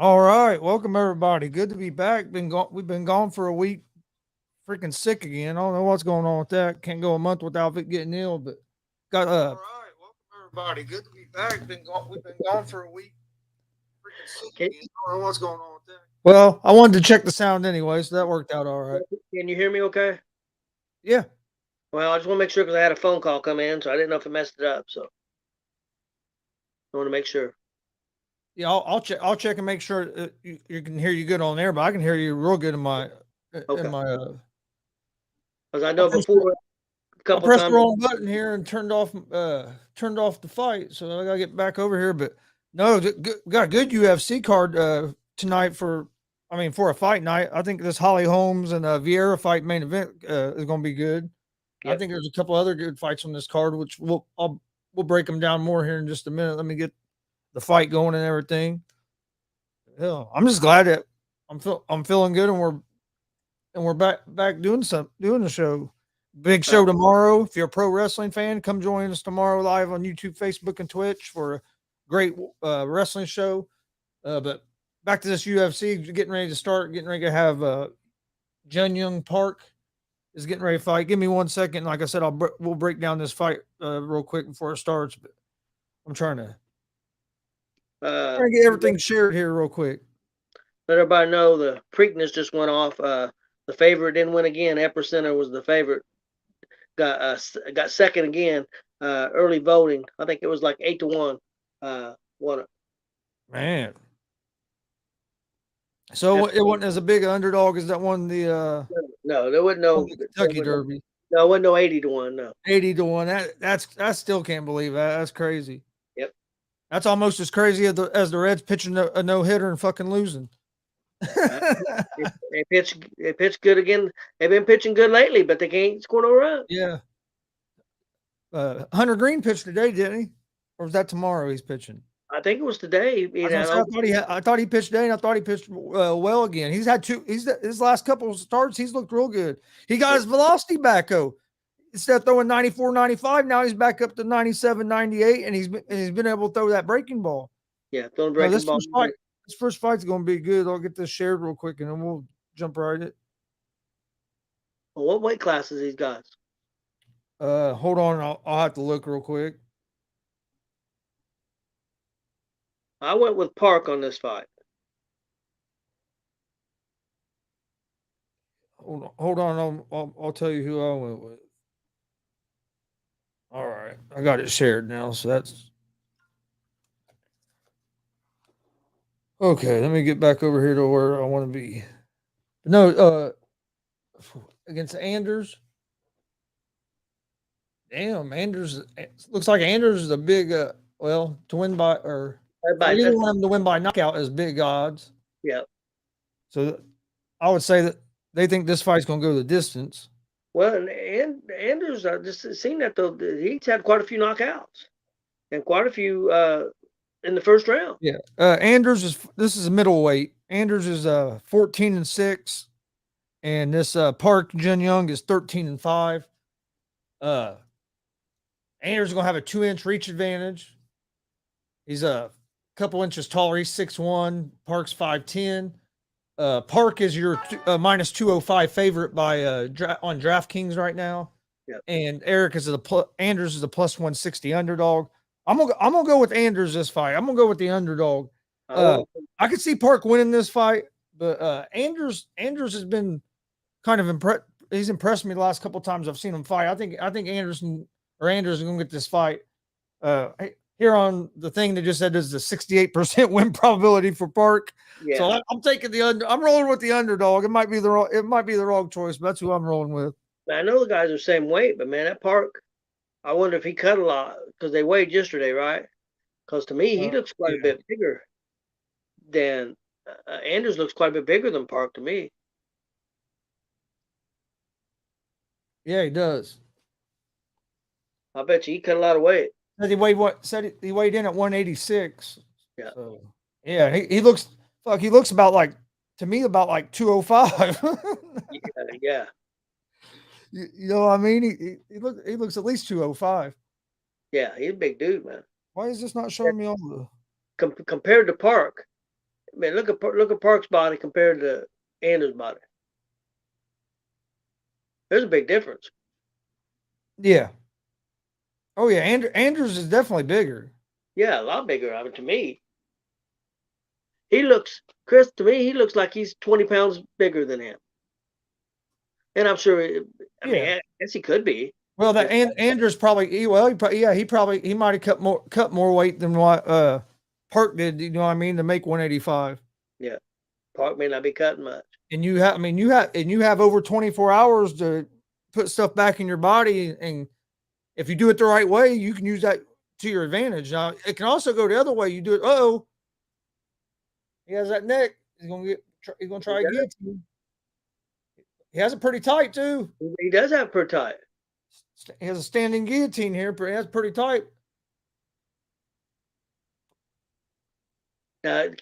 All right, welcome everybody. Good to be back. We've been gone for a week. Freaking sick again. I don't know what's going on with that. Can't go a month without it getting ill, but got All right, welcome everybody. Good to be back. We've been gone for a week. Freaking sick Can, again. I don't know what's going on with that. Well, I wanted to check the sound anyway, so that worked out all right. can you hear me okay? Yeah. Well, I just want to make sure because I had a phone call come in, so I didn't know if it messed it up. So I want to make sure. Yeah, I'll check. I'll check and make sure you can hear you good on there, but I can hear you real good in my Okay. in my. Because I I know pressed, before a I couple pressed the times. wrong button here and turned off the fight, so I gotta get back over here. But no, we got a good UFC card tonight for a fight night. I think this Holly Holmes and Vieira fight main event is going to be good. I Yep. think there's a couple other good fights on this card, which we'll break them down more here in just a minute. Let me get the fight going and everything. Yeah, I'm just glad that I'm feeling good, and we're back doing the show. Big Uh, show tomorrow. If you're a pro wrestling fan, come join us tomorrow live on YouTube, Facebook, and Twitch for a great wrestling show. But back to this UFC, getting ready to start, getting ready to have Jun Young Park is getting ready to fight. Give me 1 second. Like I said, we'll break down this fight real quick before it starts. But I'm trying to get everything shared here real quick. let everybody know the Preakness just went off. The favorite didn't win again. Epicenter was the favorite. Got second again. Early voting. I think it was like 8-1. Won it. Man. So it wasn't as a big underdog as that one No, there wasn't no Kentucky Derby. No, it wasn't no 80-1. No. 80-1. I still can't believe that. That's crazy. Yep. That's almost as crazy as the Reds pitching a no hitter and fucking losing. They pitch good again. They've been pitching good lately, but they can't score no runs. Yeah. Hunter Green pitched today, didn't he? Or was that tomorrow he's pitching? I think it was today. I thought he pitched today, and I thought he pitched well again. He's had his last couple of starts. He's looked real good. He got his velocity back, though. Instead of throwing 94, 95, now he's back up to 97, 98, and he's been able to throw that breaking ball. Yeah, throwing breaking ball. This first fight's going to be good. I'll get this shared real quick, and then we'll jump right in. Well, what weight class is these guys? Hold on. I'll have to look real quick. I went with Park on this fight. Hold on. I'll tell you who I went with. All right, I got it shared now, so that's okay. Let me get back over here to where I want to be. No, against Anders. Damn, Anders looks like Anders is a big well to win by or for Everybody, either that's, one of them to win by knockout is big odds. yeah. So I would say that they think this fight's going to go the distance. Well, and Andrews, I just seen that though. He's had quite a few knockouts and quite a few in the first round. Yeah, Anders is this is a middleweight. Anders is 14-6, and this Park Jin Young is 13-5. Uh, Anders is going to have a 2-inch reach advantage. He's a couple inches taller. He's 6'1". Park's 5'10". Park is your minus 205 favorite by on DraftKings right now, Yep. and Eric is Anders is a plus 160 underdog. I'm gonna go with Anders this fight. I'm gonna go with the underdog. I could see Park winning this fight, but Anders has been kind of impressed. He's impressed me the last couple times I've seen him fight. I think Anders is gonna get this fight. Here on the thing they just said there's a 68% win probability for Park. Yeah. So I'm taking the under. I'm rolling with the underdog. It might be the wrong choice, but that's who I'm rolling with. I know the guys are the same weight, but man, that Park, I wonder if he cut a lot because they weighed yesterday, right? Because to me, he looks quite a bit bigger than Anders. Looks quite a bit bigger than Park to me. Yeah, he does. I bet you he cut a lot of weight. Said he weighed what? Said he weighed in at 186. Yeah. So, yeah, he looks He looks about like to me about like 205. Yeah. You know what I mean? He looks at least 205. Yeah, he's a big dude, man. Why is this not showing me all the compared to Park? Man, look at Park's body compared to Anders' body. There's a big difference. Yeah. Oh yeah, Anders is definitely bigger. Yeah, a lot bigger. I mean, to me, Chris. To me, he looks like he's 20 pounds bigger than him. And I'm sure. I mean, I guess he could be. Well, that Anders probably. He might have cut more weight than what Park did. You know what I mean, to make 185. Yeah, Park may not be cutting much. And you have over 24 hours to put stuff back in your body, and if you do it the right way, you can use that to your advantage. Now, it can also go the other way. You do it. Oh, he has that neck. He's gonna try again. He has it pretty tight too. He does have pretty tight. He has a standing guillotine here, but he has pretty tight. Does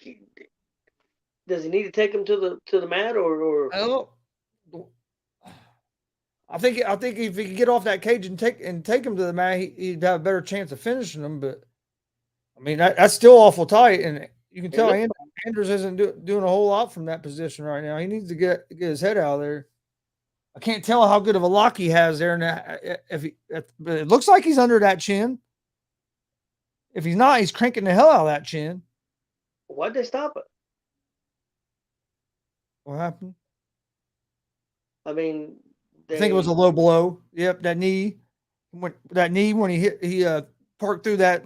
he need to take him to the mat or? Oh, I think if he could get off that cage and take him to the mat, he'd have a better chance of finishing him. But I mean, that's still awful tight, and you can tell Anders isn't doing a whole lot from that position right now. He needs to get his head out of there. I can't tell how good of a lock he has there, but it looks like he's under that chin. If he's not, he's cranking the hell out of that chin. Why'd they stop it? What happened? I mean, I think it was a low blow. Yep, that knee. When he parked through that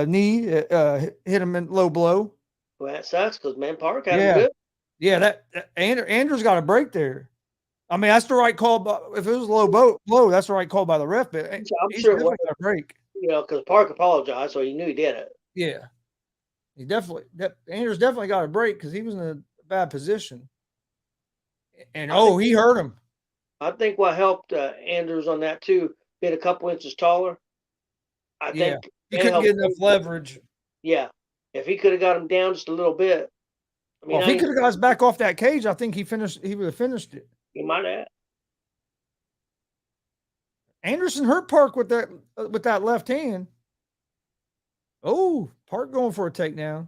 knee, hit him in low blow. Well, that sucks because man, Park had him good. Yeah, that Andrew's got a break there. I mean, that's the right call. But if it was a low blow, that's the right call by the ref. But I'm sure it was a break. You know, because Park apologized, so he knew he did it. Yeah, Andrew's definitely got a break because he was in a bad position. And he hurt him. I think what helped Anders on that too, being a couple inches taller. I think he couldn't get enough leverage. Yeah, if he could have got him down just a little bit. I mean, if he could have got us back off that cage, I think he would have finished it. He might have. Anderson hurt Park with that left hand. Oh, Park going for a takedown.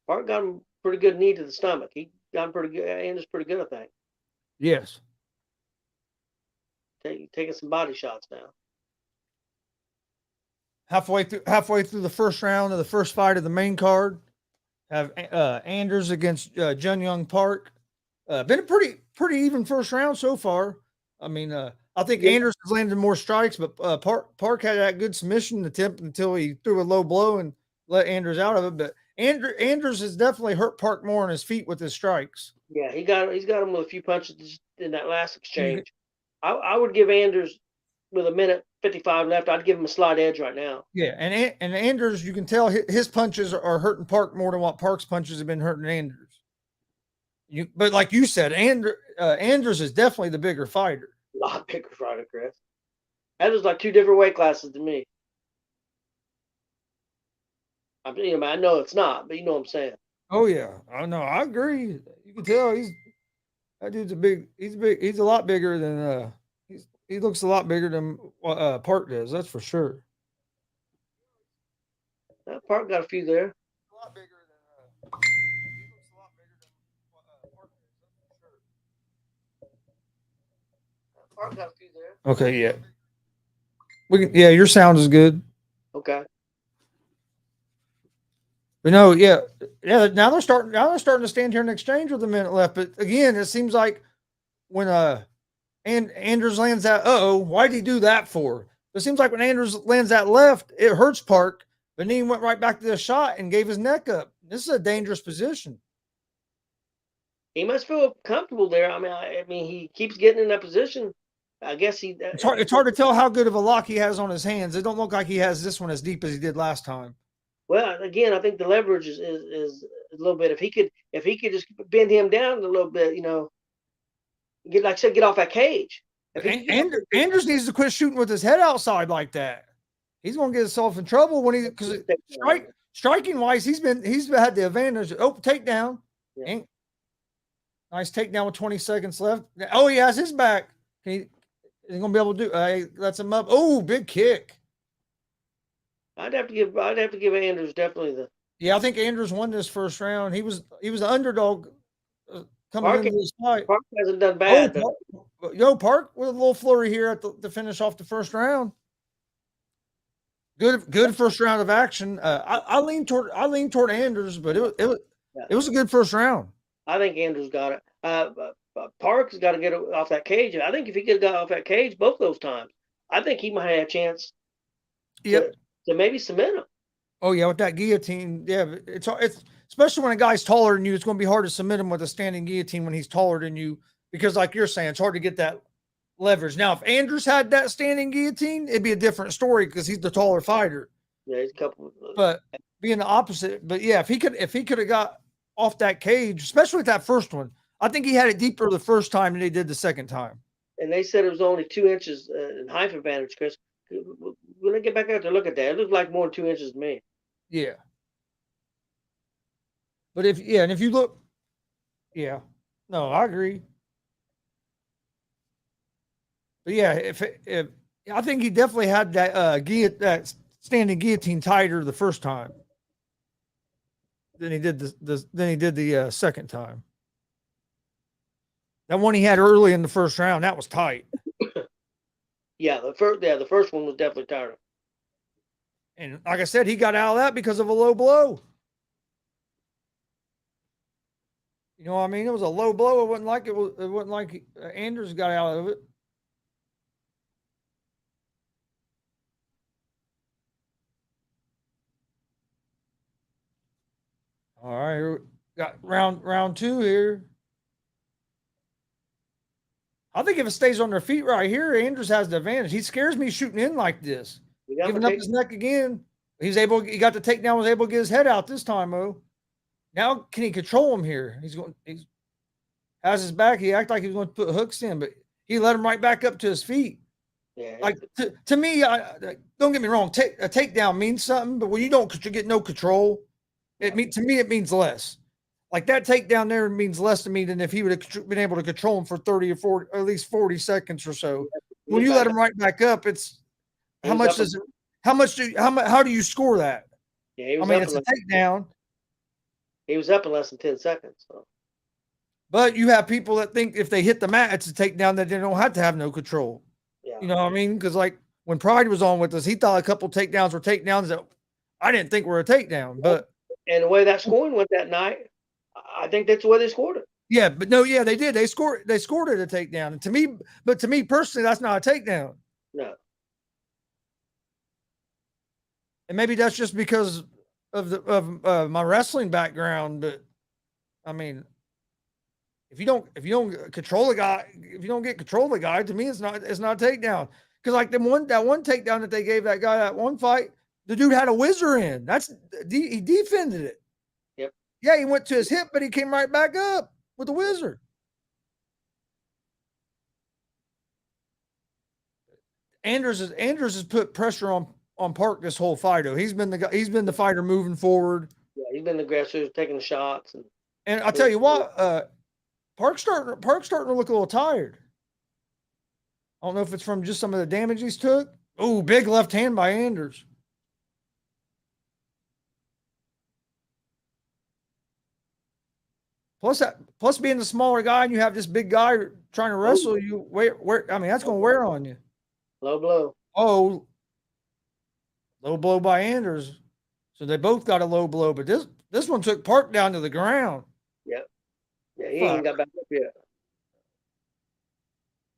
Park got him pretty good knee to the stomach. He got him pretty good. Anderson's pretty good, I think. Yes. Taking some body shots now. Halfway through the first round of the first fight of the main card, have Anders against Jun Young Park. Been a pretty even first round so far. I mean, I think Andrews has landed more strikes, but Park had that good submission attempt until he threw a low blow and let Andrews out of it. But Andrews has definitely hurt Park more on his feet with his strikes. Yeah, he's got him with a few punches in that last exchange. I would give Andrews with a minute 55 left. I'd give him a slight edge right now. Yeah, and Andrews, you can tell his punches are hurting Park more than what Park's punches have been hurting Andrews. But like you said, Andrews is definitely the bigger fighter. A lot bigger fighter, Chris. That was like two different weight classes to me. I know it's not, but you know what I'm saying. Oh yeah, I know. I agree. You can tell that dude's He's big. He's a lot bigger than he looks a lot bigger than Park does. That's for sure. That Park got a few there. A lot bigger than he looks a lot bigger than Park does. That's for sure. Park got a few there. Okay, yeah. Yeah, your sound is good. Okay. But no, yeah. Now they're starting to stand here and exchange with a minute left. But again, it seems like when Andrews lands that, why did he do that for? It seems like when Andrews lands that left, it hurts Park, but then he went right back to the shot and gave his neck up. This is a dangerous position. He must feel comfortable there. I mean, he keeps getting in that position. I guess It's hard to tell how good of a lock he has on his hands. It don't look like he has this one as deep as he did last time. Well, again, I think the leverage is a little bit. If he could just bend him down a little bit, get off that cage. Andrews needs to quit shooting with his head outside like that. He's going to get himself in trouble because striking wise, he's had the advantage. Oh, takedown. Yeah. Nice takedown with 20 seconds left. Oh, he has his back. He's going to be able to do. Lets him up. Oh, big kick. I'd have to give Andrews definitely the. Yeah, I think Andrews won this first round. He was the underdog coming into this fight. Park hasn't done bad. Park with a little flurry here to finish off the first round. Good first round of action. I lean toward Andrews, but it was a good first round. I think Andrews got it. Park's got to get off that cage. I think if he could have got off that cage both those times, I think he might have a chance. Yep. To maybe submit him. Oh yeah, with that guillotine, yeah, it's especially when a guy's taller than you, it's going to be hard to submit him with a standing guillotine when he's taller than you, because like you're saying, it's hard to get that leverage. Now, if Andrews had that standing guillotine, it'd be a different story because he's the taller fighter. Yeah, he's a couple. But being the opposite, but yeah, if he could have got off that cage, especially with that first one, I think he had it deeper the first time than he did the second time. And they said it was only 2 inches in height advantage, Chris. When I get back out to look at that, it looked like more than 2 inches to me. Yeah. But if you look, yeah, no, I agree. But yeah, if I think he definitely had that standing guillotine tighter the first time than he did the second time. That one he had early in the first round, that was tight. Yeah, the first one was definitely tighter. And like I said, he got out of that because of a low blow. You know what I mean? It was a low blow. It wasn't like Andrews got out of it. All right, got round 2 here. I think if it stays on their feet right here, Andrews has the advantage. He scares me shooting in like this. Giving up his neck again. He got the takedown, was able to get his head out this time, Now can he control him here? He has his back. He acted like he was going to put hooks in, but he let him right back up to his feet. Yeah. Like to me, don't get me wrong. A takedown means something, but when you don't get no control, to me it means less. Like that takedown there means less to me than if he would have been able to control him for 30 or 40, or at least 40 seconds or so. When you let him right back up, it's how do you score that? Yeah, it's a takedown. He was up in less than 10 seconds. So. But you have people that think if they hit the mat, it's a takedown that they don't have to have no control. Yeah. You know what I mean? Because like when Pride was on with us, he thought a couple takedowns were takedowns that I didn't think were a takedown. But and the way that scoring went that night, I think that's the way they scored it. Yeah, but no, yeah, they did. They scored it a takedown. And to me personally, that's not a takedown. No. And maybe that's just because of my wrestling background, but I mean, if you don't control the guy, if you don't get control of the guy, to me it's not a takedown. Because like that one takedown that they gave that guy that one fight, the dude had a whizzer in. He defended it. Yep. Yeah, he went to his hip, but he came right back up with the whizzer. Andrews has put pressure on Park this whole fight. Though he's been the fighter moving forward. Yeah, he's been the aggressor, taking the shots, and I'll tell you what, Park's starting to look a little tired. I don't know if it's from just some of the damage he's took. Oh, big left hand by Anders. Plus being the smaller guy and you have this big guy trying to wrestle you, I mean, that's going to wear on you. Low blow. Oh, low blow by Anders. So they both got a low blow, but this one took Park down to the ground. Yep. Yeah, he ain't got back up yet.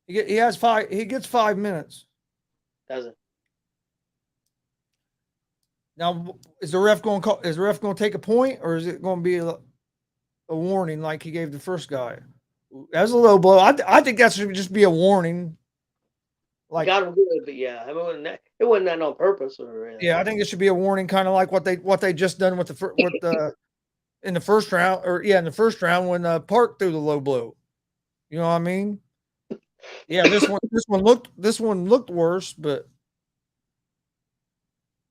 He gets 5 minutes. Doesn't. Now, is the ref going to take a point, or is it going to be a warning like he gave the first guy? That's a low blow. I think that should just be a warning. Like, got him good, but yeah, it wasn't that on purpose or anything. Yeah, I think it should be a warning, kind of like what they just done with in the first round, in the first round when Park threw the low blow. You know what I mean? Yeah, this one looked worse, but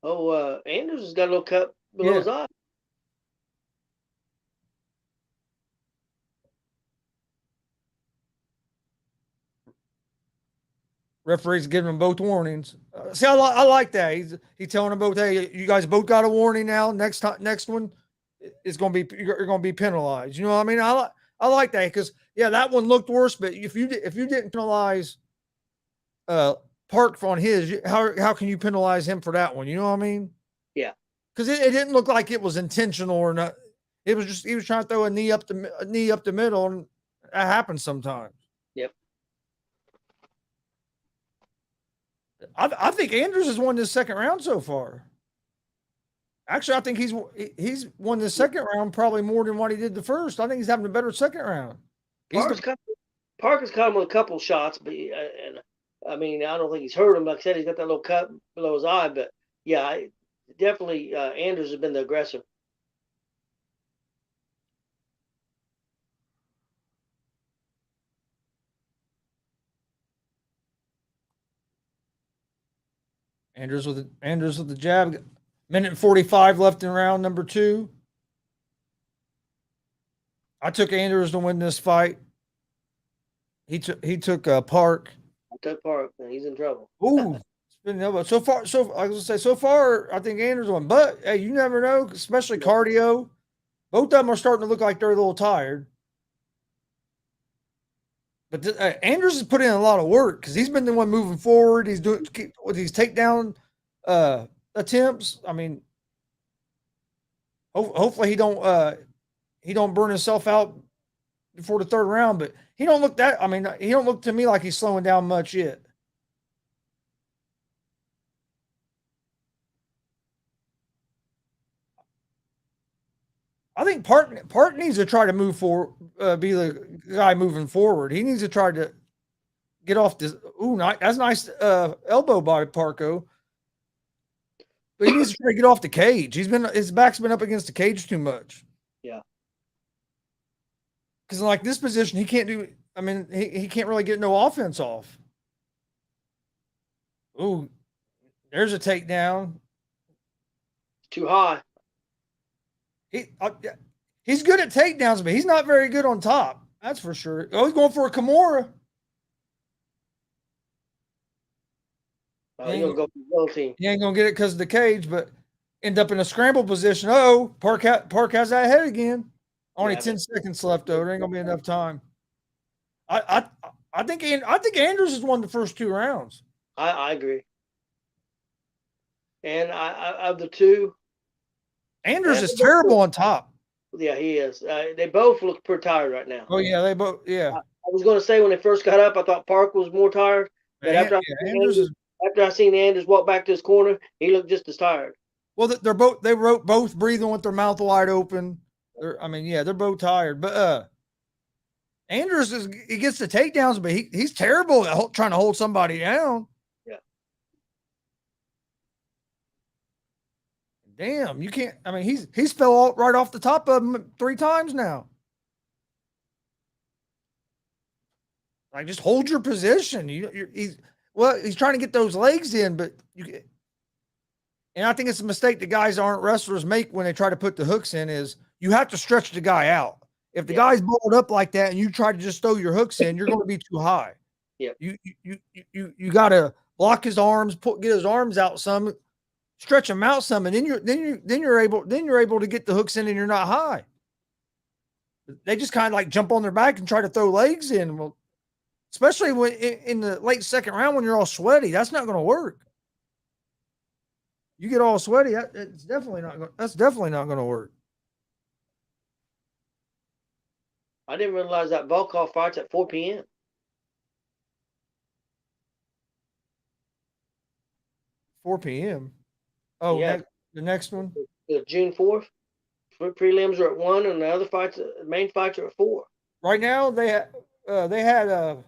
Anders has got a little cut below his eye. Referee's giving them both warnings. See, I like that. He's telling them both, hey, you guys both got a warning now. Next one is going to be you're going to be penalized. You know what I mean? I like that because that one looked worse. But if you didn't penalize Park on his, how can you penalize him for that one? You know what I mean? Yeah. Because it didn't look like it was intentional or not. It was just he was trying to throw a knee up the middle, and that happens sometimes. Yep. I think Andrews has won this second round so far. Actually, I think he's won the second round probably more than what he did the first. I think he's having a better second round. Park has caught him with a couple shots, but and I mean, I don't think he's hurt him. Like I said, he's got that little cut below his eye, but yeah, definitely Andrews has been the aggressor. Andrews with the jab. Minute and 45 left in round number 2. I took Andrews to win this fight. He took Park. I took Park, and he's in trouble. Ooh, so far, I was gonna say so far, I think Andrews won. But hey, you never know, especially cardio. Both of them are starting to look like they're a little tired. But Andrews has put in a lot of work because he's been the one moving forward. He's doing with these takedown attempts. I mean, hopefully he don't burn himself out before the third round. But he don't look that. I mean, he don't look to me like he's slowing down much yet. I think Park needs to try to move forward, be the guy moving forward. He needs to try to get off this. Ooh, that's nice elbow by Parko. But he needs to try to get off the cage. His back's been up against the cage too much. Yeah. Because like this position, he can't do. I mean, he can't really get no offense off. Ooh, there's a takedown. Too high. He's good at takedowns, but he's not very good on top. That's for sure. Oh, he's going for a Kimura. He ain't gonna go for the double team. He ain't gonna get it because of the cage, but end up in a scramble position. Oh, Park has that head again. Only 10 seconds left though. There ain't gonna be enough time. I think Andrews has won the first 2 rounds. I agree. And I of the two, Andrews is terrible on top. Yeah, he is. They both look pretty tired right now. Oh yeah, they both. Yeah, I was going to say when they first got up, I thought Park was more tired, but Andrews is. after I seen Andrews walk back to his corner, he looked just as tired. Well, they're both. They wrote both breathing with their mouth wide open. I mean, yeah, they're both tired. But Andrews he gets the takedowns, but he's terrible at trying to hold somebody down. Yeah. Damn, you can't. I mean, he's fell right off the top of him 3 times now. Like, just hold your position. He's trying to get those legs in, but and I think it's a mistake that guys aren't wrestlers make when they try to put the hooks in is you have to stretch the guy out. If the guy's balled up like that and you try to just throw your hooks in, you're going to be too high. Yeah. You got to block his arms, get his arms out some, stretch them out some, and then you're able to get the hooks in and you're not high. They just kind of like jump on their back and try to throw legs in. Well, especially when in the late second round when you're all sweaty, that's not going to work. You get all sweaty, that's definitely not going to work. I didn't realize that Volkov fight's at 4 p.m. 4 p.m. Oh, yeah. The next one? June 4th. Prelims are at 1, and the other main fights are at 4. Right now, they had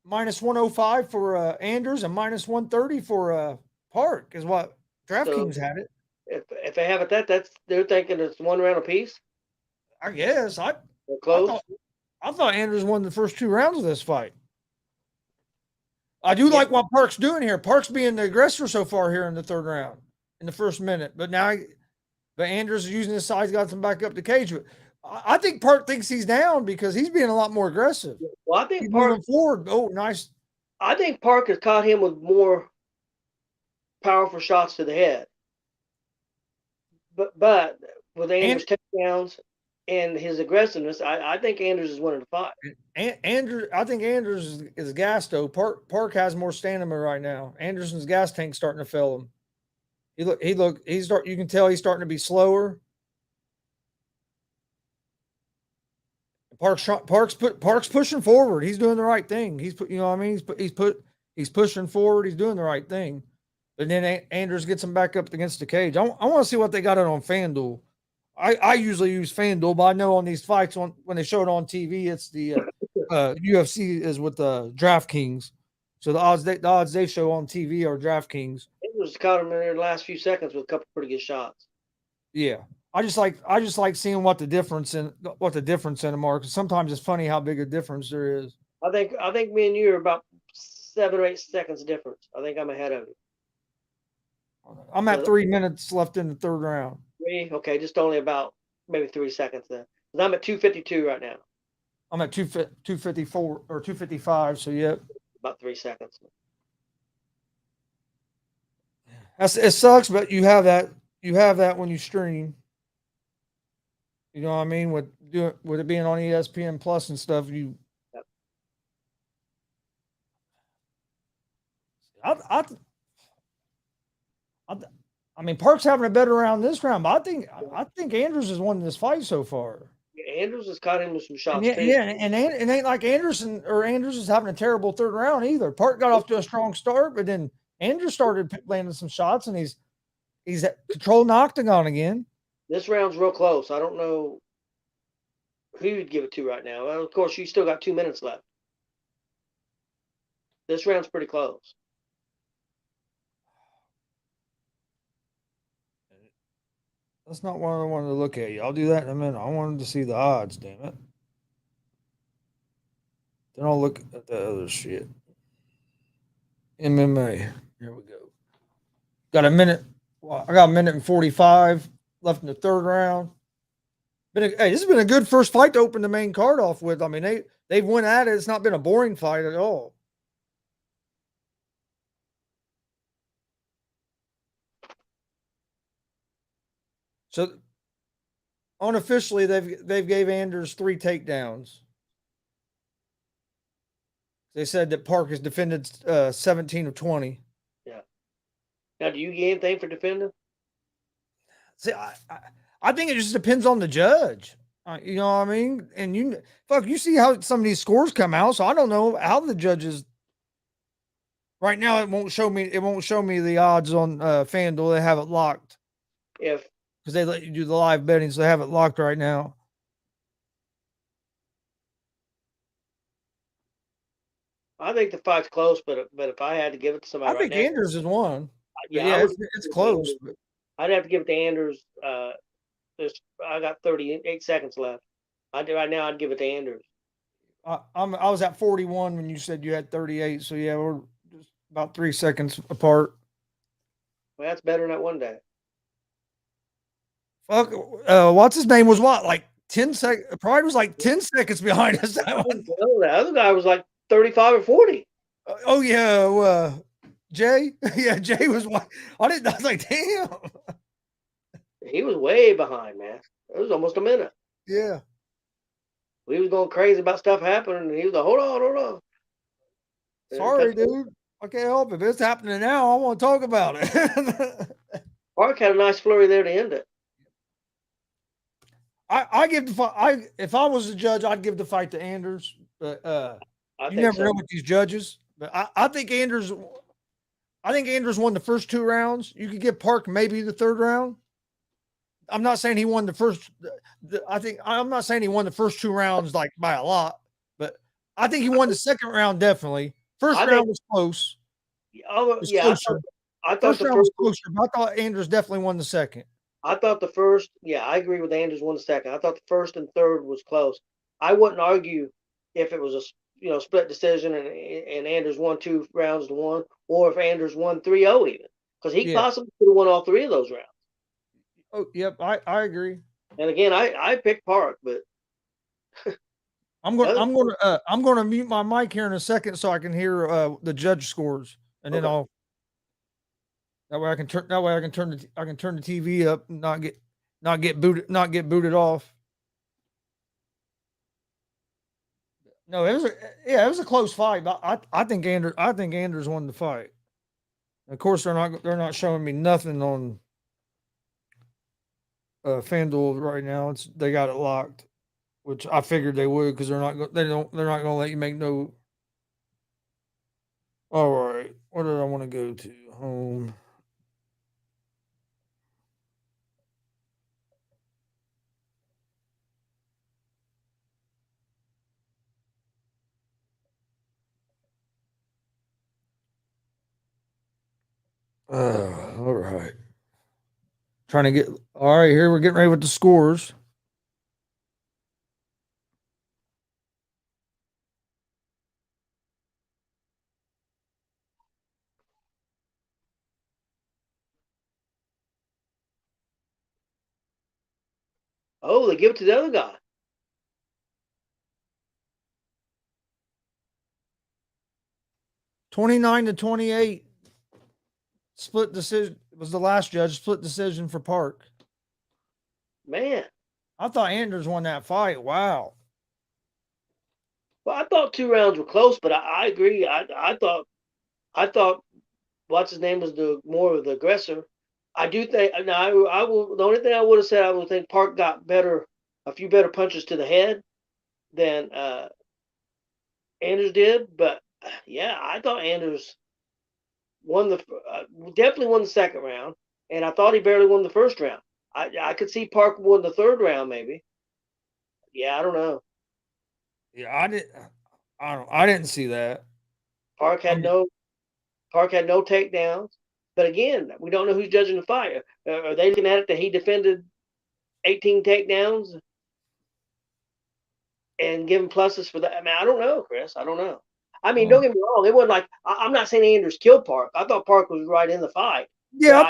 minus 105 for Anders and minus 130 for Park is what DraftKings had it. If they have it, they're thinking it's 1 round apiece. I guess they're close. I thought Anders won the first 2 rounds of this fight. I do like what Park's doing here. Park's being the aggressor so far here in the 3rd round, in the first minute. But Anders is using his size, got him back up the cage. But I think Park thinks he's down because he's being a lot more aggressive. Well, I think he's moving forward. Oh, nice. I think Park has caught him with more powerful shots to the head. But with Anders' takedowns and his aggressiveness, I think Anders is winning the fight. I think Anders is gassed though. Park has more stamina right now. Anderson's gas tank's starting to fail him. You can tell he's starting to be slower. Park's pushing forward. He's doing the right thing. He's pushing forward. He's doing the right thing. But then Anders gets him back up against the cage. I want to see what they got it on FanDuel. I usually use FanDuel, but I know on these fights when they show it on TV, it's the UFC is with the DraftKings. So the odds they show on TV are DraftKings. It was caught him in the last few seconds with a couple pretty good shots. Yeah, I just like seeing what the difference in them are. Because sometimes it's funny how big a difference there is. I think me and you are about 7 or 8 seconds difference. I think I'm ahead of you. I'm at 3 minutes left in the 3rd round. 3? Okay, just only about maybe 3 seconds then. Because I'm at 252 right now. I'm at 254 or 255. So yeah, about 3 seconds. It sucks, but you have that when you stream. You know what I mean? With it being on ESPN Plus and stuff, you. Yep. I mean, Park's having a better round this round, but I think Andrews has won this fight so far. Andrews has caught him with some shots. And it ain't like Andrews is having a terrible 3rd round either. Park got off to a strong start, but then Andrews started landing some shots, and he's at controlling the octagon again. This round's real close. I don't know who you'd give it to right now. Well, of course, you still got 2 minutes left. This round's pretty close. That's not what I wanted to look at. I'll do that in a minute. I wanted to see the odds, damn it. Then I'll look at the other shit. MMA. Here we go. Got a minute. Well, I got a minute and 45 left in the 3rd round. This has been a good first fight to open the main card off with. I mean, they've went at it. It's not been a boring fight at all. So unofficially, they've gave Anders 3 takedowns. They said that Park has defended 17 of 20. Yeah. Now, do you get anything for defending? See, I think it just depends on the judge. You know what I mean? And you see how some of these scores come out. So I don't know how the judges. Right now, it won't show me. It won't show me the odds on FanDuel. They have it locked If because they let you do the live betting, so they have it locked right now. I think the fight's close, but if I had to give it to somebody I right think now, Anders is one. But yeah, I yeah, would. it's Give it to close. Anders. But I'd have to give it to Anders. I got 38 seconds left. Right now. I'd give it to Anders. I was at 41 when you said you had 38. So yeah, we're just about 3 seconds apart. Well, that's better than that one day. Fuck, what's his name was what? Like 10 seconds. Pride was like 10 seconds behind us. That one. The other guy was like 35 or 40. Oh yeah, Jay. Yeah, Jay was what? I didn't. I was like, damn. He was way behind, man. It was almost a minute. Yeah. We was going crazy about stuff happening, and he was like, "Hold on, hold on." Sorry, dude. I can't help it. If it's happening now, I want to talk about it. Park had a nice flurry there to end it. I give the fight. If I was a judge, I'd give the fight to Anders. But you never know with these judges. But I think Anders. I think Anders won the first 2 rounds. You could give Park maybe the 3rd round. I'm not saying he won the first. I'm not saying he won the first 2 rounds like by a lot, but I think he won the 2nd round definitely. First round was close. Yeah, I thought First the round first was closer, but I thought Anders definitely won the 2nd. I thought the first. Yeah, I agree with Anders won the second. I thought the first and third was close. I wouldn't argue if it was a split decision and Anders won 2 rounds to 1, or if Anders won 3-0 even, because he possibly could have won all 3 of those rounds. Oh, yep, I agree. And again, I picked Park, but I'm gonna mute my mic here in a second so I can hear the judge scores, and then okay. that way I can turn the TV up and not get booted off. No, it was a close fight, but I think Anders won the fight. Of course, they're not showing me nothing on FanDuel right now. They got it locked, which I figured they would because they're not going to let you make no. All right, where did I want to go to? Home. All right. Trying to get all right here. We're getting ready with the scores. Oh, they give it to the other guy. 29-28. Split decision was the last judge. Split decision for Park. Man, I thought Anders won that fight. Wow. well, I thought 2 rounds were close, but I agree. I thought what's his name was the more of the aggressor. I do think. Now, I will. The only thing I would have said, I would think Park got a few better punches to the head than Anders did. But yeah, I thought Anders definitely won the second round, and I thought he barely won the first round. I could see Park won the third round maybe. Yeah, I don't know. Yeah, I didn't see that. Park had no takedowns. But again, we don't know who's judging the fight. Are they looking at it that he defended 18 takedowns and giving pluses for that? I mean, I don't know, Chris. I don't know. I mean, don't get me wrong. It wasn't like I'm not saying Anders killed Park. I thought Park was right in the fight. Yeah,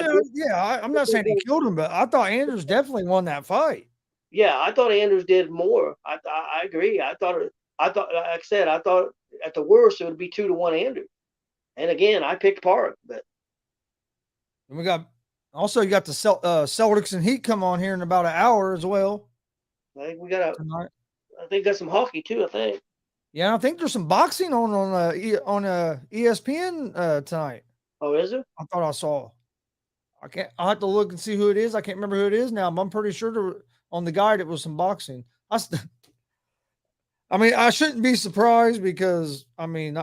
I'm not saying he killed him, but I thought Anders definitely won that fight. Yeah, I thought Anders did more. I agree. I thought, like I said, I thought at the worst it would be 2-1 Anders. And again, I picked Park, but and you got the Celtics and Heat come on here in about an hour as well. I think we got tonight. I think got some hockey too. I think. Yeah, I think there's some boxing on ESPN tonight. Oh, is there? I thought I saw. I'll have to look and see who it is. I can't remember who it is now, but I'm pretty sure on the guide it was some boxing. I mean, I shouldn't be surprised because I mean,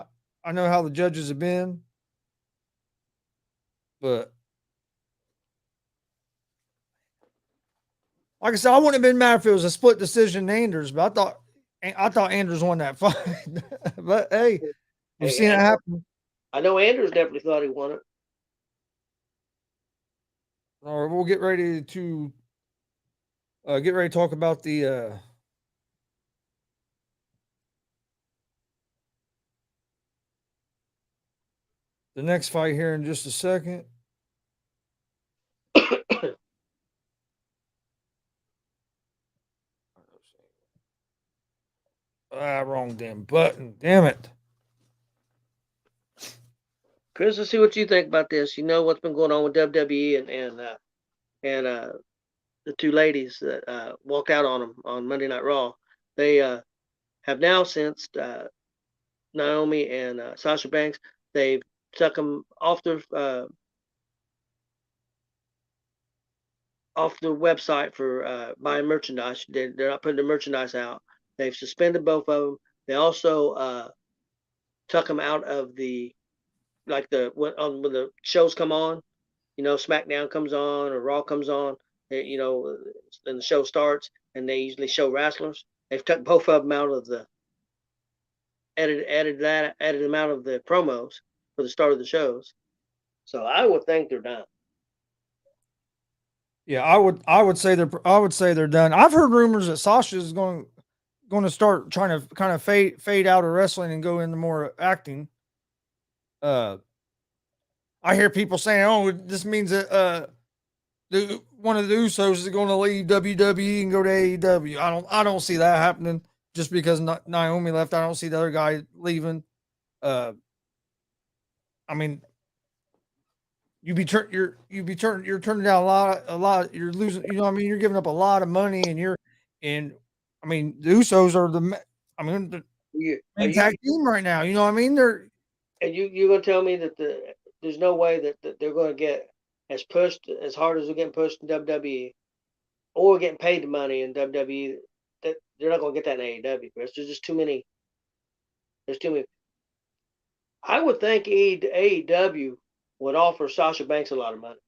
I know how the judges have been, but like I said, I wouldn't have been mad if it was a split decision Anders, but I thought Anders won that fight. But hey, we've Hey, seen it happen. I know Andrews definitely thought he won it. Or we'll get ready to talk about the next fight here in just a second. Wrong damn button. Damn it. Chris, let's see what you think about this. You know what's been going on with WWE and the two ladies that walked out on them on Monday Night Raw. They have now since Naomi and Sasha Banks. They've took them off their website for buying merchandise. They're not putting the merchandise out. They've suspended both of them. They also took them out of the when the shows come on. You know, SmackDown comes on or Raw comes on. You know, and the show starts, and they usually show wrestlers. They've took both of them out of the added them out of the promos for the start of the shows. So I would think they're done. Yeah, I would say they're done. I've heard rumors that Sasha is going to start trying to kind of fade out of wrestling and go into more acting. I hear people saying, "Oh, this means that one of the Usos is going to leave WWE and go to AEW." I don't see that happening just because Naomi left. I don't see the other guy leaving. I mean, you're turning down a lot. You're losing. You know what I mean? You're giving up a lot of money, and I mean, the Usos are the main tag team right now. You know what I mean? They're and you're gonna tell me that there's no way that they're gonna get as pushed as hard as they're getting pushed in WWE or getting paid the money in WWE, that they're not gonna get that in AEW, Chris. There's just too many. There's too many. I would think AEW would offer Sasha Banks a lot of money.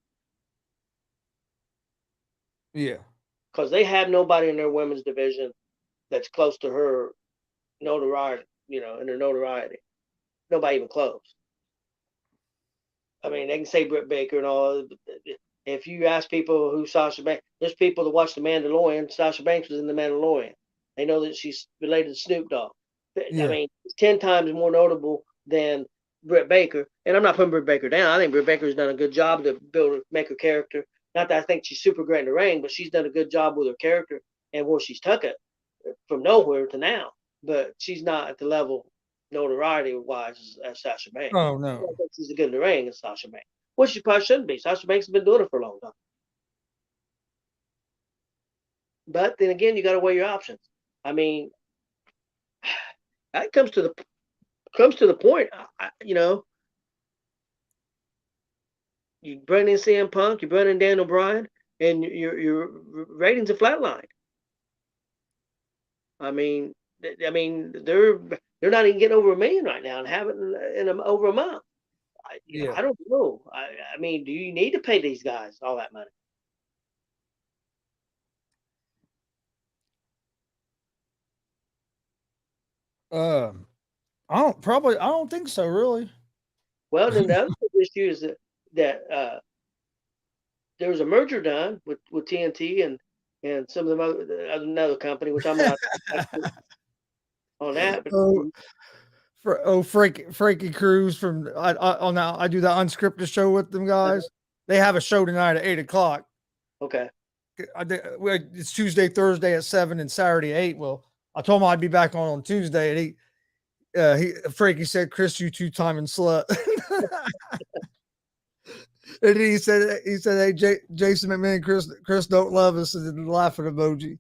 Yeah. Because they have nobody in their women's division that's close to her notoriety, you know, in their notoriety. Nobody even close. I mean, they can say Britt Baker and all. If you ask people who Sasha Banks, there's people that watch The Mandalorian. Sasha Banks was in The Mandalorian. They know that she's related to Snoop Dogg. Yeah. I mean, it's 10 times more notable than Britt Baker. And I'm not putting Britt Baker down. I think Britt Baker's done a good job to make her character. Not that I think she's super great in the ring, but she's done a good job with her character and where she's took it from nowhere to now. But she's not at the level notoriety wise as Sasha Banks. Oh no. I think she's as good in the ring as Sasha Banks. Well, she probably shouldn't be. Sasha Banks has been doing it for a long time. But then again, you got to weigh your options. I mean, that comes to the point. You know, you bring in CM Punk, you bring in Daniel Bryan, and your ratings are flatlined. I mean, they're not even getting over 1 million right now, and haven't in over a month. I don't know. I mean, do you need to pay these guys all that money? I don't think so, really. Well, then the other issue is that there was a merger done with TNT and some of the another company, which I'm not on that. But Frankie Cruz from I do the unscripted show with them guys. They have a show tonight at 8:00. Okay. It's Tuesday, Thursday at 7, and Saturday at 8. Well, I told him I'd be back on Tuesday, and Frankie said, "Chris, you two-timing slut." And he said, "Hey, Jason McMahon, Chris don't love us," and the laughing emoji.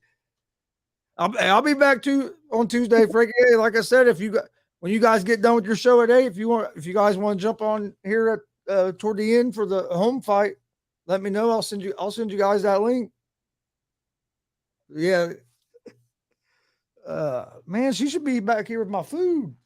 I'll be back on Tuesday, Frankie. Hey, like I said, when you guys get done with your show at 8, if you guys want to jump on here at toward the end for the home fight, let me know. I'll send you guys that link. Yeah. Man, she should be back here with my food.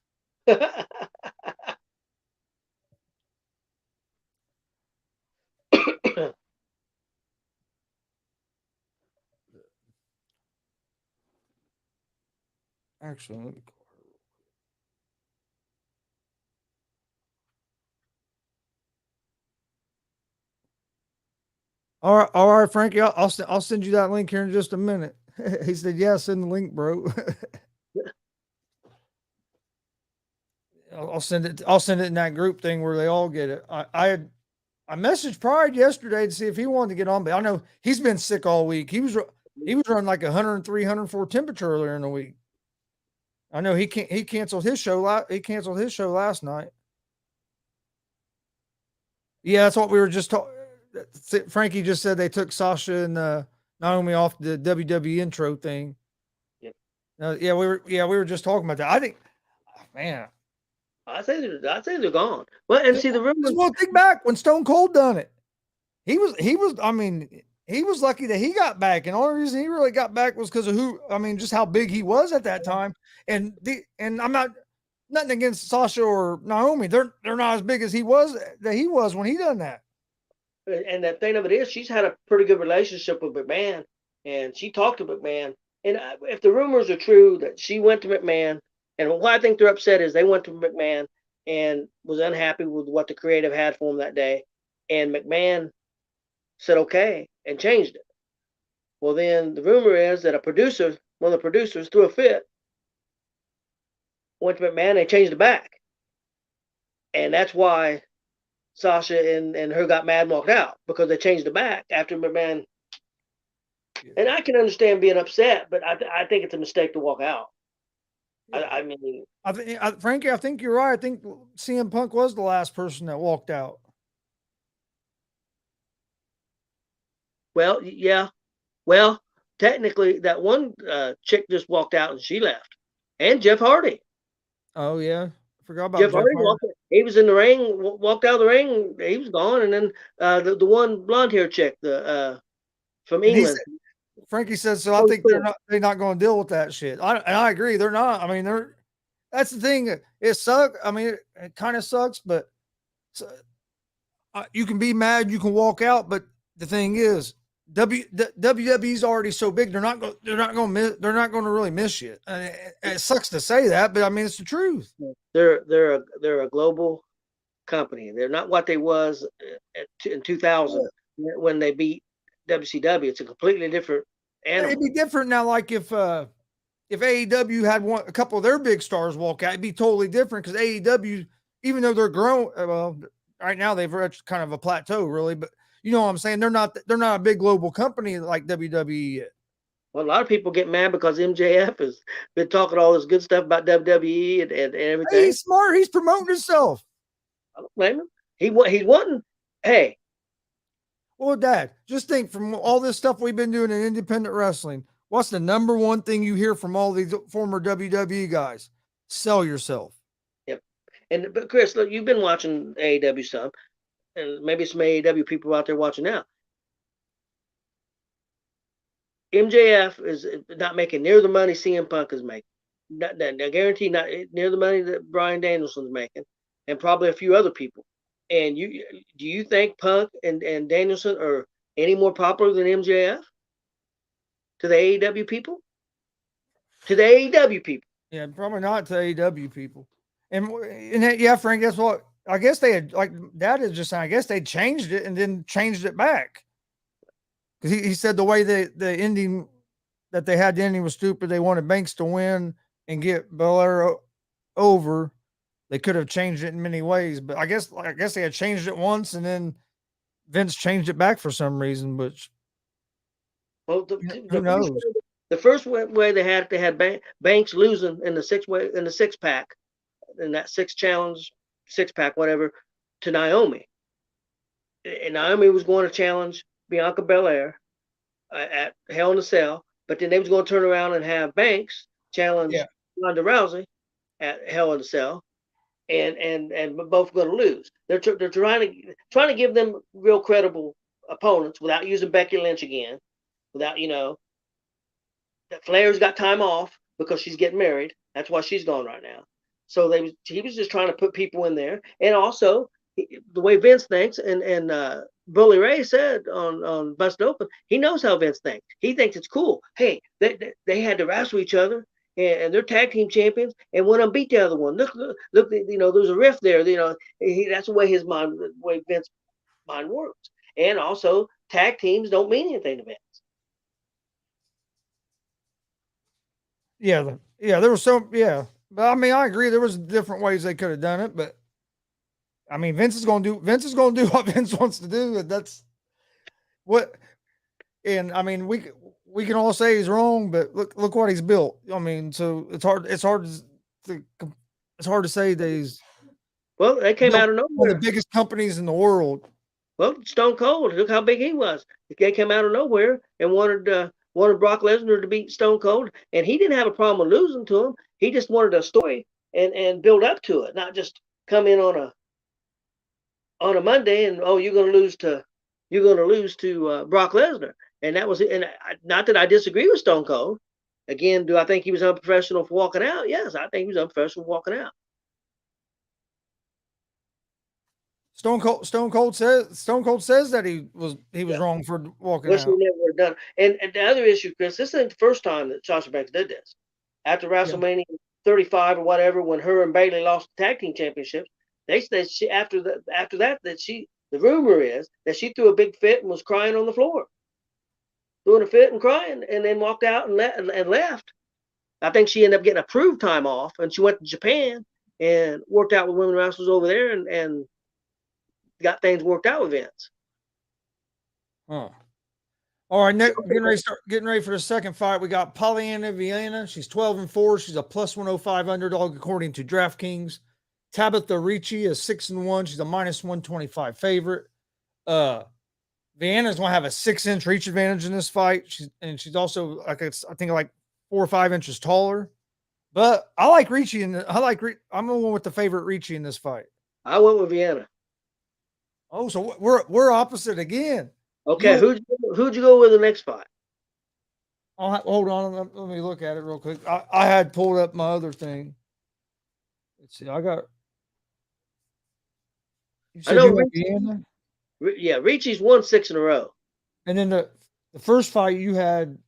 Actually, let me call her. All right, Frankie. I'll send you that link here in just a minute. He said, "Yeah, send the link, bro." I'll send it. I'll send it in that group thing where they all get it. I messaged Pride yesterday to see if he wanted to get on, but I know he's been sick all week. He was running like 103, 104 temperature earlier in the week. I know he canceled his show. He canceled his show last night. Yeah, that's what we were just talking. Frankie just said they took Sasha and Naomi off the WWE intro thing. Yep. Yeah, we were just talking about that. I think, man, I say they're gone. Well, and see the rumor. just one thing back when Stone Cold done it. He was. I mean, he was lucky that he got back, and the only reason he really got back was because of just how big he was at that time. And I'm not nothing against Sasha or Naomi. They're not as big as he was when he done that. And the thing of it is, she's had a pretty good relationship with McMahon, and she talked to McMahon. And if the rumors are true that she went to McMahon, and what I think they're upset is they went to McMahon and was unhappy with what the creative had for him that day, and McMahon said okay and changed it. Well, then the rumor is that one of the producers, threw a fit, went to McMahon and changed it back, and that's why Sasha and her got mad and walked out, because they changed it back after McMahon. And I can understand being upset, but I think it's a mistake to walk out. I mean, Frankie, I think you're right. I think CM Punk was the last person that walked out. well, yeah. Well, technically, that one chick just walked out and she left, and Jeff Hardy. Oh yeah, I forgot about Jeff Jeff Hardy Hardy. He was in the ring, walked out of the ring. He was gone, and then the one blonde hair chick, the from And England. Frankie says so. I think they're not going to deal with that shit. I agree. They're not. I mean, that's the thing. It sucks. I mean, it kind of sucks, but you can be mad. You can walk out. But the thing is, WWE's already so big. They're not going to really miss you. It sucks to say that, but I mean, it's the truth. They're a global company. They're not what they was in 2000 when they beat WCW. It's a completely different animal. It'd be different now. Like if AEW had a couple of their big stars walk out, it'd be totally different because AEW, even though they're growing, well, right now they've reached kind of a plateau, really. But you know what I'm saying? They're not a big global company like WWE yet. Well, a lot of people get mad because MJF has been talking all this good stuff about WWE and everything. Hey, he's smart. He's promoting himself. I don't blame him. He's wanting. Hey. Well, Dad, just think, from all this stuff we've been doing in independent wrestling, what's the number one thing you hear from all these former WWE guys? Sell yourself. Yep. But Chris, look, you've been watching AEW some, and maybe some AEW people out there watching now. MJF is not making near the money CM Punk is making. I guarantee not near the money that Bryan Danielson's making, and probably a few other people. And do you think Punk and Danielson are any more popular than MJF to the AEW people? To the AEW people? Yeah, probably not to AEW people. And yeah, Frank, that's what I guess they had. Like Dad is just saying, I guess they changed it and then changed it back. Because he said the way the ending that they had the ending was stupid. They wanted Banks to win and get Belair over. They could have changed it in many ways, but I guess they had changed it once and then Vince changed it back for some reason. But well, who knows? The first way they had Banks losing in the six pack, in that six pack, whatever, to Naomi. And Naomi was going to challenge Bianca Belair at Hell in a Cell, but then they was going to turn around and have Banks challenge Ronda Rousey at Hell in a Cell, and both going to lose. They're trying to give them real credible opponents without using Becky Lynch again, without that Flair's got time off because she's getting married. That's why she's gone right now. So he was just trying to put people in there, and also the way Vince thinks, and Bully Ray said on Busted Open, he knows how Vince thinks. He thinks it's cool. Hey, they had to wrestle each other, and they're tag team champions, and one of them beat the other one. Look, there's a rift there. That's the way his mind, the way Vince's mind works. And also, tag teams don't mean anything to Vince. Yeah, there was but I mean, I agree. There was different ways they could have done it, but I mean, Vince is going to do what Vince wants to do, and that's what. And I mean, we can all say he's wrong, but look what he's built. I mean, so it's hard to say that he's they came built out of one of nowhere. the biggest companies in the world. Well, Stone Cold, look how big he was. They came out of nowhere and wanted Brock Lesnar to beat Stone Cold, and he didn't have a problem with losing to him. He just wanted a story and build up to it, not just come in on a Monday and you're going to lose to Brock Lesnar. And that was it. And not that I disagree with Stone Cold. Again, do I think he was unprofessional for walking out? Yes, I think he was unprofessional for walking out. Stone Cold says that he was wrong for walking out. Never done. And the other issue, Chris, this ain't the first time that Sasha Banks did this. After WrestleMania 35 or whatever, when her and Bayley lost the tag team championships, they said after that the rumor is that she threw a big fit and was crying on the floor, throwing a fit and crying, and then walked out and left. I think she ended up getting approved time off, and she went to Japan and worked out with women wrestlers over there and got things worked out with Vince. Huh. All right, Nick, getting ready for the second fight. We got Pollyanna Vieira. She's 12-4. She's a plus 105 underdog according to DraftKings. Tabitha Ricci is 6-1. She's a minus 125 favorite. Vienna's going to have a 6-inch reach advantage in this fight. She's also I think like 4 or 5 inches taller. But I like Ricci, and I'm the one with the favorite Ricci in this fight. I went with Vienna. Oh, so we're opposite again. Okay, who'd you go with the next fight? Hold on, let me look at it real quick. I had pulled up my other thing. Let's see, I got. You said you went Vienna? Yeah, Ricci's won 6 in a row. And then the first fight you had.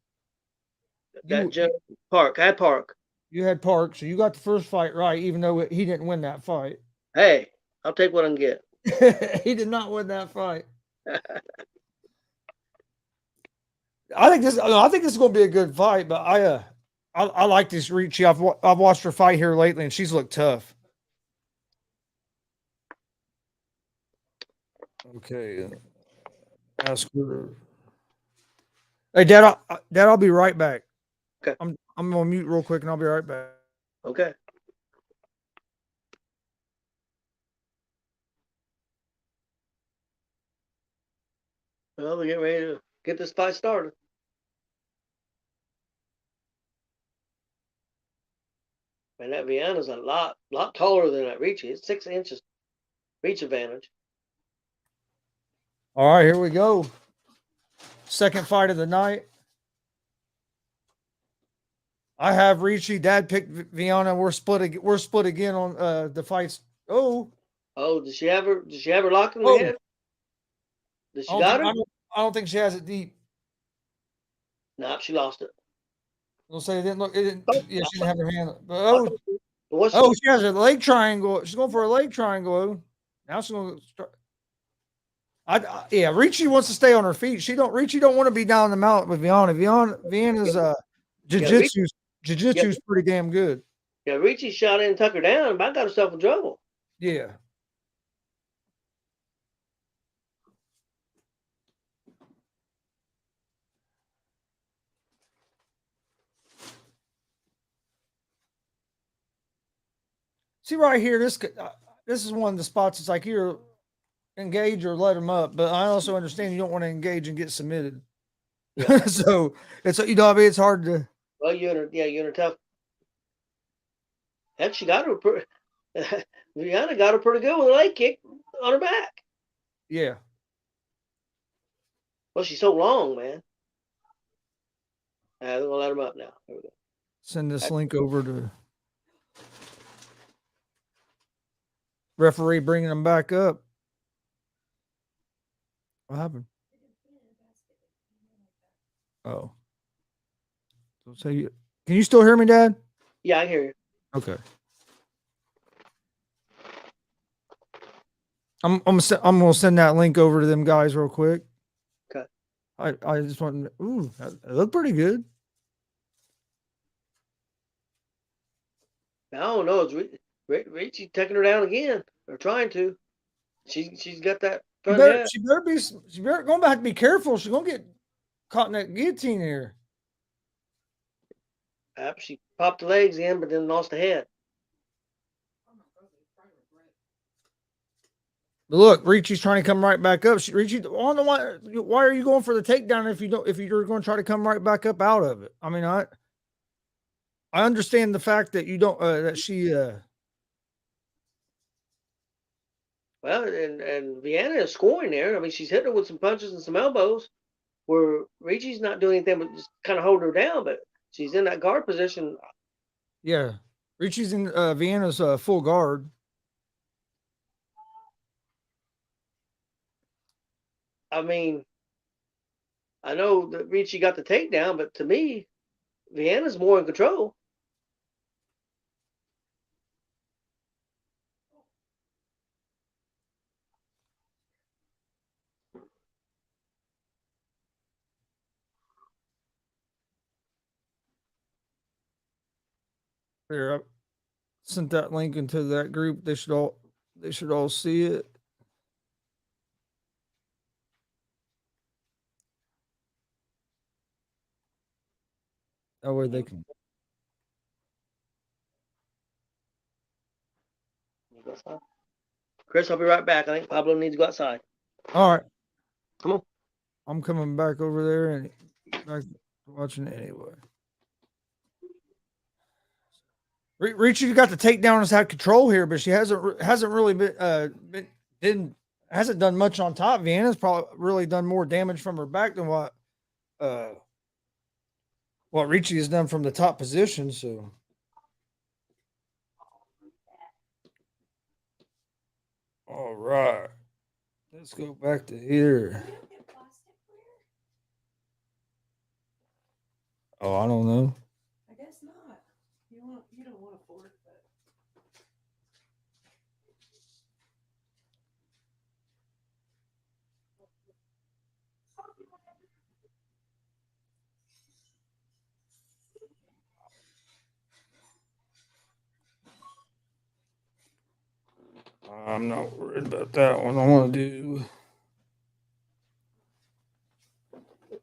Park. I had Park. You had Park, so you got the first fight right, even though he didn't win that fight. Hey, I'll take what I can get. He did not win that fight. I think this is going to be a good fight, but I like this Ricci. I've watched her fight here lately, and she's looked tough. Okay, ask her. Hey, Dad, I'll be right back. Okay, I'm gonna mute real quick, and I'll be right back. Okay. Well, we're getting ready to get this fight started. And that Vienna's a lot taller than that Ricci. It's 6 inches reach advantage. All right, here we go. Second fight of the night. I have Ricci. Dad picked Vienna. We're split again on the fights. Oh, did she have her locked in the head? Did she got her? I don't think she has it deep. Nope, she lost it. They'll say it didn't look. It didn't. Yeah, she didn't have her hand. But she has a leg triangle. She's going for a leg triangle. Now she's going to start. Ricci wants to stay on her feet. Ricci don't want to be down the mountain with Vienna. Vienna's jiu-jitsu's pretty damn good. Yeah, Ricci shot in and tuck her down, but I got herself in trouble. Yeah. See right here, this is one of the spots. It's like you're engage or let them up, but I also understand you don't want to engage and get submitted. Yeah. So it's it's hard to. Well, you're in a tough. Heck, she got her. Vienna got her pretty good with a leg kick on her back. Yeah. Well, she's so long, man. They're gonna let him up now. There we go. Send this link over to referee bringing them back up. What happened? Oh. So you can you still hear me, Dad? Yeah, I hear you. Okay. I'm gonna send that link over to them guys real quick. Okay. I just want. Ooh, that looked pretty good. I don't know. It's Richie taking her down again, or trying to. She's got that front head. She better going back to be careful. She's gonna get caught in that guillotine here. She popped the legs in, but then lost the head. But look, Ricci's trying to come right back up. Ricci, why are you going for the takedown if you're going to try to come right back up out of it? I mean, I understand the fact that you don't that she Well, and Vieira is scoring there. I mean, she's hitting her with some punches and some elbows, where Ricci's not doing anything but just kind of holding her down. But she's in that guard position. yeah, Ricci's in Vienna's full guard. I mean, I know that Ricci got the takedown, but to me, Vienna's more in control. There, I sent that link into that group. They should all see it. That way they can. Chris, I'll be right back. I think Pablo needs to go outside. All right, Come on. I'm coming back over there and back watching it anyway. Ricci got the takedown has had control here, but she hasn't really hasn't done much on top. Vienna's probably really done more damage from her back than what Ricci has done from the top position. So, all right, let's go back to here. Oh, I don't know. I guess not. You don't want to fork, but I'm not worried about that one. I want to do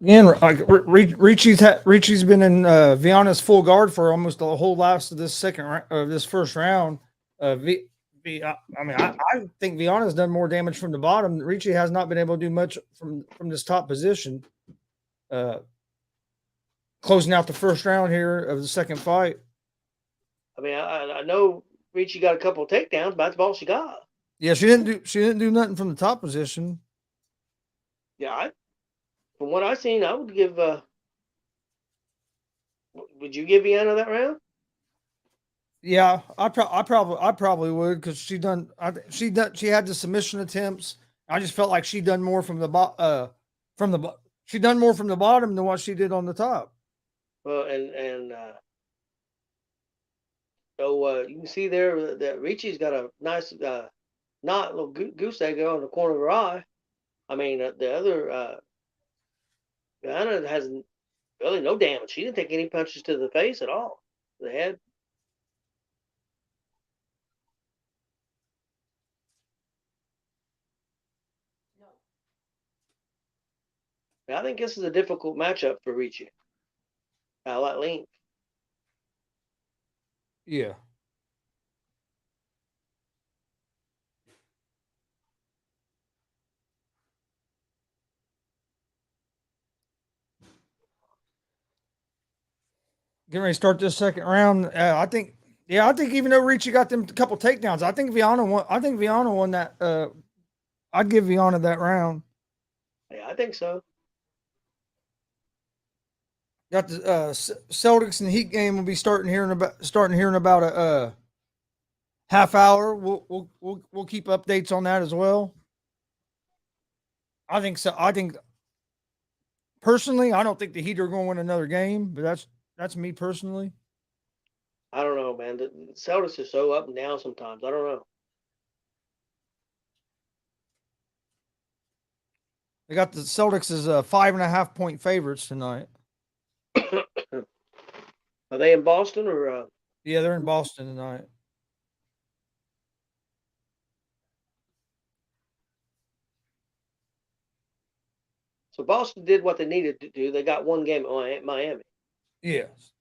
again. Like Ricci's been in Viana's full guard for almost the whole last of this this first round. I think Viana's done more damage from the bottom. Ricci has not been able to do much from this top position. Closing out the first round here of the second fight. I mean, I know Ricci got a couple of takedowns, but that's all she got. Yeah, she didn't do nothing from the top position. Yeah, from what I've seen, I would give. Would you give Vienna that round? Yeah, I probably would because she had the submission attempts. I just felt like she done more from the she done more from the bottom than what she did on the top. Well, so you can see there that Ricci's got a nice knot, little goose egg on the corner of her eye. I mean, the other Vienna has really no damage. She didn't take any punches to the face at all. The head. I think this is a difficult matchup for Ricci. I like length. Yeah. Getting ready to start this second round. I think even though Ricci got them a couple takedowns, I think Viana won that. I'd give Viana that round. Yeah, I think so. Got the Celtics and Heat game will be starting here in about a half hour. We'll keep updates on that as well. I think so. I think personally, I don't think the Heat are going to win another game, but that's me personally. I don't know, man. The Celtics are so up and down sometimes. I don't know. They got the Celtics as 5.5 point favorites tonight. Are they in Boston or? Yeah, they're in Boston tonight. So Boston did what they needed to do. They got one game at Miami. Yes.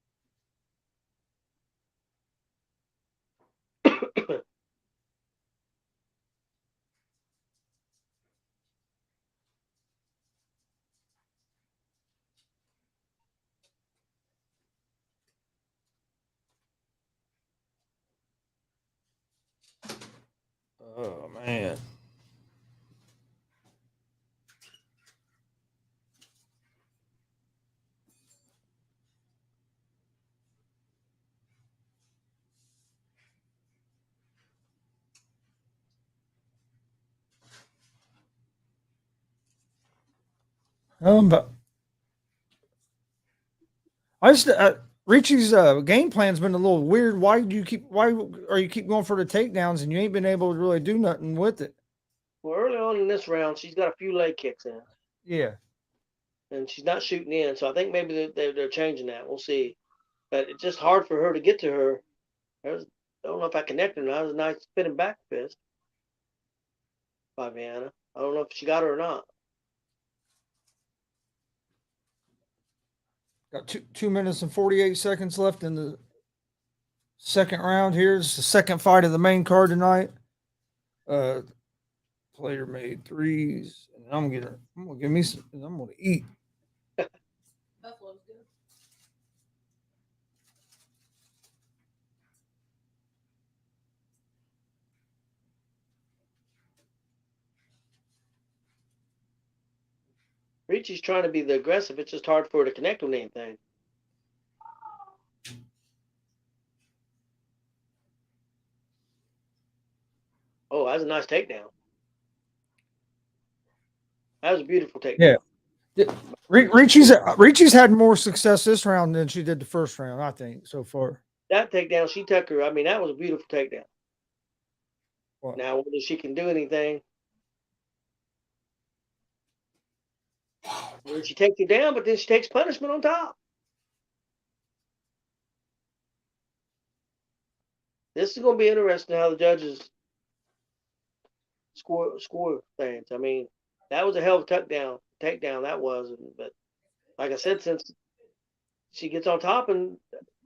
Oh man. But I just Richie's game plan's been a little weird. Why are you keep going for the takedowns and you ain't been able to really do nothing with it? Well, early on in this round, she's got a few leg kicks in, Yeah. and she's not shooting in. So I think maybe they're changing that. We'll see. But it's just hard for her to get to her. I don't know if I connected or not. It was a nice spinning back fist by Vieira. I don't know if she got her or not. Got 2 minutes and 48 seconds left in the second round. Here's the second fight of the main card tonight. Player made threes, and I'm gonna give me some. I'm gonna eat. Buffalo's good. Ricci's trying to be the aggressive. It's just hard for her to connect with anything. Oh, that was a nice takedown. That was a beautiful takedown. Yeah. Ricci's had more success this round than she did the first round, I think, so far. That takedown, she took her. I mean, that was a beautiful takedown. What? Now, whether she can do anything, when she takes you down, but then she takes punishment on top. This is going to be interesting how the judges score things. I mean, that was a hell of a takedown that was. But like I said, since she gets on top and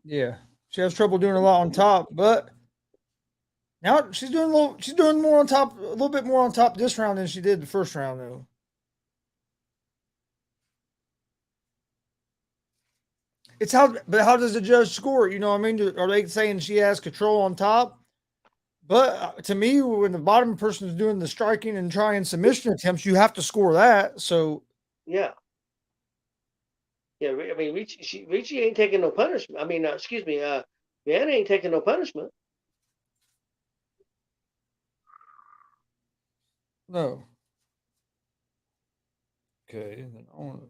Yeah, she has trouble doing a lot on top, but now she's doing more on top, a little bit more on top this round than she did the first round, though. But how does the judge score it? You know what I mean? Are they saying she has control on top? But to me, when the bottom person is doing the striking and trying submission attempts, you have to score that. So yeah. I mean, Ricci ain't taking no punishment. I mean, excuse me, Vienna ain't taking no punishment. no. Okay, then I want to.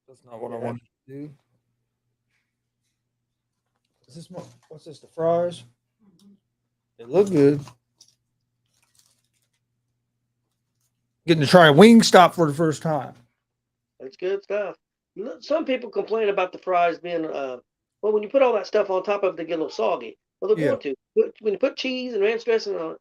That's not what I wanted to do. Is this what's this? The fries? They look good. Getting to try a Wingstop for the first time. That's good stuff. Some people complain about the fries being, well, when you put all that stuff on top of it, they get a little soggy. Well, they're going to. When you put cheese and ranch dressing on it,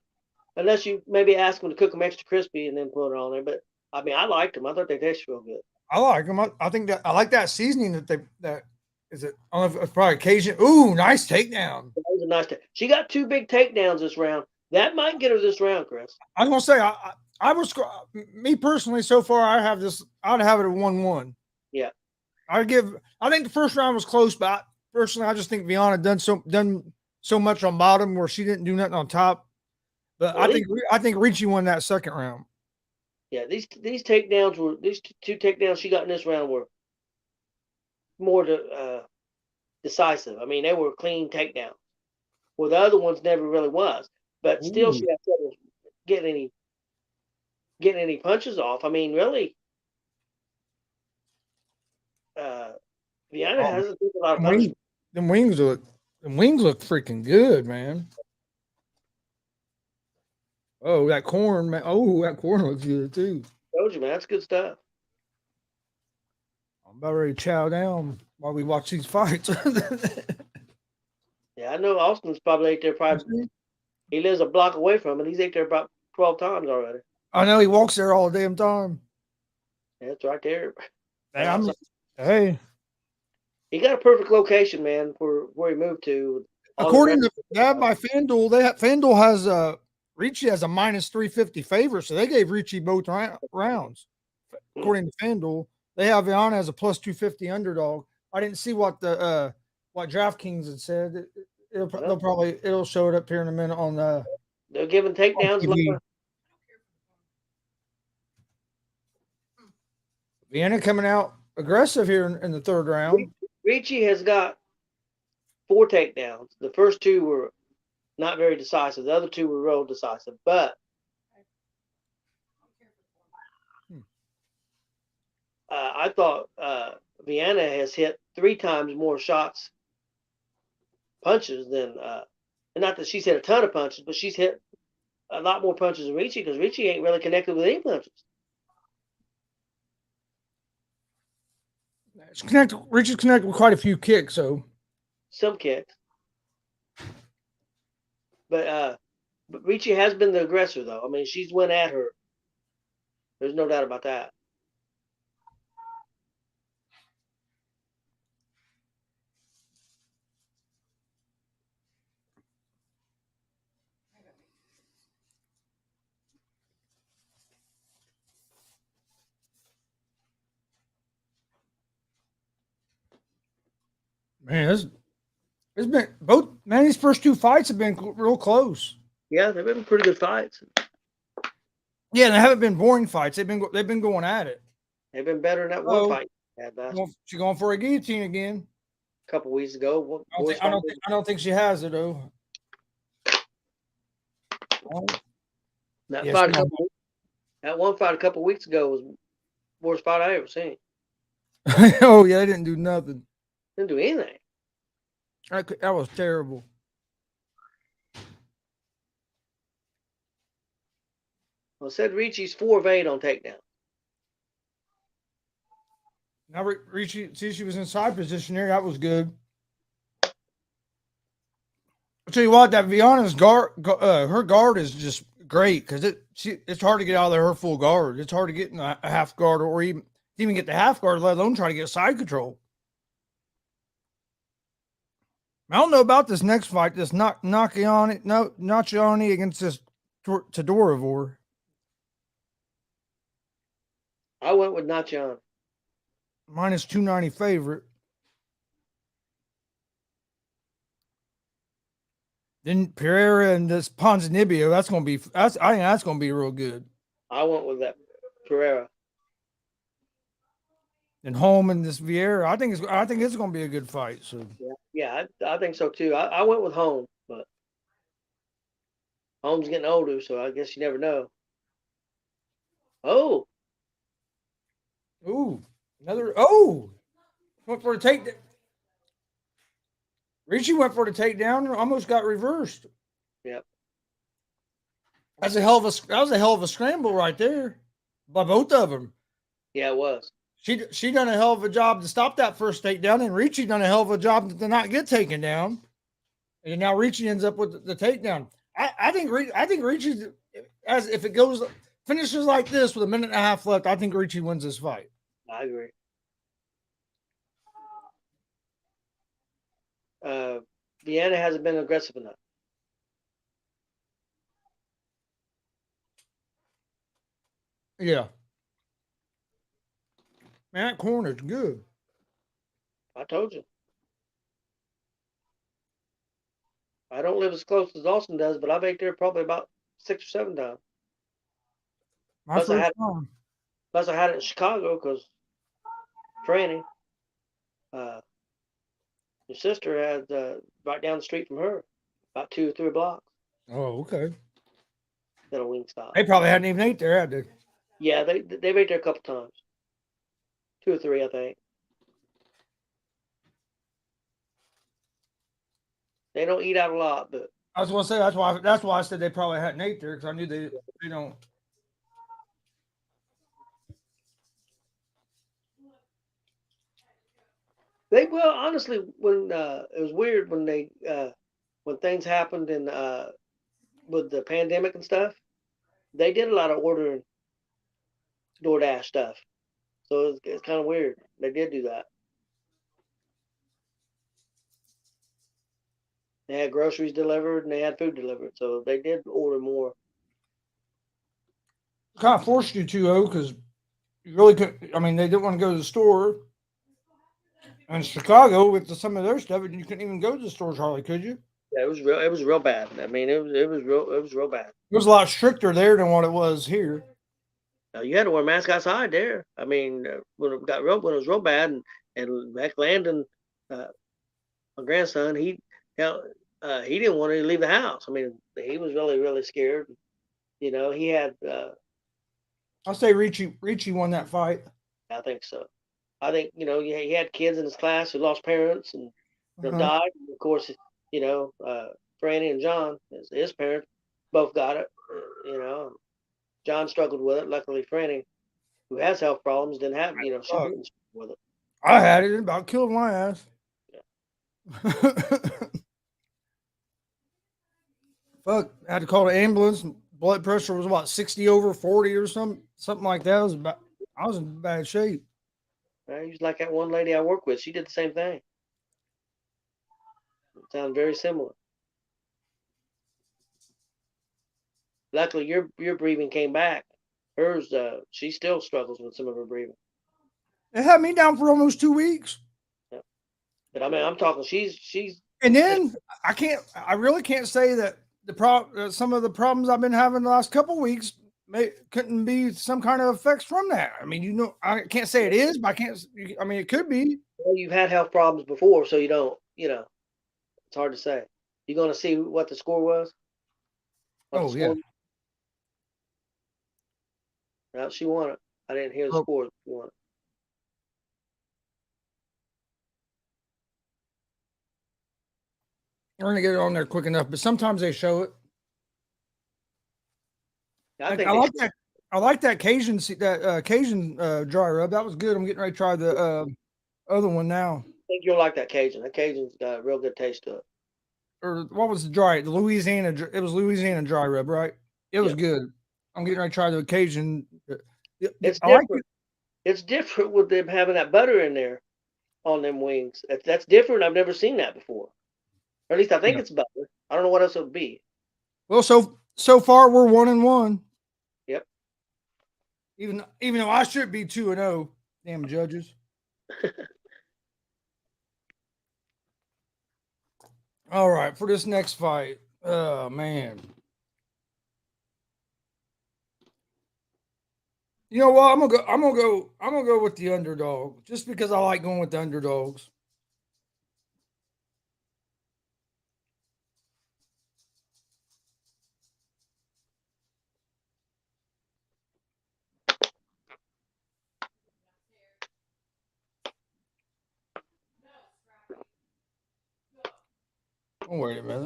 unless you maybe ask them to cook them extra crispy and then put it on there. But I mean, I liked them. I thought they tasted real good. I like them. I think that I like that seasoning that is it. I don't know if it's probably Cajun. Ooh, nice takedown. That was a nice take. She got 2 big takedowns this round. That might get her this round, Chris. I was gonna say I was me personally so far. I'd have it a 1-1. Yeah. I think the first round was close, but personally, I just think Vieira done so much on bottom where she didn't do nothing on top. But I think Ricci won that second round. Yeah, these takedowns were these two takedowns she got in this round were more decisive. I mean, they were clean takedowns. Well, the other ones never really was, but still she Ooh. had trouble getting any punches off. I mean, really, Vieira Oh, hasn't taken a lot of them wings, punishment. them wings look freaking good, man. Oh, that corn, man. Oh, that corn looks good too. Told you, man, that's good stuff. I'm about ready to chow down while we watch these fights. Yeah, I know Austin's probably ate there. Probably he lives a block away from it. He's ate there about 12 times already. I know he walks there all the damn time. Yeah, it's right there, Hey, right outside. hey, He got a perfect location, man, for where he moved to. All the according to that restaurants. by FanDuel, FanDuel has Ricci has a minus 350 favor, so they gave Ricci both rounds. According to FanDuel, they have Viana as a plus 250 underdog. I didn't see what DraftKings had said. It'll show it up here in a minute They're giving on takedowns. TV. Vienna coming out aggressive here in the third round. Ricci has got 4 takedowns. The first 2 were not very decisive. The other 2 were real decisive. But I thought Vienna has hit 3 times more shots, punches than, and not that she's hit a ton of punches, but she's hit a lot more punches than Ricci because Ricci ain't really connected with any punches. Ricci's connected with quite a few kicks, so Some kicks. But Ricci has been the aggressor, though. I mean, she's went at her. There's no doubt about that. man, it's been both man. These first 2 fights have been real close. Yeah, they've been pretty good fights. Yeah, they haven't been boring fights. They've been going at it. They've been better than that one fight had last She's going for a guillotine again. couple weeks ago. I don't think she has it though. That Yes, fight, no. that one fight a couple weeks ago was the worst fight I ever seen. Oh yeah, they didn't do nothing. Didn't do anything. That was terrible. Well, said Ricci's 4 of 8 on takedown. Now Ricci, see, she was in side position there. That was good. I'll tell you what, that Viana's her guard is just great because it's hard to get out of there her full guard. It's hard to get in a half guard or even get the half guard, let alone try to get side control. I don't know about this next fight. This Nachiani against this Todorov. I went with Nachian. Minus 290 favorite. Then Pereira and this Ponzinibbio, I think that's gonna be real good. I went with that Pereira. And Holm and this Vieira, I think it's gonna be a good fight. So Yeah, I think so too. I went with Holmes, but Holmes getting older, so I guess you never know. Oh, ooh, went for a take. Ricci went for the takedown, almost got reversed. yep. That was a hell of a scramble right there by both of them. Yeah, it was. She done a hell of a job to stop that first takedown, and Ricci done a hell of a job to not get taken down. And now Ricci ends up with the takedown. I think Ricci, as if it goes finishes like this with a minute and a half left, I think Ricci wins this fight. I agree. Vienna hasn't been aggressive enough. Yeah. Man, that corner's good. I told you. I don't live as close as Austin does, but I've ate there probably about 6 or 7 times. My Plus, first time. I had it in Chicago because Franny, your sister had right down the street from her, about 2 or 3 blocks, Oh, okay. at a Wingstop. They probably hadn't even ate there, had they? Yeah, they ate there a couple times, 2 or 3, I think. They don't eat out a lot, but I was gonna say that's why I said they probably hadn't ate there, because I knew they don't. well, honestly, when it was weird when things happened in with the pandemic and stuff, they did a lot of ordering DoorDash stuff. So it's kind of weird. They did do that. They had groceries delivered and they had food delivered, so they did order more. Kind of forced you to, though, because you really could. I mean, they didn't want to go to the store. And Chicago, with some of their stuff, you couldn't even go to the stores hardly, could you? Yeah, it was real. It was real bad. I mean, it was real bad. It was a lot stricter there than what it was here. You had to wear a mask outside there. I mean, when it was real bad, and back Landon, my grandson, he didn't want to leave the house. I mean, he was really scared. You know, he had. I'll say Ricci won that fight. I think so. I think he had kids in his class who lost parents and died. And of course, Franny and John, his parents, both got it. John struggled with it. Luckily, Franny, who has health problems, didn't have. She didn't struggle with it. I had it. It about killed my ass. Yeah. Fuck! I had to call the ambulance. Blood pressure was about 60/40 or something like that. I was in bad shape. He was like that one lady I work with. She did the same thing. It sounds very similar. Luckily, your breathing came back. Hers, she still struggles with some of her breathing. It had me down for almost 2 weeks. Yeah. But I mean, I'm talking. She's. And then I really can't say that some of the problems I've been having the last couple of weeks couldn't be some kind of effects from that. I mean, I can't say it is, but I mean, it could be. Well, you've had health problems before, so you don't. It's hard to say. You going to see what the score was? Yeah. No, she won it. I didn't hear the score. She won it. I'm gonna get it on there quick enough, but sometimes they show it. Yeah, I like that Cajun dry rub. That was good. I'm getting ready to try the other one now. I think you'll like that Cajun. That Cajun's got a real good taste to it. Or what was the dry? The Louisiana. It was Louisiana dry rub, right? It was good. I'm getting ready to try the Cajun. It's different. It's different with them having that butter in there on them wings. That's different. I've never seen that before. Or at least I think it's butter. I don't know what else it would be. Well, so far we're 1-1. Yep. Even though I should be 2-0. Damn judges. All right, for this next fight. Oh man. You know what? I'm gonna go with the underdog just because I like going with the underdogs. Oh, wait a minute.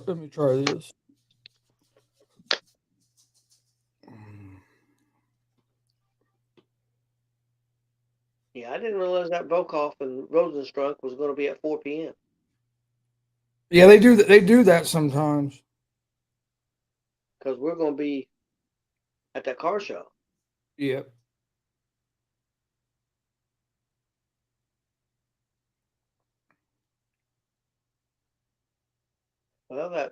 Let me try this. Yeah, I didn't realize that Volkov and Rosenstruck was going to be at 4 p.m. Yeah, they do that. They do that sometimes. Because we're going to be at that car show. Yep. Well,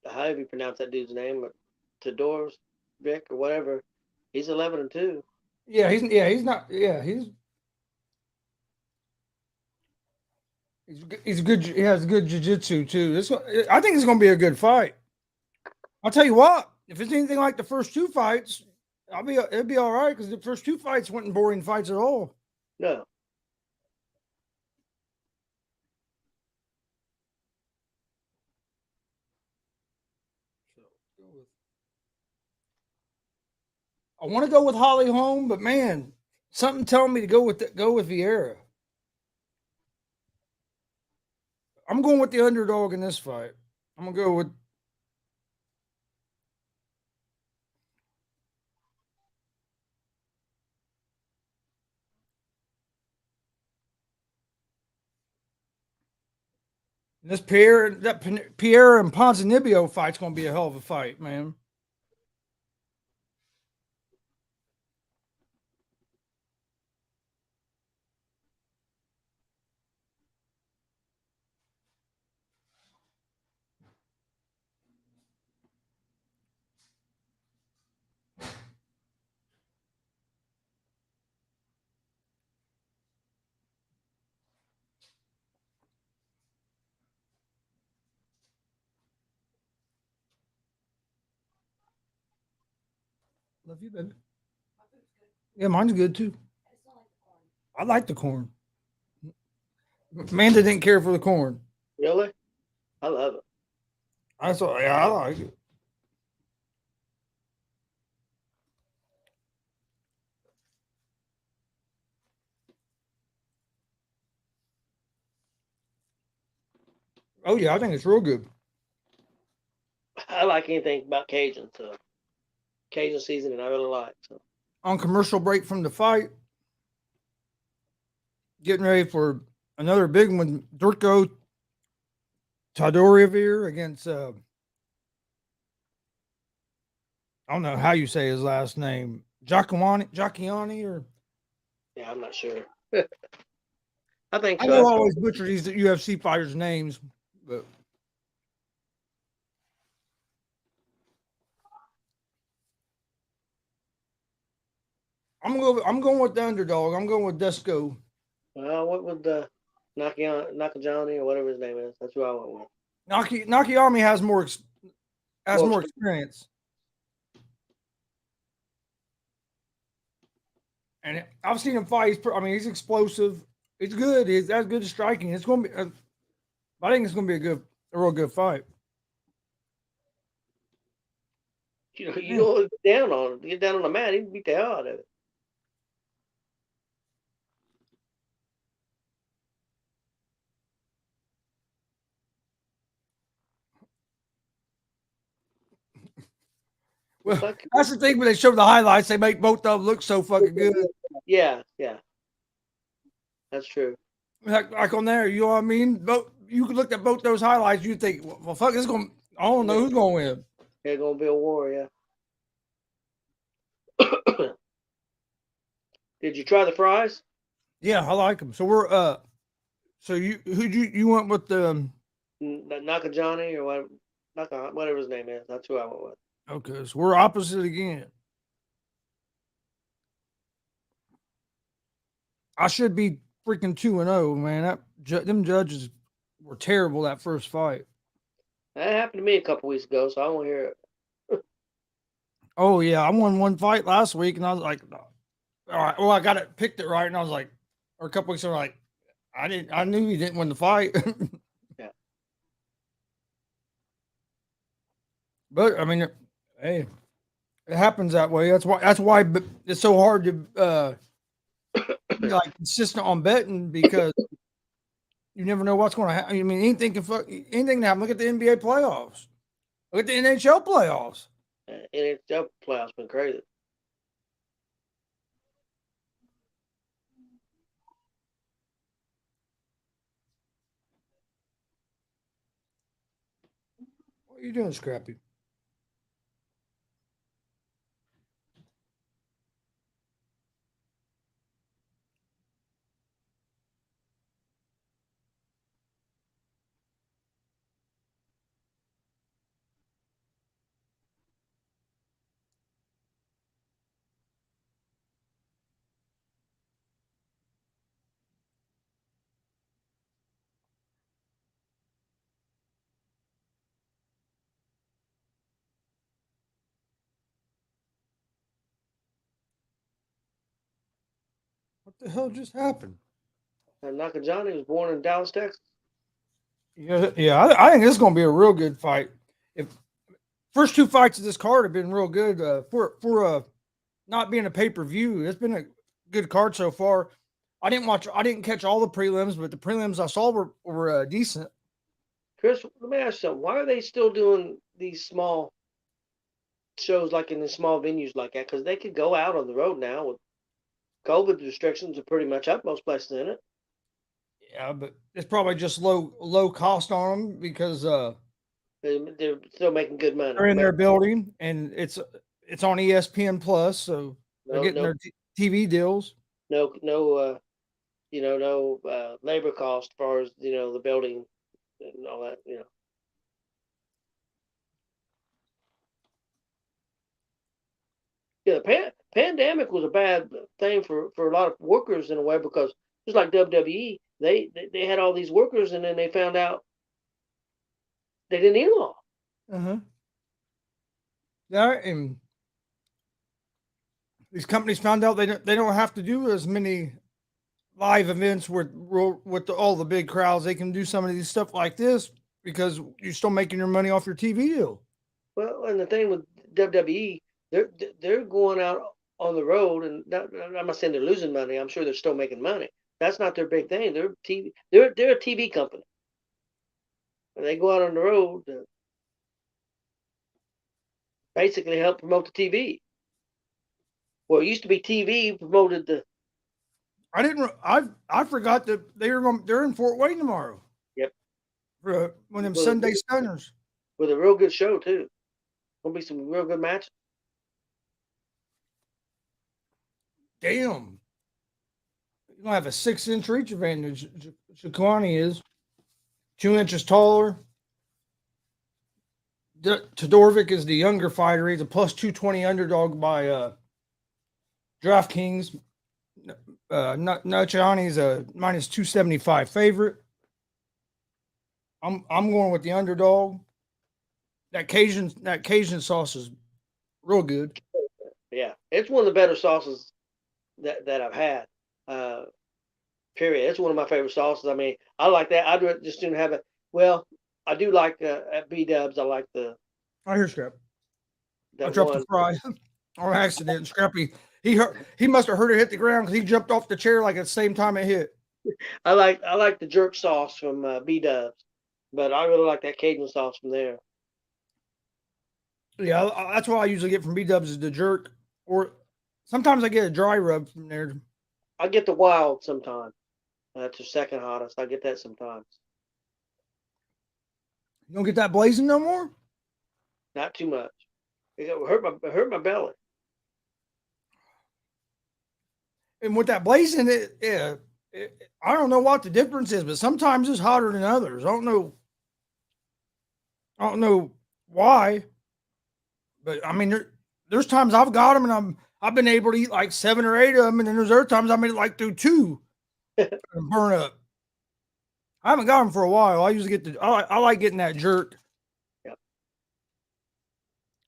however you pronounce that dude's name, but Todor's Vic or whatever, he's 11-2. Yeah, he's good. He has good jiu-jitsu too. I think it's going to be a good fight. I'll tell you what. if it's anything like the first two fights, it'll be all right because the first two fights weren't boring fights at all. No. I want to go with Holly Holm, but man, something telling me to go with Vieira. I'm going with the underdog in this fight. I'm gonna go with. This Pierre and Ponzinibbio fight's gonna be a hell of a fight, man. Love you, baby. Yeah, mine's good too. I like the corn. Amanda didn't care for the corn. Really? I love it. I thought, yeah, I like it. Oh yeah, I think it's real good. I like anything about Cajun, so Cajun seasoning I really like. So On commercial break from the fight, getting ready for another big one. Durko Todorovic against I don't know how you say his last name. Giacchiani or yeah, I'm not sure. I think I so. know I That's always butcher these UFC fighters' names, but I'm going with the underdog. I'm going with Desco. well, what would the Nakajani or whatever his name is? That's who I went with. Nakayami has more Well, experience, and I've seen him fight. I mean, he's explosive. He's good. He's as good as striking. It's going to be. I think it's going to be a real good fight. you don't get down on the mat. He can beat the hell out of it. Well, Like, that's the thing when they show the highlights, they make both of them look so fucking good. yeah, that's true. Like on there, you know what I mean? Both you could look at both those highlights, you think, well, fuck, this going. I don't know who's going to win. It's gonna be a war. Yeah. Did you try the fries? Yeah, I like them. So we're so you went with the Nakajani or whatever his name is. That's who I went with. okay, so we're opposite again. I should be freaking 2-0, man. Them judges were terrible that first fight. That happened to me a couple weeks ago, so I won't hear it. Oh yeah, I won one fight last week, and I was like, all right, well, I got it picked it right, and I was like, or a couple weeks ago, like, I knew he didn't win the fight. Yeah. But I mean, hey, it happens that way. That's why it's so hard to be like consistent on betting because you never know what's going to happen. I mean, anything can happen. Look at the NBA playoffs. Look at the NHL playoffs. NHL playoffs been crazy. What are you doing, Scrappy? What the hell just happened? And Nakajani was born in Dallas, Texas. Yeah. I think this is going to be a real good fight. If first two fights of this card have been real good for not being a pay per view, it's been a good card so far. I didn't catch all the prelims, but the prelims I saw were decent. Chris, let me ask you something. Why are they still doing these small shows like in the small venues like that? Because they could go out on the road now with COVID restrictions are pretty much up most places in it. Yeah, but it's probably just low cost on them because They're still making good money. they're in their building and it's on ESPN Plus, so they're No, getting no, their TV deals. no, no labor cost as far as the building and all that. Yeah, the pandemic was a bad thing for a lot of workers in a way because just like WWE, they had all these workers and then they found out they didn't need them all. Uh-huh. Yeah, and these companies found out they don't have to do as many live events with all the big crowds. They can do some of these stuff like this because you're still making your money off your TV deal. Well, and the thing with WWE, they're going out on the road, and I'm not saying they're losing money. I'm sure they're still making money. That's not their big thing. They're TV. They're a TV company, and they go out on the road to basically help promote the TV. Well, it used to be TV promoted the. I forgot that they're in Fort Wayne tomorrow. Yep. For one of them Well, Sunday Stunners. With a real good show too. Gonna be some real good matches. Damn. You don't have a 6-inch reach advantage. Shakwani is 2 inches taller. Todorovic is the younger fighter. He's a plus 220 underdog by DraftKings. Nachani's a minus 275 favorite. I'm going with the underdog. That Cajun sauce is real good. Yeah, it's one of the better sauces that I've had. Period. It's one of my favorite sauces. I mean, I like that. I'd just soon have it. Well, I do like at B Dubs. I like I hear Scrap. I that dropped one. the fry on accident. Scrappy, he must have heard it hit the ground because he jumped off the chair like at the same time it hit. I like the jerk sauce from B Dubs, but I really like that Cajun sauce from there. Yeah, that's what I usually get from B Dubs is the jerk, or sometimes I get a dry rub from there. I get the wild sometimes. That's the second hottest. I get that sometimes. You don't get that blazing no more. Not too much. It hurt my belly. And with that blazing, I don't know what the difference is, but sometimes it's hotter than others. I don't know why, but I mean, there's times I've got them and I've been able to eat like 7 or 8 of them, and then there's other times I made it like through 2 and burn up. I haven't got them for a while. I usually get I like getting that jerk. Yep.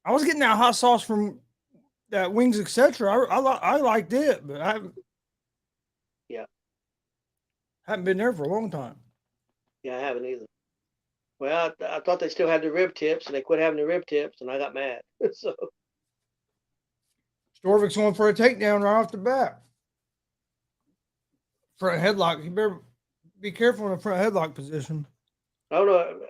I was getting that hot sauce from that Wings, etc. I liked it, but I haven't been there for a long time. Yeah, I haven't either. Well, I thought they still had the rib tips, and they quit having the rib tips, and I got mad. So Storvik's going for a takedown right off the bat. Front headlock. You better be careful in the front headlock position. I don't know.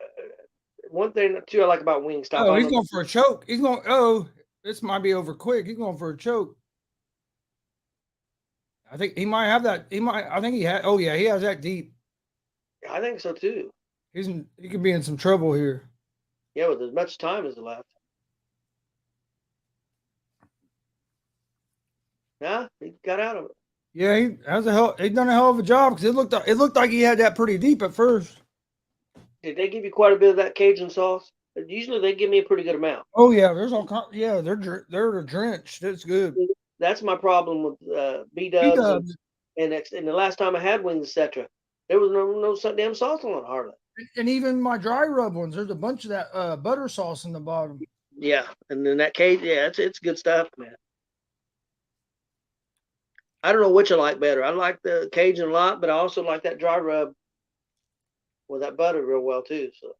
One thing too I like about Wingstop. Oh, he's going for a choke. He's going. Oh, this might be over quick. He's going for a choke. I think he might have that. I think he had. Oh yeah, he has that deep. I think so too. He could be in some trouble here. Yeah, with as much time as left. Nah, he got out of it. Yeah, he done a hell of a job because it looked like he had that pretty deep at first. Did they give you quite a bit of that Cajun sauce? Usually they give me a pretty good amount. Oh yeah, there's all kinds. Yeah, they're drenched. It's good. That's my problem with B Dubs and the last time I had Wings, etc. There was no damn sauce on it hardly. And even my dry rub ones, there's a bunch of that butter sauce in the bottom. Yeah, and then that Cajun, yeah, it's good stuff, man. I don't know which I like better. I like the Cajun a lot, but I also like that dry rub with that butter real well too. So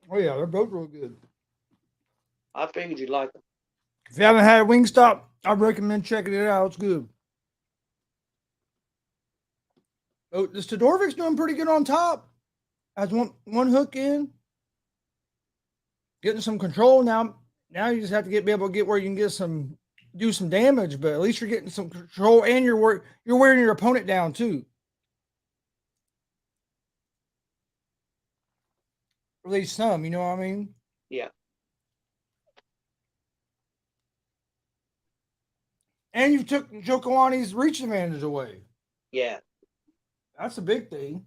Oh yeah, they're both real good. I figured you'd like them. If you haven't had Wingstop, I'd recommend checking it out. It's good. Oh, the Stodorvik's doing pretty good on top. Has one hook in, getting some control now. Now you just have to be able to get where you can do some damage, but at least you're getting some control and you're wearing your opponent down too. At least some, you know what I mean? Yeah. And you took Jokalani's reach advantage away. Yeah. That's a big thing.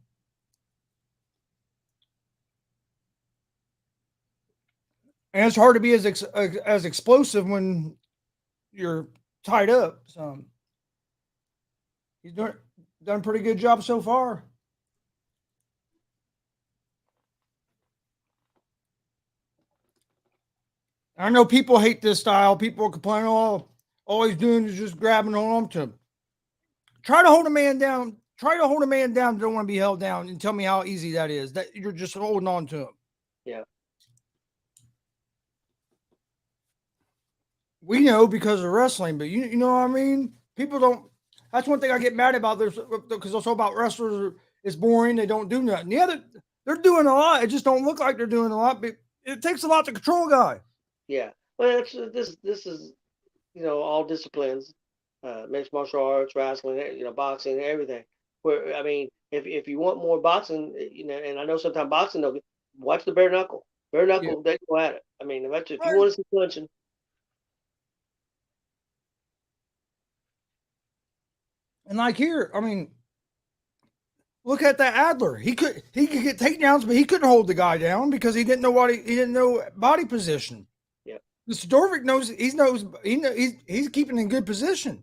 And it's hard to be as explosive when you're tied up. So he's done a pretty good job so far. I know people hate this style. People complain, oh, all he's doing is just grabbing on to him. Try to hold a man down. Try to hold a man down that don't want to be held down and tell me how easy that is. That you're just holding on to him. Yeah. We know because of wrestling, but you know what I mean? People don't. That's one thing I get mad about this because also about wrestlers. It's boring. They don't do nothing. Yeah, they're doing a lot. It just don't look like they're doing a lot. But it takes a lot to control a guy. Yeah. Well, this is all disciplines, mixed martial arts, wrestling, boxing, everything. Where I mean, if you want more boxing, and I know sometimes boxing, they'll watch the bare knuckle. Bare knuckle, they go at it. I mean, if you want to see punching. And like here, I mean, look at that Adler. He could get takedowns, but he couldn't hold the guy down because he didn't know he didn't know body position. Yeah. Mr. Dorvick knows he's keeping in good position.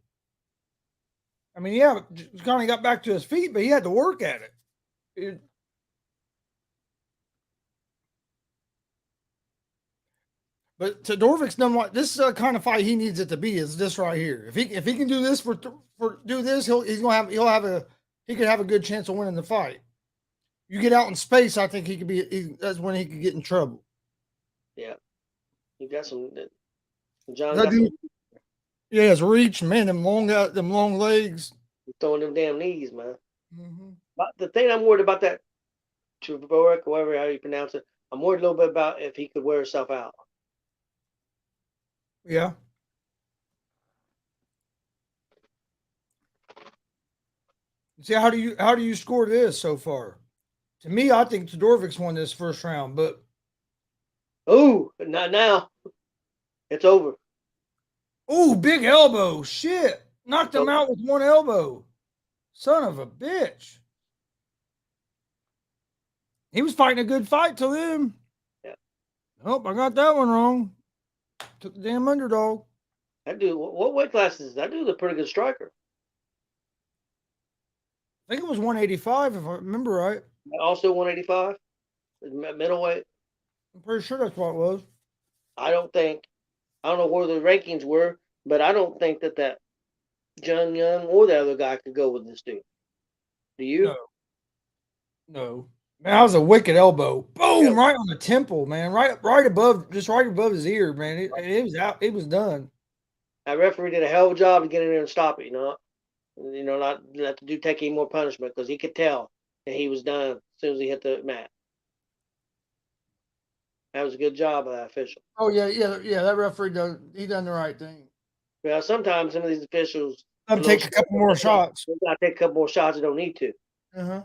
I mean, yeah, just kind of got back to his feet, but he had to work at it. But Todorvik's done what this is the kind of fight he needs it to be. Is this right here? If he can do this for do this, he could have a good chance of winning the fight. You get out in space, I think that's when he could get in trouble. Yeah, you got some. John That dude, yeah, his reach, man, them long legs, throwing them damn knees, man. Mm-hmm. But the thing I'm worried about that Trevorek, however how you pronounce it, I'm worried a little bit about if he could wear himself out. Yeah. See, how do you score this so far? To me, I think Todorvik's won this first round, but not now. It's over. Big elbow. Shit. Knocked him out with one elbow. Son of a bitch. He was fighting a good fight till then. Yeah. Oh, I got that one wrong. Took the damn underdog. That dude, what weight class is that? Dude's a pretty good striker. I think it was 185, if I remember right. Also 185, middleweight. I'm pretty sure that's what it was. I don't know where the rankings were, but I don't think that John Young or the other guy could go with this dude. Do you? No. Man, that was a wicked elbow. Boom! Right on the temple, man. Right above his ear, man. It was out. It was done. That referee did a hell of a job to get in there and stop it. Not let the dude take any more punishment because he could tell that he was done as soon as he hit the mat. That was a good job of that official. Oh yeah. That referee done the right thing. Well, sometimes some of these officials take a couple more shots. They gotta take a couple more shots. They don't need to. Uh-huh.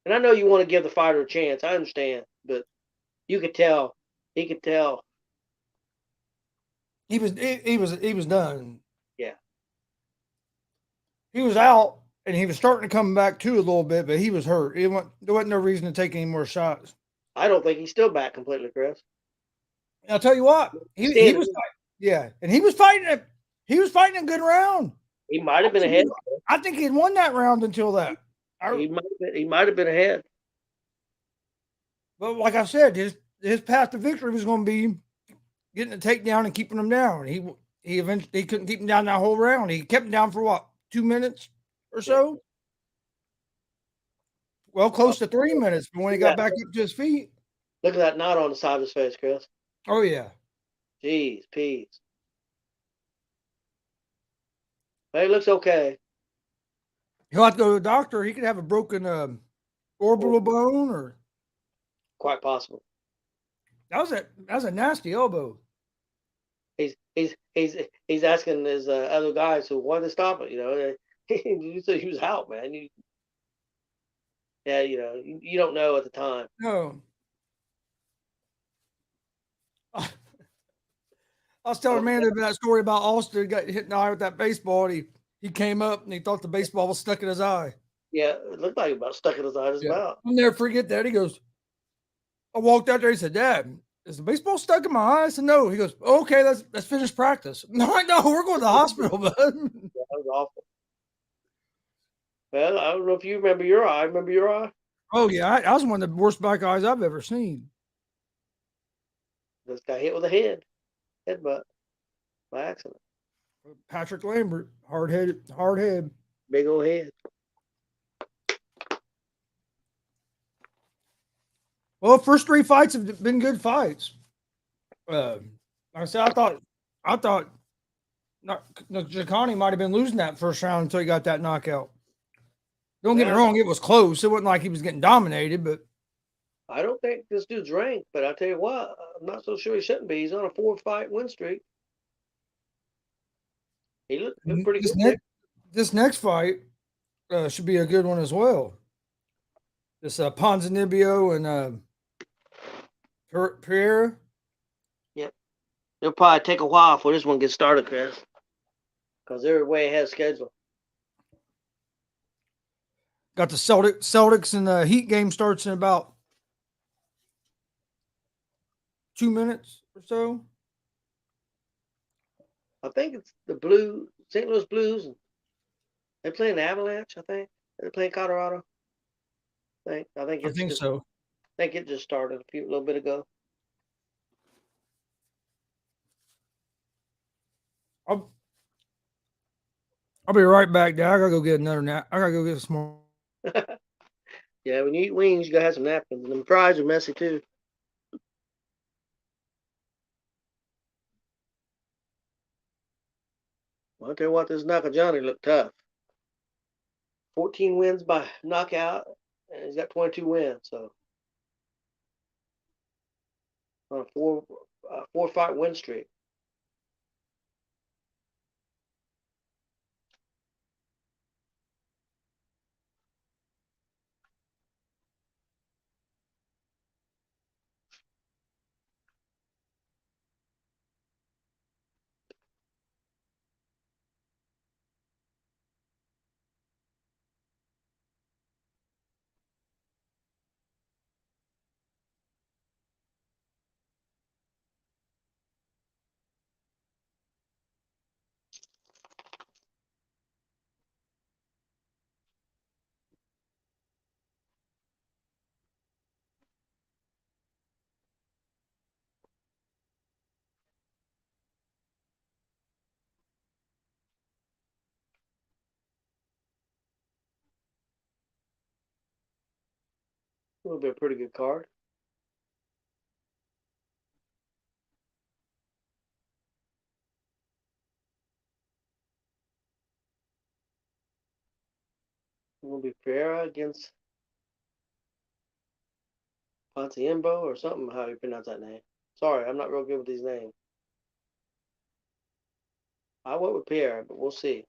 And I know you want to give the fighter a chance. I understand, but you could tell. He could tell. He was done. Yeah. He was out, and he was starting to come back too a little bit, but he was hurt. There wasn't no reason to take any more shots. I don't think he's still back completely, Chris. I'll tell you what, he was fighting. Yeah, and he was fighting a good round. He might have been ahead. I think he'd won that round until that. He might have been ahead. But like I said, his path to victory was going to be getting a takedown and keeping him down. He eventually couldn't keep him down that whole round. He kept him down for what, 2 minutes or so. Well, close to 3 minutes, but when he got back up to his feet. Look at that knot on the side of his face, Chris. Oh yeah. Jeez, peas. But he looks okay. He'll have to go to the doctor. He could have a broken orbital bone, or Quite possible. that was a nasty elbow. He's asking his other guys who wanted to stop it. You know, you said he was out, man. You don't know at the time. No. I was telling Amanda that story about Austin got hit in the eye with that baseball. And he came up and he thought the baseball was stuck in his eye. Yeah, it looked like about stuck in his eye. Just about. I'll never forget that. He goes, I walked out there. He said, Dad, is the baseball stuck in my eye? I said, no. He goes, okay, let's finish practice. No, we're going to the hospital, bud. Yeah, that was awful. Well, I don't know if you remember your eye. Remember your eye? Oh, yeah. That was one of the worst black eyes I've ever seen. This guy hit with a headbutt by accident. Patrick Lambert, hard head. Big old head. Well, first 3 fights have been good fights. Like I said, I thought Giacani might have been losing that first round until he got that knockout. Don't get me wrong, it was close. It wasn't like he was getting dominated, but I don't think this dude's ranked, but I tell you what, I'm not so sure he shouldn't be. He's on a 4-fight win streak. He looked pretty good. This next fight should be a good one as well. This Ponzinibbio and Vieira. Yep. It'll probably take a while for this one gets started, Chris, because they're way ahead of schedule. Got the Celtics and the Heat game starts in about 2 minutes or so. I think it's the St. Louis Blues. They're playing the Avalanche, I think. They're playing Colorado. I think So. I think it just started a little bit ago. I'll be right back, Dad. I gotta go get another nap. I gotta go get some more. Yeah, when you eat wings, you gotta have some napkins. And them fries are messy too. Well, I'll tell you what, this Nakajani looked tough. 14 wins by knockout, and he's got 22 wins. So on a 4-fight win streak. It'll be a pretty good card. It will be Vieira against Pontiembo or something. How you pronounce that name? Sorry, I'm not real good with these names. I went with Pierre, but we'll see.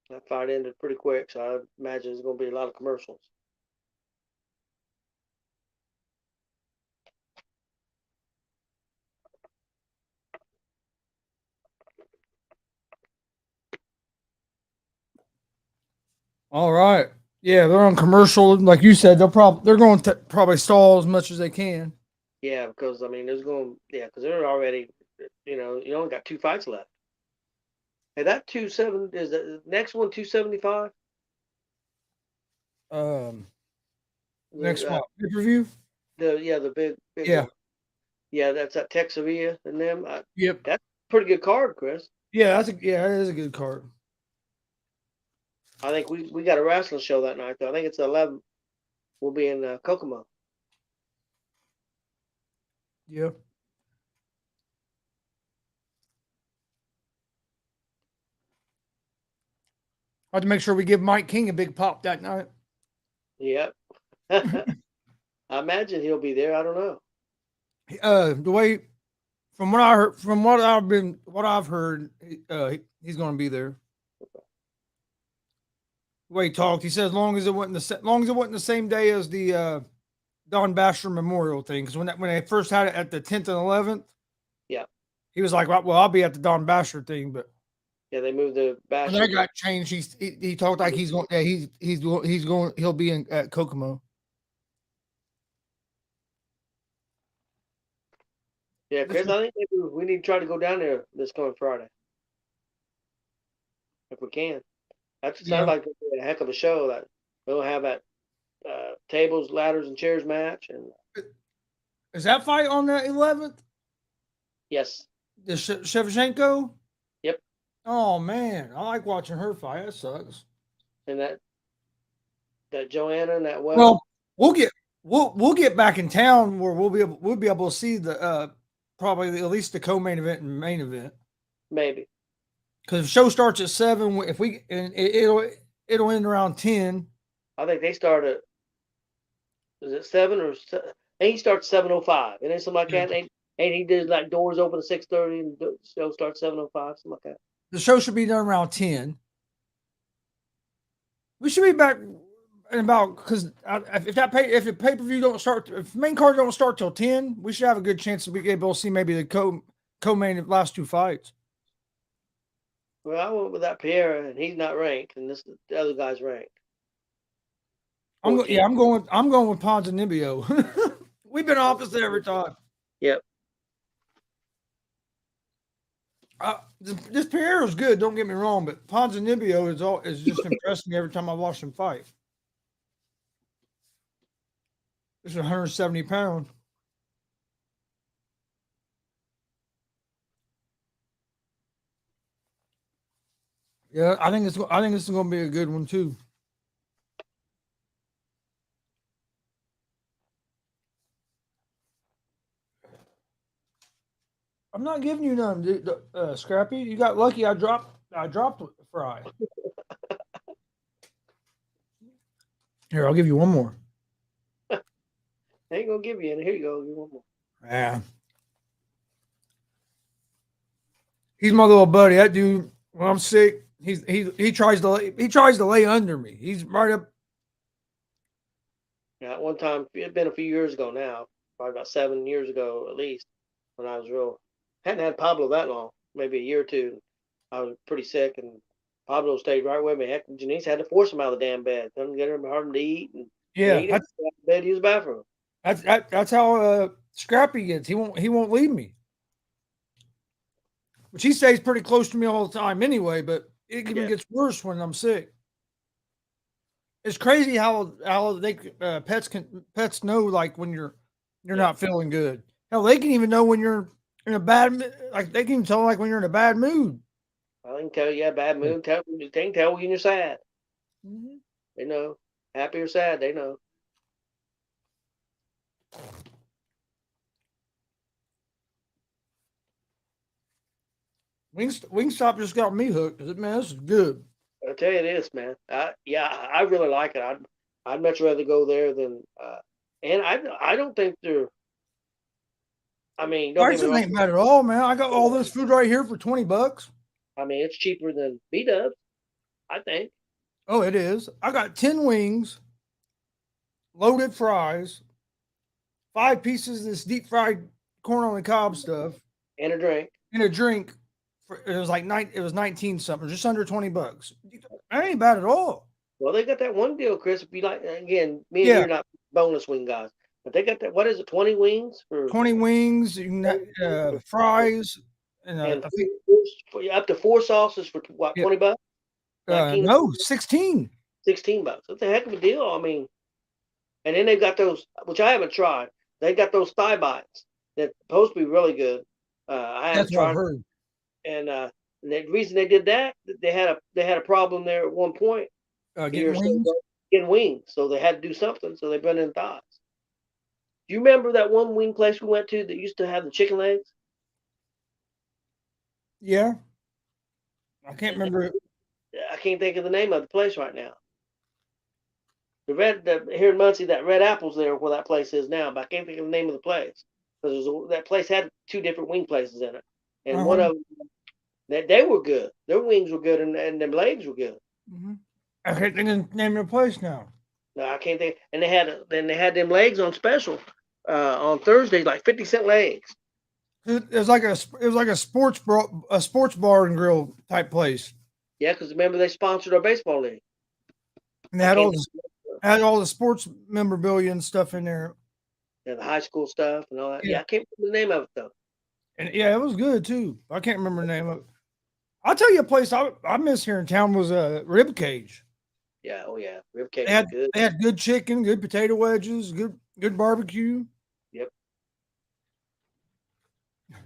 That fight ended pretty quick, so I imagine there's going to be a lot of commercials. All right. Yeah, they're on commercial. Like you said, they're going to probably stall as much as they can. Yeah, because I mean, because they're already, you only got 2 fights left. Hey, that 270 is the next one 275. Next one, pay-per-view. The big Yeah. one. Yeah, that's that Texavilla and them. Yep. That's a pretty good card, Chris. Yeah, that is a good card. I think we got a wrestling show that night, though. I think it's the 11th. We'll be in Kokomo. Yeah. I have to make sure we give Mike King a big pop that night. Yep. I imagine he'll be there. I don't know. The way from what I heard, from what I've heard, he's going to be there. The way he talked, he said as long as it wasn't the same day as the Don Basher Memorial thing, because when they first had it at the 10th and 11th, yeah, he was like, well, I'll be at the Don Basher thing, but yeah, they moved the Basher. when that got changed, he talked like he's going, he'll be at Kokomo. Yeah, Chris, I think maybe we need to try to go down there this coming Friday. If we can. That sounds like a heck of a show. That we'll have that tables, ladders, and chairs match. And is that fight on the 11th? yes. The Shevchenko? Yep. Oh man, I like watching her fight. That sucks. And that Joanna and that Well, we'll get back in town where we'll be able to see the probably at least the co-main event and main event. Maybe. Because the show starts at 7, if we and it'll end around 10. I think they start at is it 7 or I think he starts 7:05, and then something like that. And he did like doors open at 6:30 and the show starts 7:05, something like that. The show should be done around 10. We should be back in about because if the pay-per-view don't start, if main card don't start till 10, we should have a good chance to be able to see maybe the co-main last 2 fights. Well, I went with that Pierre, and he's not ranked, and the other guy's ranked. I'm going with Ponzinibbio. We've been opposite every time. Yep. This Pierre is good. Don't get me wrong, but Ponzinibbio is just impressing me every time I watch him fight. This is 170 pounds. Yeah, I think this is going to be a good one too. I'm not giving you none, dude, Scrappy. You got lucky. I dropped the fry. Here, I'll give you one more. I ain't gonna give you any. Here you go. Give one more. Yeah. He's my little buddy. That dude, when I'm sick, he tries to lay under me. He's right up. Yeah, at one time, it's been a few years ago now, probably about 7 years ago at least, when I was hadn't had Pablo that long, maybe a year or two. I was pretty sick, and Pablo stayed right with me. Heck, Janice had to force him out of the damn bed. Couldn't get him hard to eat, and Yeah, eat him, bed, use the bathroom. that's how Scrappy gets. He won't leave me. Which he stays pretty close to me all the time anyway, but it even gets worse when I'm sick. It's crazy how they pets know like when you're not feeling good. Hell, they can even know when you're in a bad, like they can even tell like when you're in a bad mood. I can tell you had bad mood. They can tell when you're sad. Mm-hmm. They know, happy or sad. They know. Wingstop just got me hooked. Man, this is good. I tell you this, man. I really like it. I'd much rather go there than. And I don't think they're. I mean, don't get me Prices wrong. ain't bad at all, man. I got all this food right here for $20. I mean, it's cheaper than B-Dubs, I think. Oh, it is. I got 10 wings, loaded fries, 5 pieces of this deep fried corn on the cob stuff, And a drink. and a drink. It was 19 something, just under $20. That ain't bad at all. Well, they got that one deal, Chris. If you like, again, me and you are not boneless wing guys, but they got that. What is it? 20 wings for 20 wings, you can fries, and and I think up to 4 sauces for what? $20? no, 16. $16. That's a heck of a deal. I mean, and then they've got those, which I haven't tried. They got those thigh bites. that's supposed to be really good. I haven't That's what I've tried, heard. and the reason they did that, they had a problem there at one point a year Getting or so wings. ago, getting wings, so they had to do something. So they brought in thighs. Do you remember that one wing place we went to that used to have the chicken legs? Yeah, I can't And remember. I can't think of the name of the place right now. Here in Muncie, that Red Apple's there where that place is now, but I can't think of the name of the place because that place had two different wing places in it, and one Uh-huh. of them they were good. Their wings were good, and their legs were good. Mm-hmm. I can't think of the name of the place now. No, I can't think. And they had them legs on special on Thursday, like 50-cent legs. It was like a sports bar and grill type place, Yeah, because remember they sponsored our baseball league. and they I had can't had all the sports memorabilia and stuff in there. the high school stuff and all that. Yeah. Yeah, I can't remember the name of it though. And yeah, it was good too. I can't remember the name of it. I'll tell you a place I miss here in town was a Rib Cage. Yeah, oh yeah, rib cage They was had good. they had good chicken, good potato wedges, good barbecue. Yep.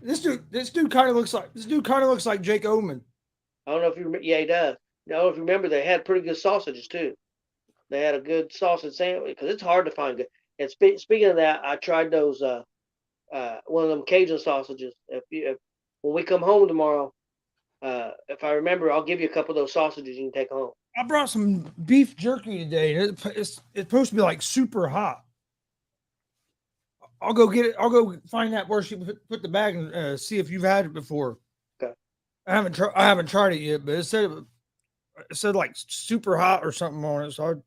This dude kind of looks like Jake Oman. I don't know if you remember. Yeah, he does. I don't know if you remember. They had pretty good sausages too. They had a good sausage sandwich because it's hard to find good. And speaking of that, I tried those one of them Cajun sausages. When we come home tomorrow, if I remember, I'll give you a couple of those sausages you can take home. I brought some beef jerky today, and it's supposed to be like super hot. I'll go get it. I'll go find that where she put the bag and see if you've had it before. Okay. I haven't tried it yet, but it said like super hot or something on it. So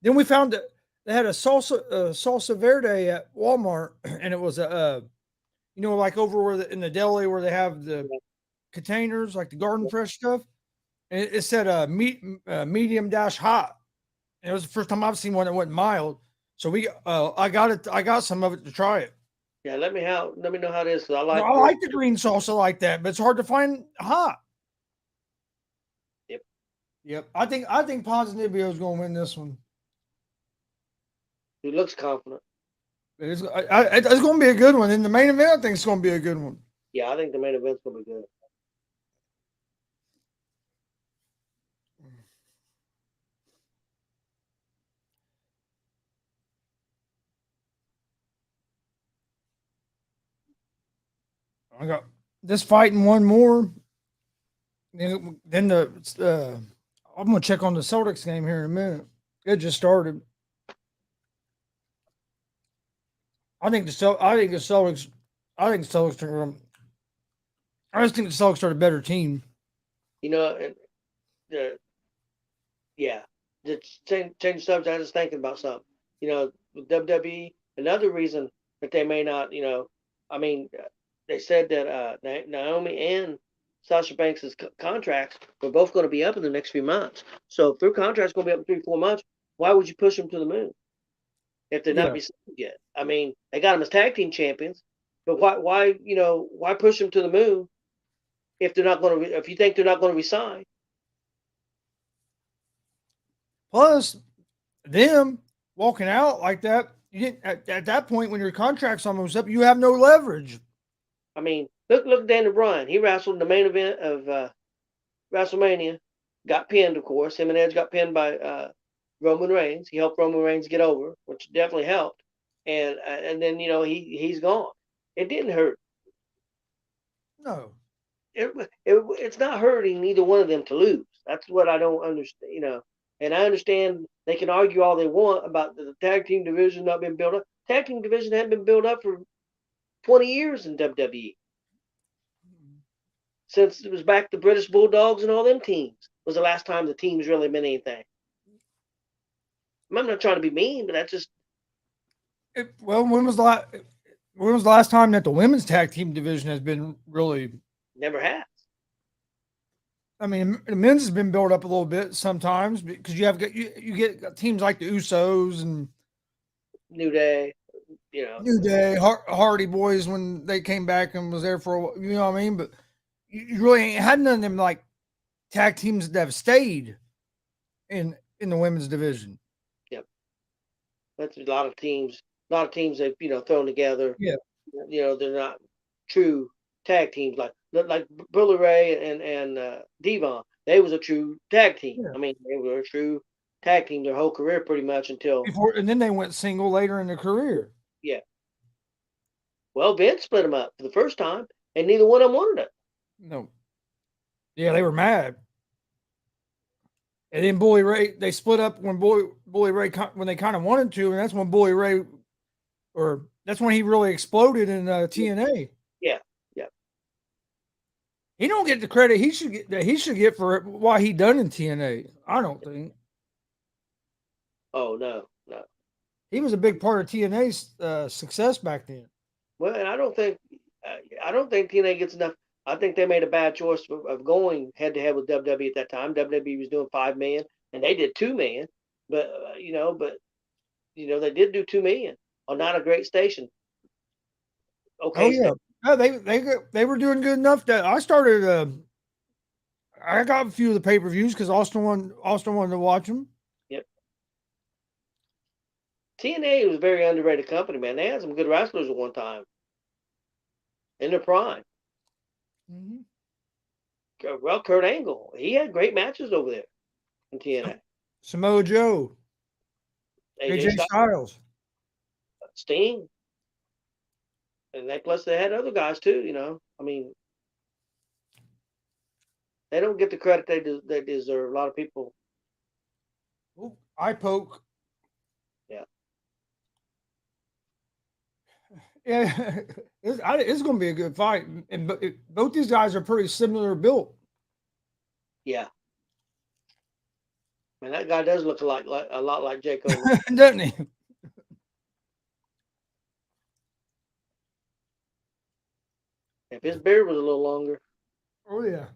then we found that they had a salsa verde at Walmart, and it was like over where in the deli where they have the containers like the garden fresh stuff, and it said medium dash hot. And it was the first time I've seen one that went mild. So I got some of it to try it. Yeah, let me know how it is because I I like the green salsa like that, but it's hard to find hot. Yep. I think Ponzinibbio is going to win this one. He looks confident. It's going to be a good one. In the main event, I think it's going to be a good one. Yeah, I think the main event's gonna be good. I got this fight and one more. Then I'm going to check on the Celtics game here in a minute. It just started. I think the Celtics I just think the Celtics are a better team. You know, yeah. Just change the subject. I was just thinking about something. You know, with WWE, another reason that they may not, I mean, they said that Naomi and Sasha Banks' contracts were both going to be up in the next few months. So if their contract's going to be up in 3-4 months, why would you push them to the moon if they're not resigned yet? I mean, they got them as tag team champions, but why push them to the moon if they're not going to? If you think they're not going to resign? Plus, them walking out like that, you didn't at that point when your contract's almost up, you have no leverage. I mean, look at Daniel Bryan. He wrestled in the main event of WrestleMania, got pinned, of course. Him and Edge got pinned by Roman Reigns. He helped Roman Reigns get over, which definitely helped. And then he's gone. It didn't hurt. No, it's not hurting neither one of them to lose. That's what I don't understand. And I understand they can argue all they want about the tag team division not being built up. Tag team division hadn't been built up for 20 years in WWE. Since it was back the British Bulldogs and all them teams was the last time the teams really meant anything. I'm not trying to be mean, but that's just. When was the last time that the women's tag team division has been really? Never has. I mean, the men's has been built up a little bit sometimes because you get teams like the Usos and New Day, New Day, Hardy Boys when they came back and was there for a while, you know what I mean? But you really ain't had none of them like tag teams that have stayed in the women's division. Yep. That's a lot of teams they've thrown together. Yeah. they're not true tag teams like Bully Ray and Devon. They was a true tag team. Yeah. I mean, they were a true tag team their whole career pretty much until And then they went single later in their career. yeah. Well, Vince split them up for the first time, and neither one of them wanted it. No. Yeah, they were mad. And then Bully Ray, they split up when Bully Ray when they kind of wanted to, and that's when Bully Ray, or that's when he really exploded in TNA. Yeah, yeah. He don't get the credit he should get for why he done in TNA. I don't think Oh no, no. he was a big part of TNA's success back then. Well, and I don't think TNA gets enough. I think they made a bad choice of going head to head with WWE at that time. WWE was doing 5 million, and they did 2 million. But they did do 2 million on not a great station. Okay. Oh yeah, no, they were doing good enough that I started. I got a few of the pay per views because Austin wanted to watch them. Yep. TNA was a very underrated company, man. They had some good wrestlers at one time in their prime. Mm-hmm. Well, Kurt Angle, he had great matches over there in TNA. Samoa Joe, AJ Styles, Sting, and plus they had other guys too. I mean, they don't get the credit they deserve. A lot of people. Ooh, eye poke. Yeah. Yeah, it's going to be a good fight, and both these guys are pretty similar built. Yeah. Man, that guy does look a lot like Jake Owen. Doesn't he? If his beard was a little longer. Oh yeah.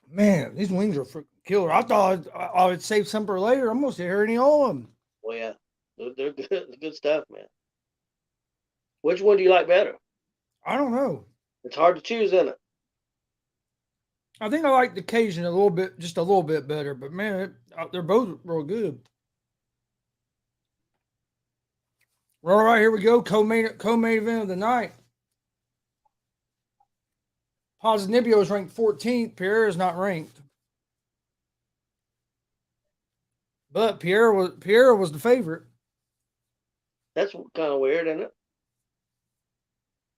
Man, these wings are freaking killer. I thought I would save some for later. I'm gonna sit here and eat all of them. Well, yeah, they're good. Good stuff, man. Which one do you like better? I don't know. It's hard to choose, isn't it? I think I like the Cajun just a little bit better. But man, they're both real good. Well, all right, here we go. Co-main event of the night. Ponzinibbio is ranked 14th. Pierre is not ranked. But Pierre was the favorite. That's kind of weird, isn't it?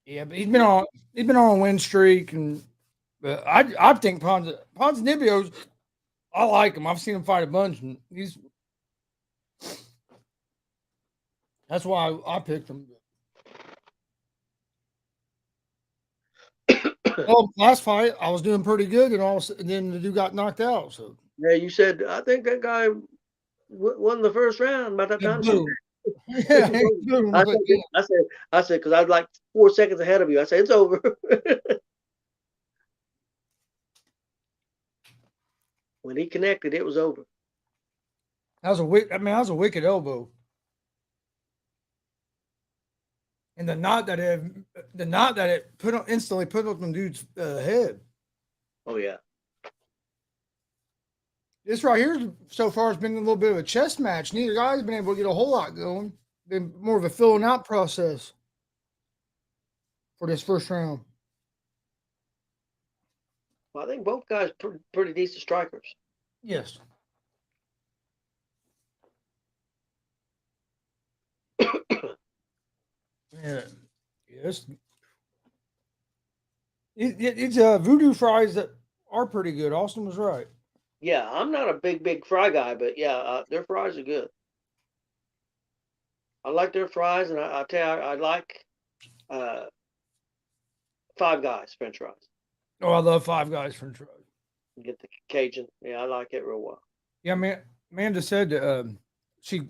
Yeah, but he's been on a win streak, and but I think Ponzinibbio's. I like him. I've seen him fight a bunch, and that's why I picked him. Well, last fight I was doing pretty good, and then the dude got knocked out. So yeah, you said I think that guy won the first round by that time. Yeah, I said because I was like 4 seconds ahead of you. I said it's over. When he connected, it was over. That was a wicked elbow. And the knot that it instantly put on the dude's head. Oh yeah. This right here so far has been a little bit of a chess match. Neither guy's been able to get a whole lot going. Been more of a filling out process for this first round. Well, I think both guys pretty decent strikers. Yes. Yeah. Yes. It's voodoo fries that are pretty good. Austin was right. Yeah, I'm not a big fry guy, but yeah, their fries are good. I like their fries, and I tell you, I like Five Guys French fries. Oh, I love Five Guys French fries. Get the Cajun. Yeah, I like it real well. Yeah, man. Amanda said she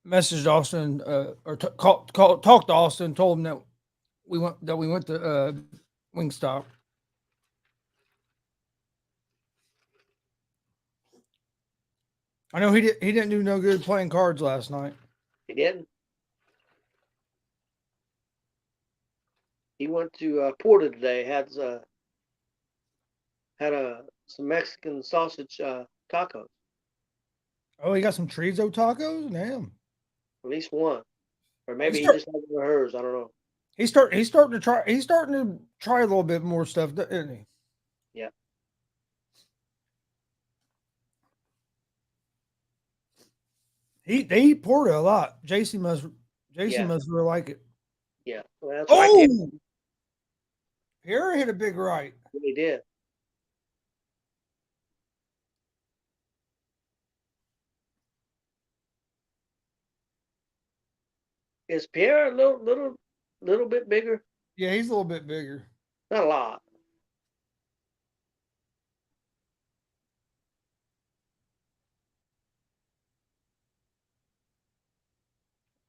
messaged Austin or talked to Austin, told him that we went to Wingstop. I know he didn't do no good playing cards last night. He didn't. He went to Porter today. Had some Mexican sausage tacos. Oh, he got some chorizo tacos? Damn. At least one. Or maybe he start- just has one of hers. I don't know. He's starting to try a little bit more stuff, isn't he? Yeah. They eat porter a lot. Jason Yeah. must really like it. Yeah. Well, that's right. Oh, Pierre hit a big right. He did. Is Pierre a little bit bigger? Yeah, he's a little bit bigger. Not a lot.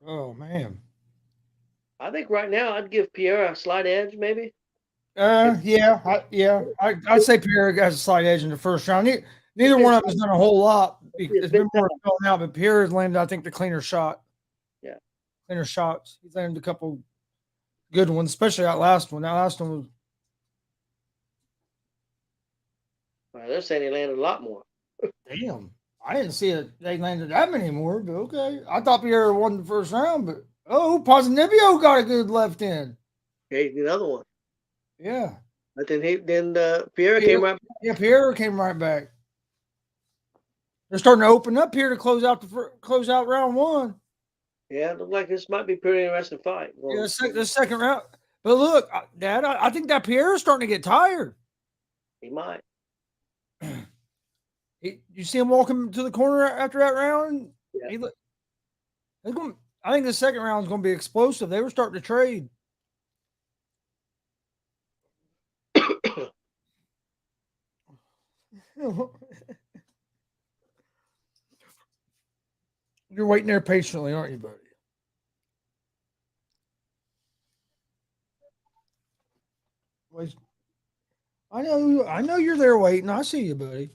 Oh man. I think right now I'd give Pierre a slight edge, maybe. I'd say Pierre has a slight edge in the first round. Neither one of them has done a whole lot. It's been more filling out, but Pierre has landed, I think, the cleaner shot. Yeah. Cleaner shots. He's landed a couple good ones, especially that last one. That last one was Well, they're saying he landed a lot more. damn. I didn't see it. They landed that many more, but okay. I thought Pierre won the first round, but Positivio got a good left in. Okay, another one. Yeah. But then Pierre came right. Yeah, Pierre came right back. They're starting to open up here to close out round one. Yeah, it looked like this might be a pretty interesting fight. Yeah, the second round. But look, Dad, I think that Pierre is starting to get tired. He might. You see him walking to the corner after that round? Yeah. I think the second round is going to be explosive. They were starting to trade. You're waiting there patiently, aren't you, buddy? I know you're there waiting. I see you, buddy.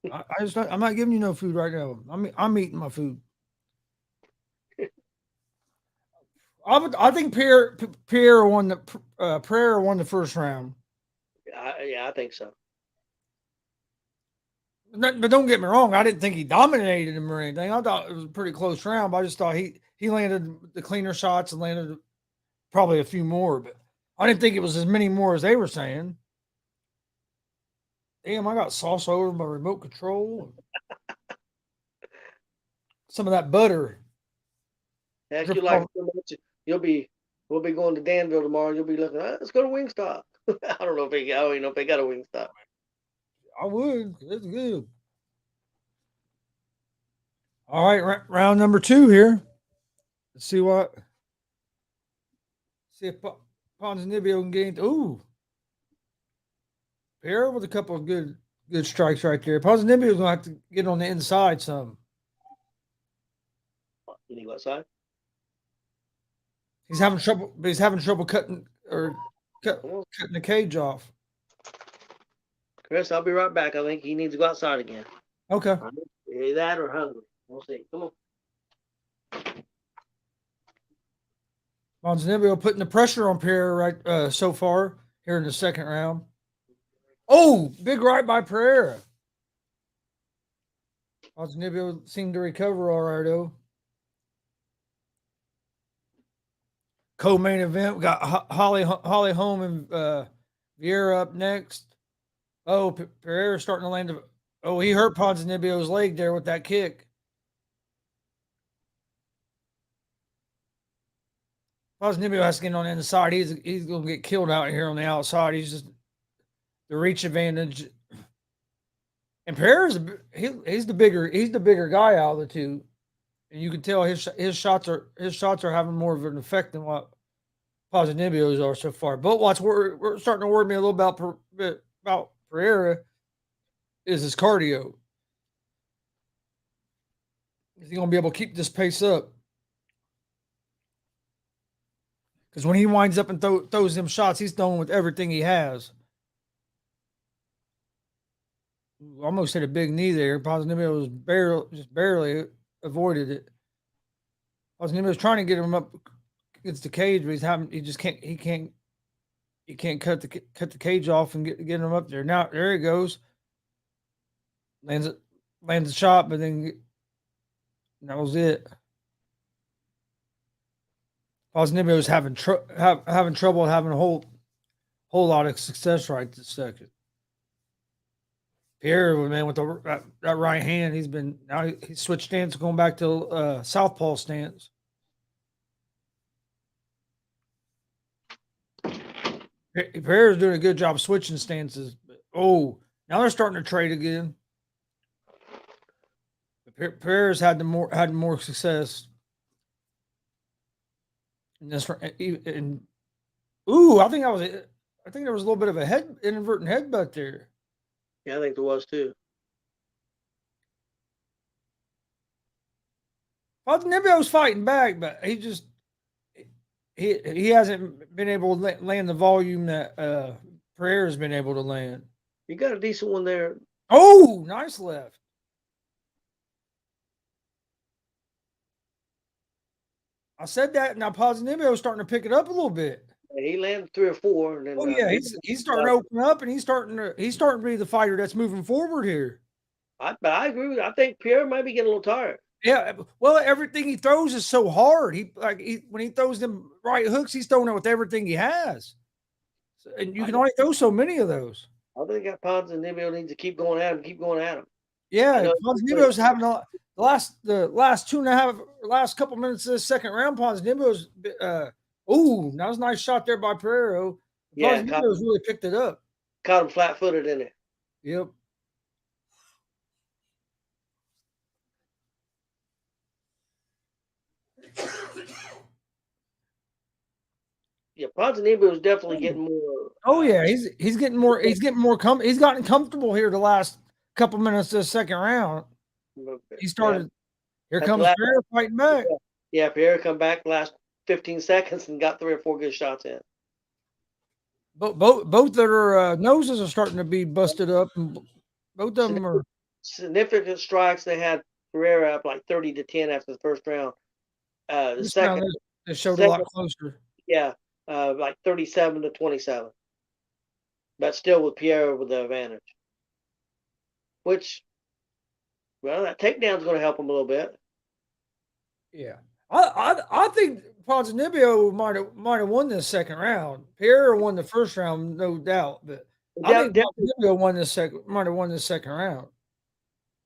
I'm not giving you no food right now. I'm eating my food. I think Pierre won Pereira won the first round. Yeah, I think so. But don't get me wrong. I didn't think he dominated him or anything. I thought it was a pretty close round. But I just thought he landed the cleaner shots and landed probably a few more. But I didn't think it was as many more as they were saying. Damn, I got sauce over my remote control. Some of that butter. Heck, you like so much. We'll be going to Danville tomorrow. You'll be looking. Let's go to Wingstop. I don't know if I don't even know if they got a Wingstop. I would. It's good. All right, round number 2 here. Let's see if Ponzinibbio can get into. Ooh. Pierre with a couple of good strikes right there. Ponzinibbio's going to have to get on the inside some. You need what side? He's having trouble cutting the cage off. Chris, I'll be right back. I think he needs to go outside again. Okay. Either that or hungry. We'll see. Come on. Ponzinibbio putting the pressure on Pierre right so far here in the second round. Oh, big right by Pereira. Ponzinibbio seemed to recover all right, though. Co-main event, we got Holly Holm and Vieira up next. Oh, Pereira starting to land. He hurt Ponzinibbio's leg there with that kick. Ponzinibbio has to get on the inside. He's going to get killed out here on the outside. He's just the reach advantage. And Pereira's he's the bigger guy out of the two. And you can tell his shots are having more of an effect than what Ponzinibbio's are so far. But what's we're starting to worry me a little about Pereira is his cardio. Is he going to be able to keep this pace up? Because when he winds up and throws them shots, he's throwing with everything he has. Almost hit a big knee there. Ponzinibbio was barely avoided it. Ponzinibbio was trying to get him up against the cage, but he can't cut the cage off and get him up there. Now there he goes. Lands a shot, but then And that was it. Posnibio was having having trouble having a whole lot of success right this second. Pierre, man, with that right hand, he switched stance, going back to southpaw stance. Pierre's doing a good job switching stances. Oh, now they're starting to trade again. Pierre's had more success. And this and ooh, I think there was a little bit of a inadvertent headbutt there. Yeah, I think there was too. Well, Nibio's fighting back, but he hasn't been able to land the volume that Pereira's been able to land. You got a decent one there. Oh, nice left. I said that. Now Posnibio's starting to pick it up a little bit. He landed 3 or 4, and then Yeah, he's starting to open up, and he's starting to be the fighter that's moving forward here. But I agree with you. I think Pierre might be getting a little tired. Yeah, well, everything he throws is so hard. When he throws them right hooks, he's throwing it with everything he has, and you can only throw so many of those. I think that Ponzinibbio needs to keep going at him. Yeah, Ponzinibbio's having the last couple minutes of the second round. Ponzinibbio's that was a nice shot there by Pereira. Yeah, Ponzinibbio's really picked it up. Caught him flat-footed in it. Yep. Yeah, Ponzinibbio is definitely getting more. Oh yeah, he's getting more. He's gotten comfortable here the last couple minutes of the second round. He started. Yeah. Here comes Vieira fighting back. Yeah, Vieira come back the last 15 seconds and got 3 or 4 good shots in. Both their noses are starting to be busted up, and both of them are significant strikes. They had Pereira up like 30-10 after the first round. The second they showed a lot closer. Yeah, like 37-27, but still with Pierre with the advantage. Which, well, that takedown's going to help him a little bit. Yeah, I think Ponzinibbio might have won this second round. Pierre won the first round, no doubt, but I think Ponzinibbio might have won the second round.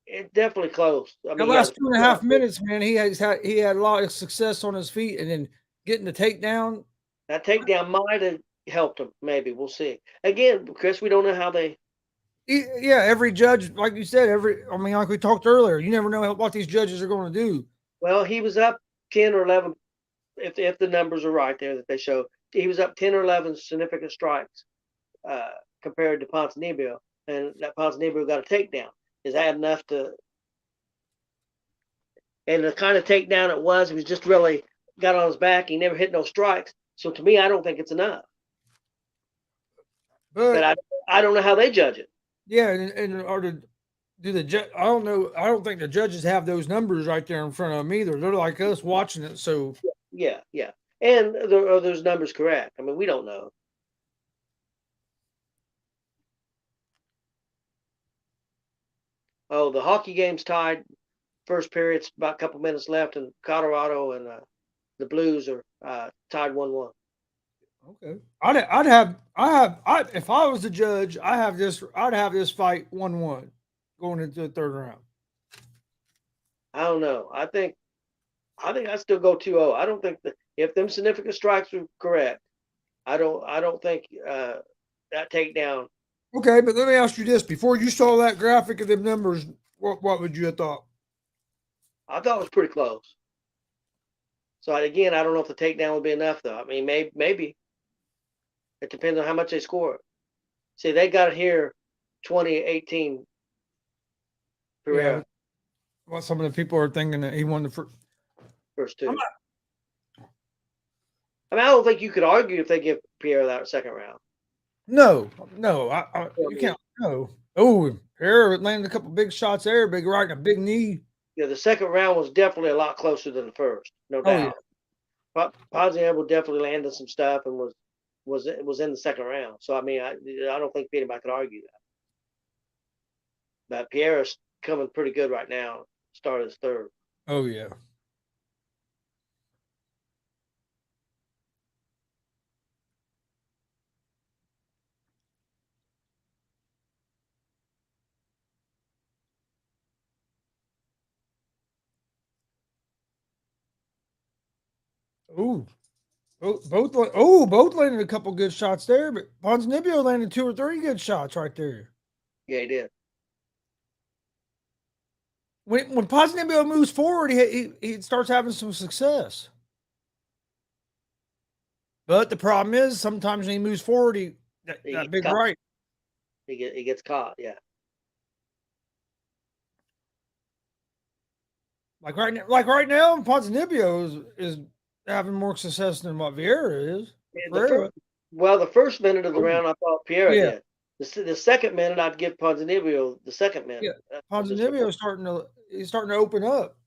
It's definitely close. I mean, the last 2.5 minutes, man, he had a lot of success on his feet, and then getting the takedown. That takedown might have helped him. Maybe we'll see. Again, Chris, we don't know how they. Yeah, every judge, like you said, like we talked earlier, you never know what these judges are going to do. Well, he was up 10 or 11, if the numbers are right there that they show. He was up 10 or 11 significant strikes compared to Ponzinibbio, and that Ponzinibbio got a takedown. Is that enough to? And the kind of takedown it was just really got on his back. He never hit no strikes. So to me, I don't think it's enough. But I don't know how they judge it. Yeah, do the judge? I don't know. I don't think the judges have those numbers right there in front of them either. They're like us watching it. So yeah. And are those numbers correct? I mean, we don't know. Oh, the hockey game's tied. First period's about a couple minutes left, and Colorado and the Blues are tied 1-1. Okay, if I was the judge, I'd have this fight 1-1 going into the third round. I don't know. I think I'd still go 2-0. I don't think that if them significant strikes were correct, I don't think that takedown. Okay, but let me ask you this: before you saw that graphic of them numbers, what would you have thought? I thought it was pretty close. So again, I don't know if the takedown would be enough, though. I mean, maybe. It depends on how much they score. See, they got it here 20-18. Pereira. Yeah. Well, some of the people are thinking that he won the first two. I don't think you could argue if they give Pierre that second round. No, you can't. No. Oh, Pierre landed a couple big shots there, big right and a big knee. Yeah, the second round was definitely a lot closer than the first, no doubt. Yeah. Ponzinibbio definitely landed some stuff and was in the second round. So I mean, I don't think anybody could argue that. But Pierre is coming pretty good right now. Started his third. Oh yeah. Ooh. Both landed a couple good shots there, but Ponzinibbio landed 2 or 3 good shots right there. Yeah, he did. When Ponzinibbio moves forward, he starts having some success. But the problem is sometimes when he moves forward, that He gets big caught. right. He gets caught. Yeah. Like right now, Ponzinibbio is having more success than what Vieira is. And Ferreira. the first minute of the Oh, round, I thought Pierre yeah, did. The second minute, I'd give Ponzinibbio the second yeah. minute. Ponzinibbio is starting to open up.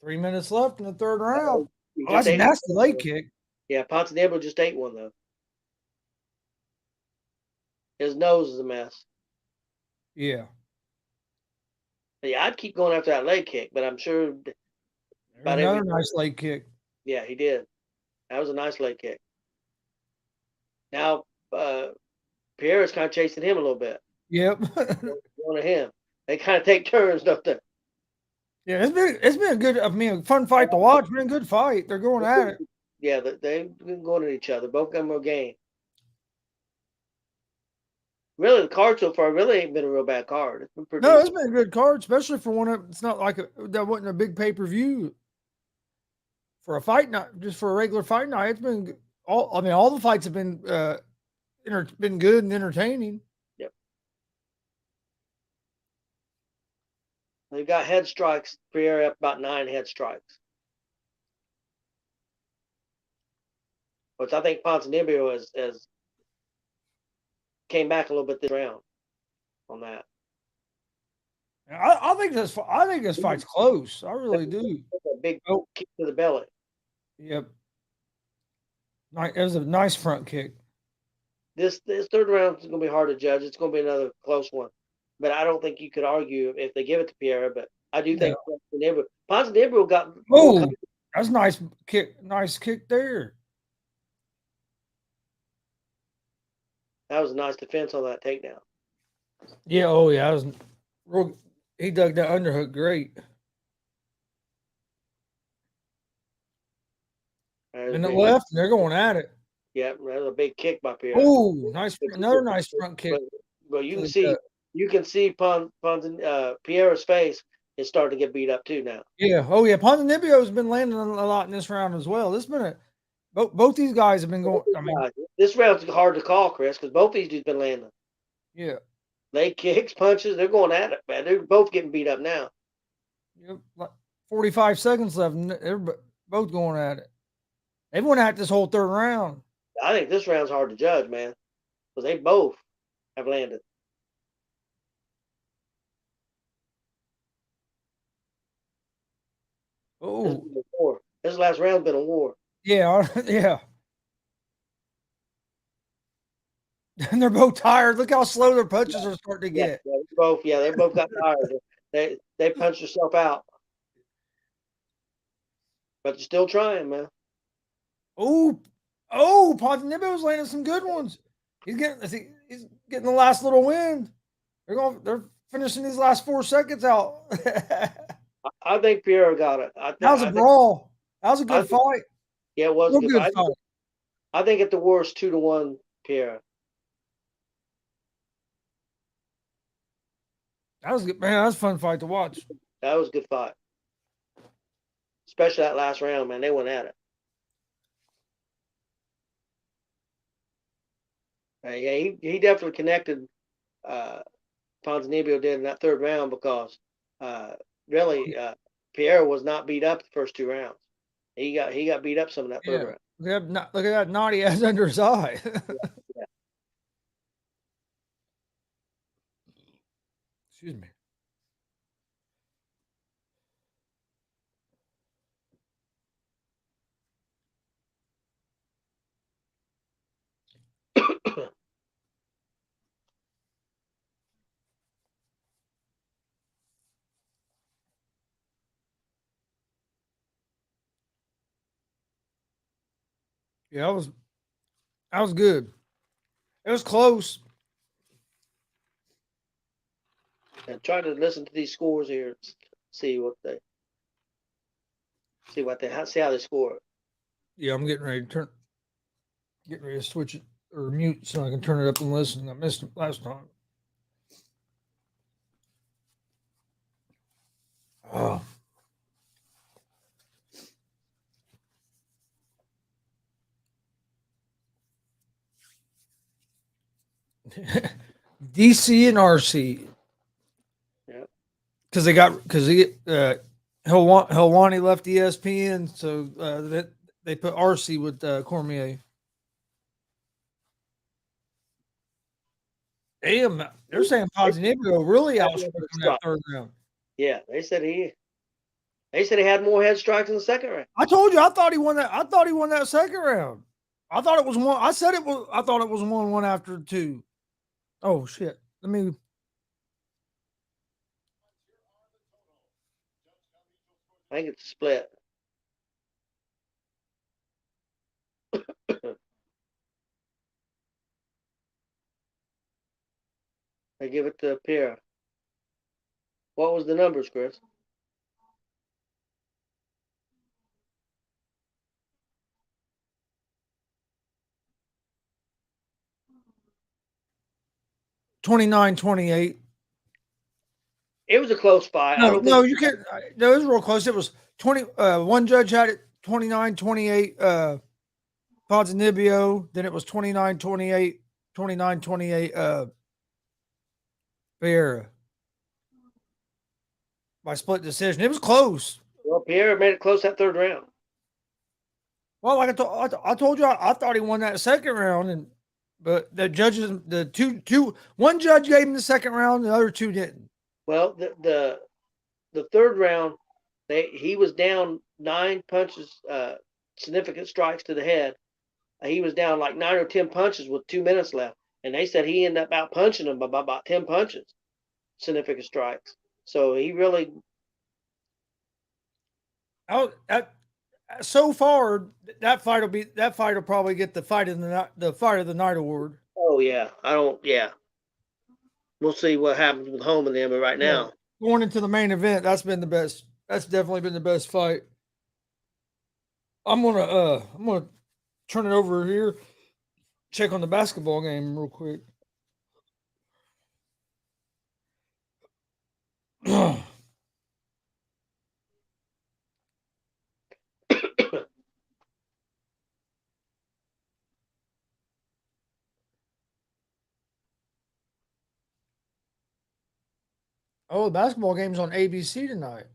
Three minutes left in the third round. He Oh, just that's a ate nasty one. leg kick. Yeah, Ponzinibbio just ate one though. His nose is a mess. Yeah. Yeah, I'd keep going after that leg kick, but I'm sure There's about every. another nice leg kick. Yeah, he did. That was a nice leg kick. Now, Pierre is kind of chasing him a little bit. Yep. One of him. They kind of take turns, don't they? Yeah, it's been a good, a fun fight to watch. Been a good fight. They're going at it. Yeah, they've been going at each other. Both of them are game. Really, the card so far really ain't been a real bad card. It's been pretty No, it's decent. been a good card, especially for one. It's not like that wasn't a big pay per view for a fight night, just for a regular fight night. It's been all the fights have been been good and entertaining. Yep. They've got head strikes. Pierre up about 9 head strikes. Which I think Ponzinibbio has came back a little bit this round on that. I think this fight's close. I really do. A big Oh, kick to the belly. yep. It was a nice front kick. This third round is going to be hard to judge. It's going to be another close one. But I don't think you could argue if they give it to Pierre. But I do think Ponzinibbio got more. Oh, that's nice kick. Nice kick there. That was a nice defense on that takedown. Yeah. Oh, yeah. That was real. He dug that underhook great. Minute left, and they're going at it. Yeah, that was a big kick by Pierre. Oh, another nice front kick. But you can see Pierre's face is starting to get beat up too now. Yeah. Oh, yeah. Ponzinibbio has been landing a lot in this round as well. This has been both these guys have been going. I mean, this round's hard to call, Chris, because both these dudes been landing. Yeah. Leg kicks, punches, they're going at it, man. They're both getting beat up now. Yep. Like 45 seconds left, and they're both going at it. They've went at this whole third round. I think this round's hard to judge, man, because they both have landed. Oh, this last round's been a war. Yeah, yeah. And they're both tired. Look how slow their punches are starting to get. They both got tired. They punched themselves out. But they're still trying, man. Oh, Ponzinibbio's landing some good ones. He's getting the last little wind. They're finishing these last 4 seconds out. I think Pierre got it. That was a brawl. That was a good fight. Yeah, it was a good fight. fight. I think at the worst 2-1 Pierre. That was good, man. That was a fun fight to watch. That was a good fight. Especially that last round, man. They went at it. Yeah, he definitely connected. Ponzinibbio did in that third round because really Pierre was not beat up the first 2 rounds. He got beat up some in that third round. Look at that knot he has under his eye. Yeah. Excuse me. Yeah, that was good. It was close. And try to listen to these scores here. See see how they score. Yeah, I'm getting ready to switch it or mute so I can turn it up and listen. I missed it last time. Oh. DC and RC. Yeah. Because Helwani left ESPN, so that they put RC with Cormier. Damn, they're saying Ponzinibbio really outscored him in that third round. Yeah, they said he had more head strikes in the second round. I told you I thought he won that. I thought he won that second round. I thought it was one. I said it was. I thought it was 1-1 after two. Oh shit! Let me. I think it's a split. They give it to Pierre. What was the numbers, Chris? $29-28. It was a close fight. I don't No, think you can't. No, it was real close. It was 20. One judge had it 29-28. Ponzinibbio. Then it was 29-28. 29-28. Vieira. By split decision. It was close. well, Pierre made it close that third round. Well, like I told you, I thought he won that second round, but the judges, one judge gave him the second round, the other two didn't. Well, the third round, he was down 9 punches, significant strikes to the head. He was down like 9 or 10 punches with 2 minutes left, and they said he ended up out punching him by about 10 punches, significant strikes. So he really. So far, that fight will probably get the fight of the night award. Oh yeah, I don't. Yeah, we'll see what happens with Holm and them. But right now, going into the main event, that's been the best. That's definitely been the best fight. I'm gonna turn it over here. Check on the basketball game real quick. Oh, the basketball game's on ABC tonight.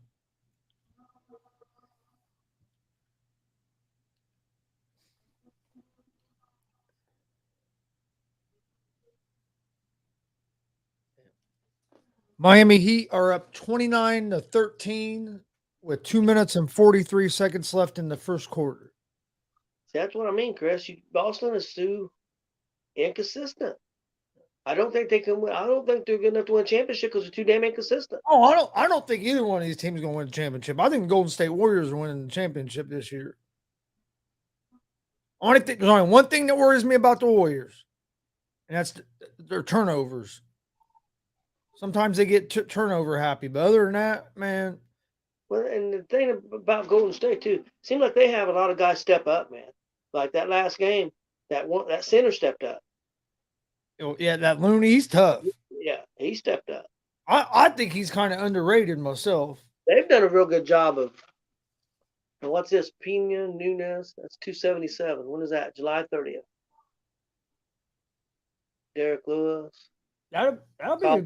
Miami Heat are up 29-13 with 2 minutes and 43 seconds left in the first quarter. see, that's what I mean, Chris. Boston is too inconsistent. I don't think they can win. I don't think they're good enough to win a championship because they're too damn inconsistent. Oh, I don't think either one of these teams is going to win the championship. I think the Golden State Warriors are winning the championship this year. There's only one thing that worries me about the Warriors, and that's their turnovers. Sometimes they get turnover happy, but other than that, man. Well, and the thing about Golden State too, seems like they have a lot of guys step up, man. Like that last game, that center stepped up. Yeah, that Looney, he's tough. Yeah, he stepped up. I think he's kind of underrated myself. They've done a real good job of. And what's this? Pena Nunez. That's 277. When is that? July 30th. Derek Lewis. That'll be a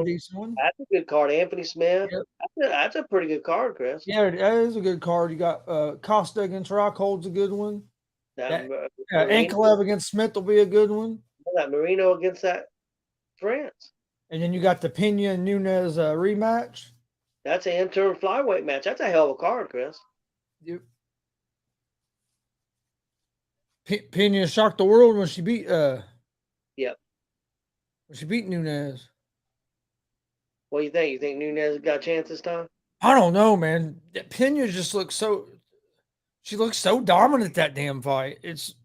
decent one. That's a good card. Anthony Smith. Yep. That's a pretty good card, Chris. Yeah, that is a good card. You got Costa against Rockhold's a good one. Ankalev against Smith will be a good one. That Marino against that France. And then you got the Pena and Nunez rematch. That's an interim flyweight match. That's a hell of a card, Chris. Yep. Pena shocked the world when she beat Yep. When she beat Nunez. What do you think? You think Nunez got a chance this time? I don't know, man. Pena just looks so She looks so dominant that damn fight. It's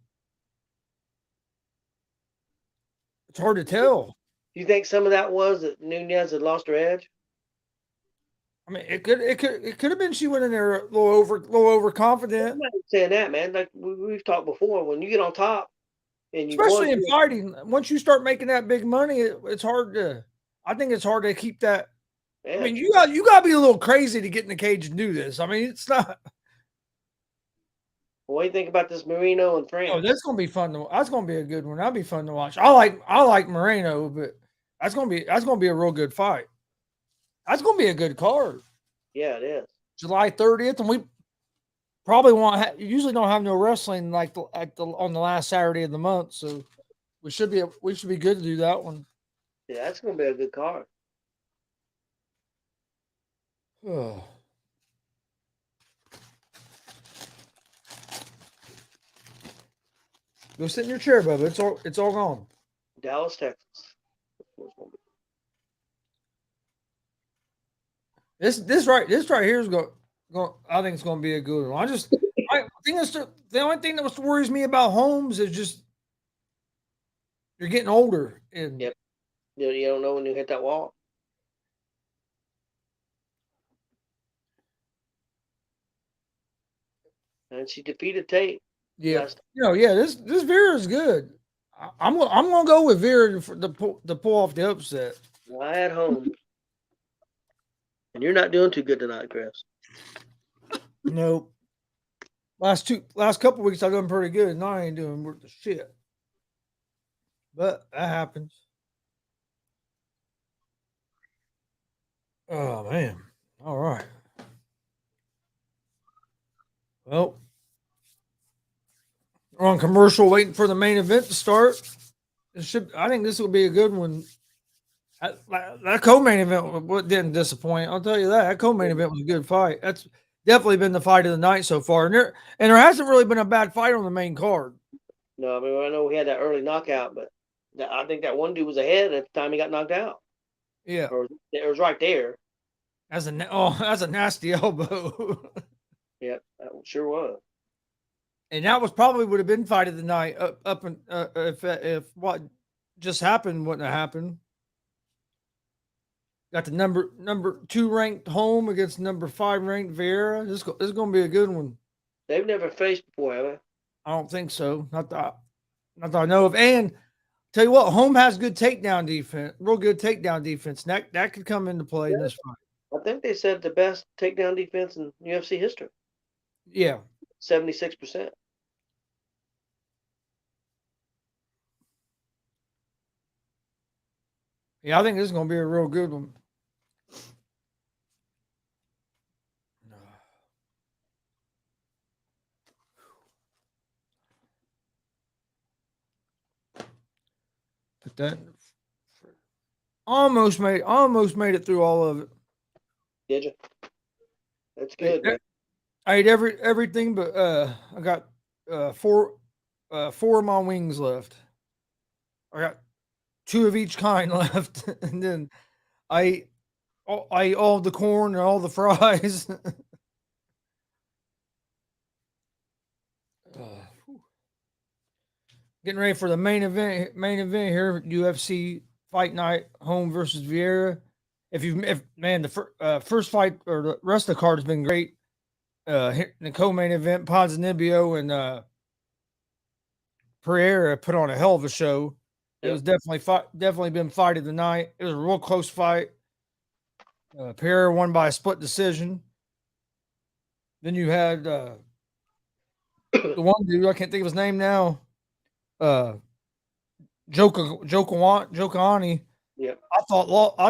hard to tell. Do you think some of that was that Nunez had lost her edge? I mean, it could have been she went in there a little overconfident. I'm not saying that, man. Like we've talked before, when you get on top and you Especially in fighting, once you start making that big money, it's hard to. I think it's hard to keep that. I mean, you got to be a little crazy to get in the cage and do this. I mean, it's not. What do you think about this Marino and France? Oh, that's gonna be fun. That's gonna be a good one. That'll be fun to watch. I like Moreno, but that's gonna be a real good fight. That's gonna be a good card. Yeah, it is. July 30th, and we probably usually don't have no wrestling like on the last Saturday of the month, so we should be good to do that one. Yeah, that's gonna be a good card. Oh. Go sit in your chair, Bubba. It's all gone. Dallas, Texas. This right here is going. I think it's going to be a good one. I think it's the only thing that worries me about Holmes is just you're getting older. And yep, you don't know when you hit that wall. And she defeated Tate. Yeah, this Vieira is good. I'm gonna go with Vieira to pull off the upset. I had Holmes, and you're not doing too good tonight, Chris. Nope. Last couple weeks I've done pretty good, and now I ain't doing worth the shit. But that happens. Oh man! All right. Well, we're on commercial, waiting for the main event to start. I think this will be a good one. That co-main event didn't disappoint. I'll tell you that. That co-main event was a good fight. That's definitely been the fight of the night so far. And there hasn't really been a bad fight on the main card. No, I mean, I know we had that early knockout, but I think that one dude was ahead at the time he got knocked out. Yeah. Or it was right there. That's a nasty elbow. Yep, that sure was. And that was probably would have been fight of the night if what just happened wouldn't have happened. Got the number 2 ranked Holm against number 5 ranked Vieira. This is going to be a good one. They've never faced before, have they? I don't think so. Not that I know of. And tell you what, Holm has good takedown defense, real good takedown defense. That could come into play in this fight. I think they said the best takedown defense in UFC history. Yeah. 76%. Yeah, I think this is going to be a real good one. But that almost made it through all of it. Did you? That's good, man. I ate everything, but I got 4 of my wings left. I got 2 of each kind left, and then I ate all the corn and all the fries. Getting ready for the main event here, UFC Fight Night, Holm versus Vieira. The first fight or the rest of the card has been great. In the co-main event, Ponzinibbio and Pereira put on a hell of a show. It was definitely been fight of the night. It was a real close fight. Pereira won by a split decision. Then you had the one dude, I can't think of his name now. Jokani. Yep. I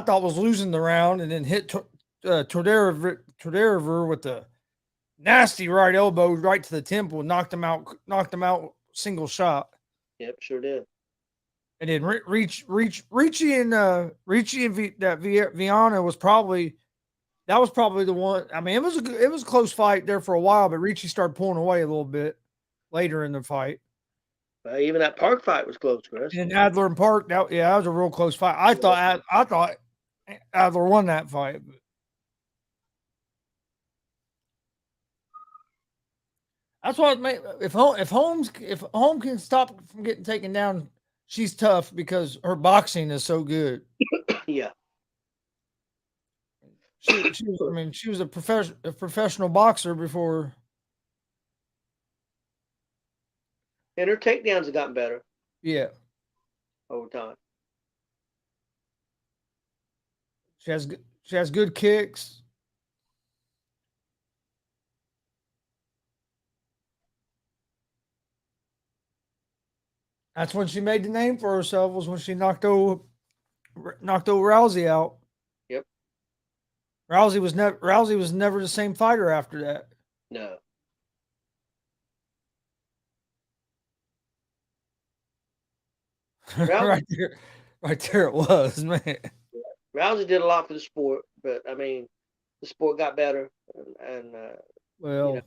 thought was losing the round, and then hit Torderer with the nasty right elbow right to the temple, knocked him out single shot. Yep, sure did. And then Ricci and Vieira was probably the one. I mean, it was a close fight there for a while, but Ricci started pulling away a little bit later in the fight. Even that Park fight was close, Chris. And Adler and Park, that was a real close fight. I thought Adler won that fight. That's what if Holmes can stop from getting taken down, she's tough because her boxing is so good. Yeah. She was, I mean, she was a professional boxer before. And her takedowns have gotten better Yeah, over time. she has good kicks. That's when she made the name for herself. Was when she knocked over Rousey out. Yep. Rousey was never the same fighter after that. No. Rousey, Right there it was, man. Rousey did a lot for the sport, but I mean, the sport got better, and Well,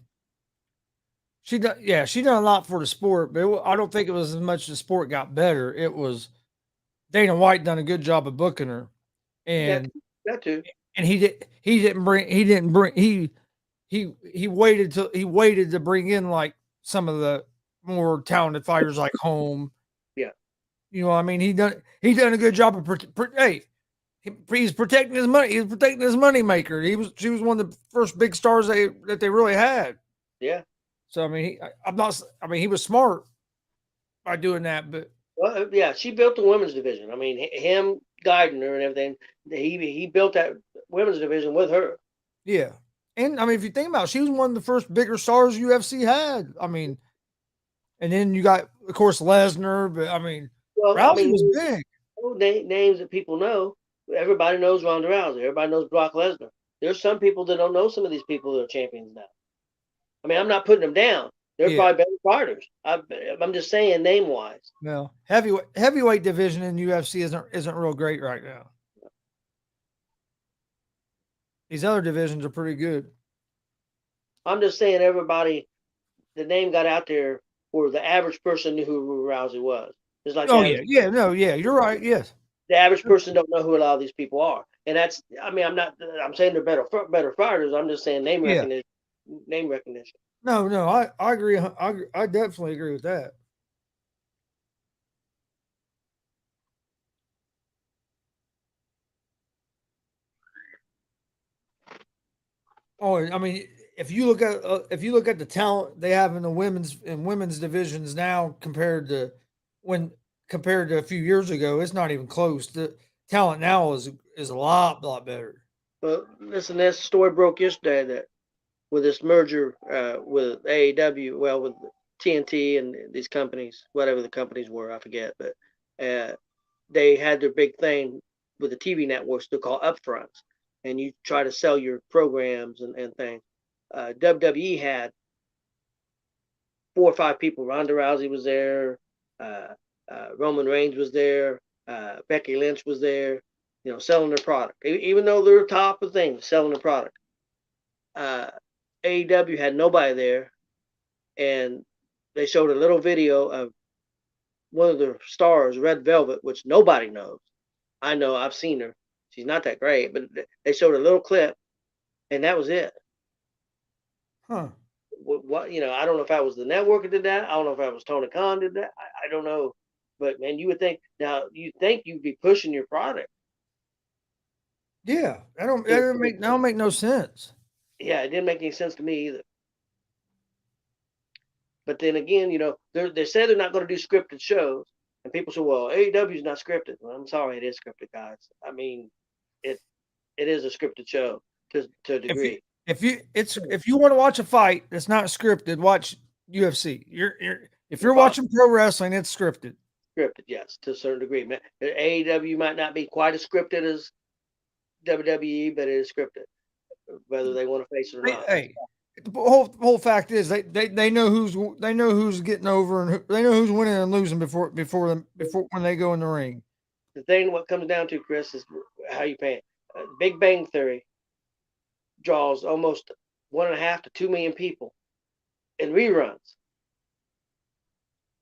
she done, yeah, she done a lot for the sport, but I don't think it was as much the sport got better. It was Dana White done a good job of booking her, that and that too. he waited to bring in like some of the more talented fighters like Home. Yeah. You know what I mean? He done a good job of hey, he's protecting his money. He's protecting his money maker. She was one of the first big stars that they really had. Yeah. So I mean, he was smart by doing that, but Well, yeah, she built the women's division. I mean, him guiding her and everything. He built that women's division with her. yeah. And I mean, if you think about it, she was one of the first bigger stars UFC had. I mean, and then you got, of course, Lesnar, but I mean, Well, I Rousey mean, was big. names that people know. Everybody knows Ronda Rousey. Everybody knows Brock Lesnar. There's some people that don't know some of these people that are champions now. I mean, I'm not putting them down. They're Yeah. probably better fighters. I'm just saying name wise. No, heavyweight division in UFC isn't real great right now. These other divisions are pretty good. I'm just saying everybody, the name got out there where the average person knew who Rousey was. It's like Oh yeah, no, yeah, you're right. Yes, the average person don't know who a lot of these people are, and that's. I mean, I'm saying they're better fighters. I'm just saying name yeah. recognition. Name recognition. No, I agree. I definitely agree with that. Oh, I mean, if you look at the talent they have in the women's divisions now when compared to a few years ago, it's not even close. The talent now is a lot better. Well, listen, this story broke yesterday that with this merger with AEW, well, with TNT and these companies, whatever the companies were, I forget, but they had their big thing with the TV networks to call upfronts, and you try to sell your programs and things. WWE had 4 or 5 people. Ronda Rousey was there. Uh, Roman Reigns was there. Becky Lynch was there. You know, selling their product, even though they're top of things, selling the product. AEW had nobody there, and they showed a little video of one of the stars, Red Velvet, which nobody knows. I know, I've seen her. She's not that great, but they showed a little clip, and that was it. Huh. What I don't know if that was the network that did that. I don't know if that was Tony Khan did that. I don't know, but man, you would think now you think you'd be pushing your product. Yeah, that don't make no sense. Yeah, it didn't make any sense to me either. But then again, they said they're not going to do scripted shows, and people say, "Well, AEW is not scripted." Well, I'm sorry, it is scripted, guys. I mean, it is a scripted show to a degree. If you want to watch a fight that's not scripted, watch UFC. If you're watching pro wrestling, it's scripted. Scripted, yes, to a certain degree. AEW might not be quite as scripted as WWE, but it is scripted, whether they want to face it or not. Hey, the whole fact is they know who's getting over and they know who's winning and losing before when they go in the ring. The thing what comes down to, Chris, is how you pay it. Big Bang Theory draws almost 1.5 to 2 million people in reruns.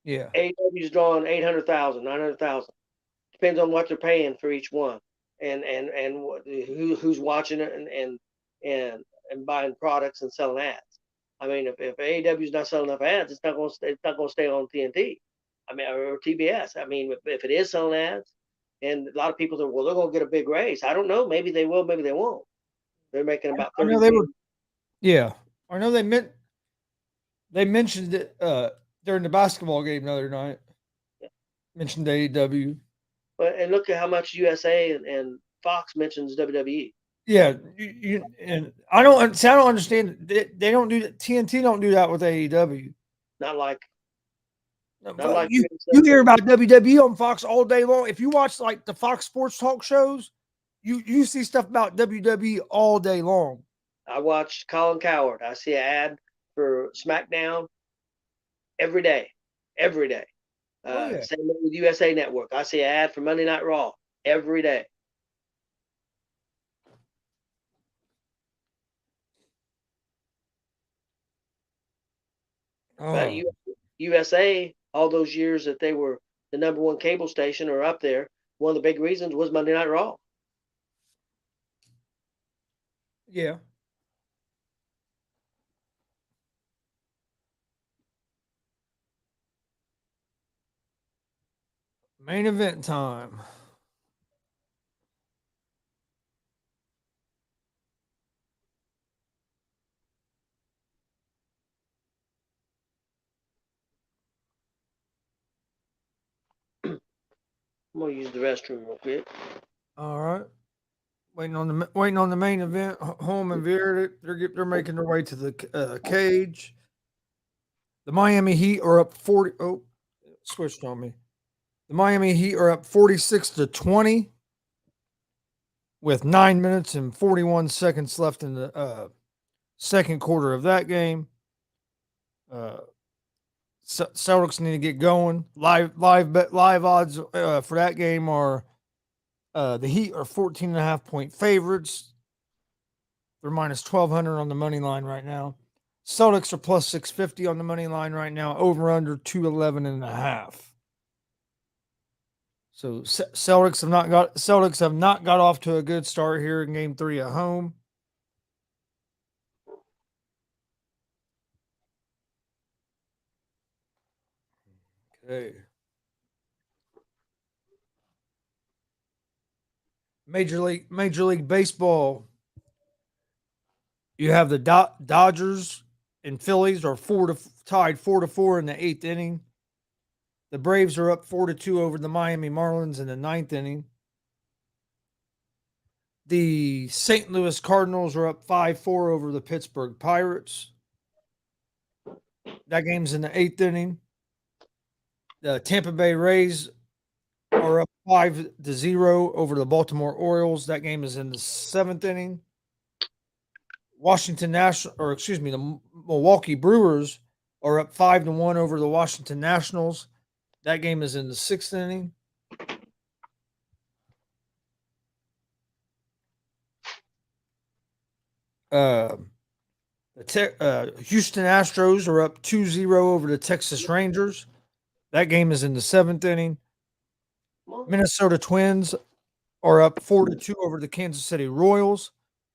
Yeah. AEW's drawing 800,000, 900,000. Depends on what they're paying for each one, and who's watching it and buying products and selling ads. I mean, if AEW is not selling enough ads, it's not going to stay on TNT. I mean, or TBS. I mean, if it is selling ads, and a lot of people think, well, they're going to get a big raise. I don't know. Maybe they will. Maybe they won't. They're making about I 30 know they were. million. Yeah, I know they mentioned it during the basketball game the other night. Yeah. Mentioned AEW. But and look at how much USA and Fox mentions WWE. Yeah, and I don't. See, I don't understand. They don't do that. TNT don't do that with AEW. Not like You USA. hear about WWE on Fox all day long. If you watch like the Fox Sports talk shows, you see stuff about WWE all day long. I watched Colin Coward. I see an ad for SmackDown every day, every day. Oh yeah. Same with USA Network. I see an ad for Monday Night Raw every day. But Oh USA, all those years that they were the number one cable station or up there, one of the big reasons was Monday Night Raw. yeah. Main event time. I'm gonna use the restroom real quick. All right. Waiting on the main event. Holm and Vieira, they're making their way to the cage. The Miami Heat are up 40. Oh, switched on me. The Miami Heat are up 46-20 with 9 minutes and 41 seconds left in the second quarter of that game. Celtics need to get going. Live odds for that game are the Heat are 14.5 point favorites. They're minus 1,200 on the money line right now. Celtics are plus 650 on the money line right now. Over under 211.5. So Celtics have not got off to a good start here in Game 3 at home. Okay. Major League Baseball. You have the Dodgers and Phillies are tied 4-4 in the eighth inning. The Braves are up 4-2 over the Miami Marlins in the ninth inning. The St. Louis Cardinals are up 5-4 over the Pittsburgh Pirates. That game's in the eighth inning. The Tampa Bay Rays are up 5-0 over the Baltimore Orioles. That game is in the seventh inning. The Milwaukee Brewers are up 5-1 over the Washington Nationals. That game is in the sixth inning. Houston Astros are up 2-0 over the Texas Rangers. That game is in the seventh inning. Minnesota Twins are up 4-2 over the Kansas City Royals.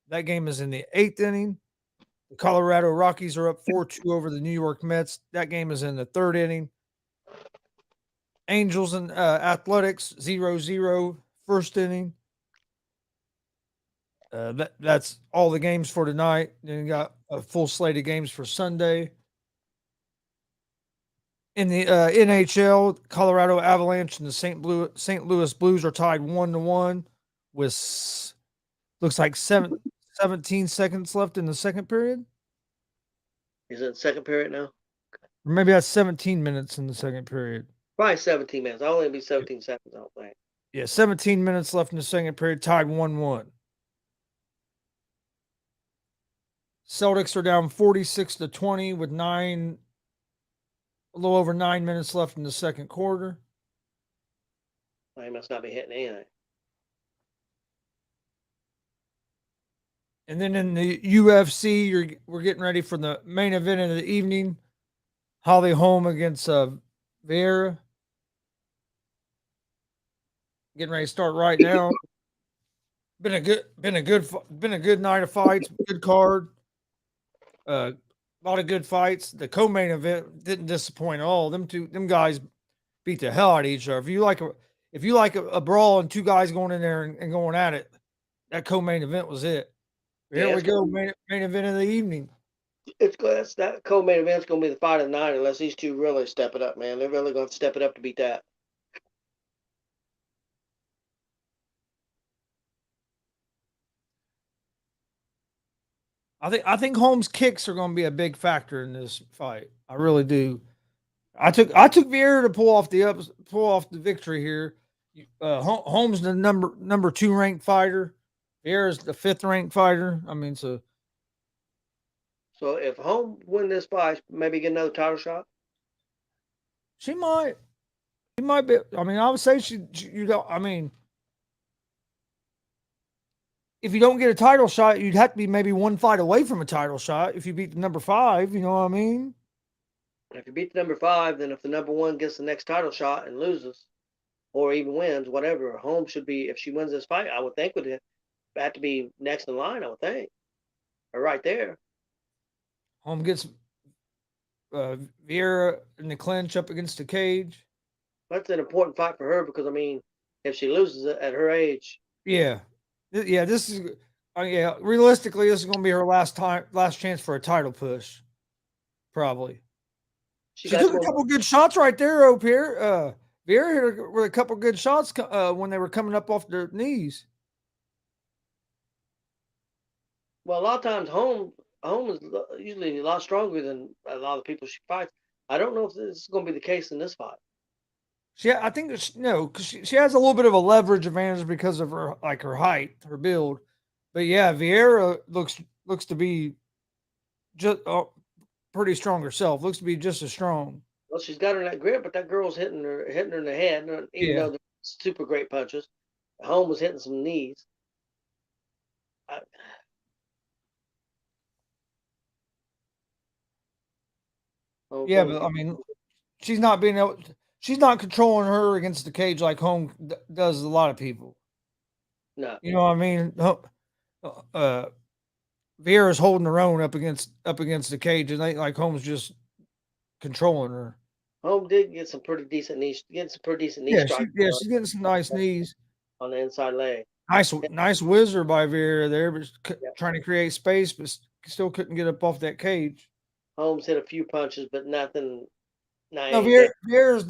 That game is in the eighth inning. The Colorado Rockies are up 4-2 over the New York Mets. That game is in the third inning. Angels and Athletics 0-0 first inning. That's all the games for tonight. Then you got a full slate of games for Sunday. In the NHL, Colorado Avalanche and the St. Louis Blues are tied 1-1 with looks like 17 seconds left in the second period. Is it second period now? Or maybe that's 17 minutes in the second period. Probably 17 minutes. I'll only be 17 seconds, I don't think. Yeah, 17 minutes left in the second period, tied 1-1. Celtics are down 46-20 with a little over 9 minutes left in the second quarter. Well, he must not be hitting anything. And then in the UFC, we're getting ready for the main event of the evening. Holly Holm against Vieira. Getting ready to start right now. Been a good night of fights. Good card. A lot of good fights. The co-main event didn't disappoint at all. Them guys beat the hell out of each other. If you like a brawl and two guys going in there and going at it, that co-main event was it. Here Yeah, we go, main event of the evening. that co-main event's gonna be the fight of the night unless these two really step it up, man. They're really gonna have to step it up to beat that. I think Holmes' kicks are going to be a big factor in this fight. I really do. I took Vieira to pull off the victory here. Holmes the number 2 ranked fighter. Vieira's the 5th ranked fighter. I mean, so if Holmes win this fight, maybe get another title shot. she might be. I mean, I would say you don't. I mean, if you don't get a title shot, you'd have to be maybe one fight away from a title shot if you beat the number 5. You know what I mean? If you beat the number 5, then if the number 1 gets the next title shot and loses, or even wins, whatever, Holmes should be. If she wins this fight, I would think would have to be next in line. I would think, or right there. Holmes gets Vieira in the clinch up against the cage. That's an important fight for her because I mean, if she loses it at her age, Yeah, this is realistically, this is going to be her last chance for a title push, probably. She took a couple good shots right there, Vieira hit her with a couple good shots when they were coming up off their knees. Well, a lot of times Holmes is usually a lot stronger than a lot of the people she fights. I don't know if this is going to be the case in this fight. I think because she has a little bit of a leverage advantage because of her height, her build. But yeah, Vieira looks to be just pretty strong herself. Looks to be just as strong. Well, she's got her in that grip, but that girl's hitting her in the head. Even though they're super great punches, Holmes was hitting some knees. Yeah, but I mean, she's not controlling her against the cage like Holmes does a lot of people. No, you know what I mean. Vieira's holding her own up against the cage, and ain't like Holmes just controlling her. Holmes did get some pretty decent knee strikes. She's getting some nice knees on the inside leg. Nice whizzer by Vieira there, but trying to create space, but still couldn't get up off that cage. Holmes hit a few punches, but nothing. No, Vieira's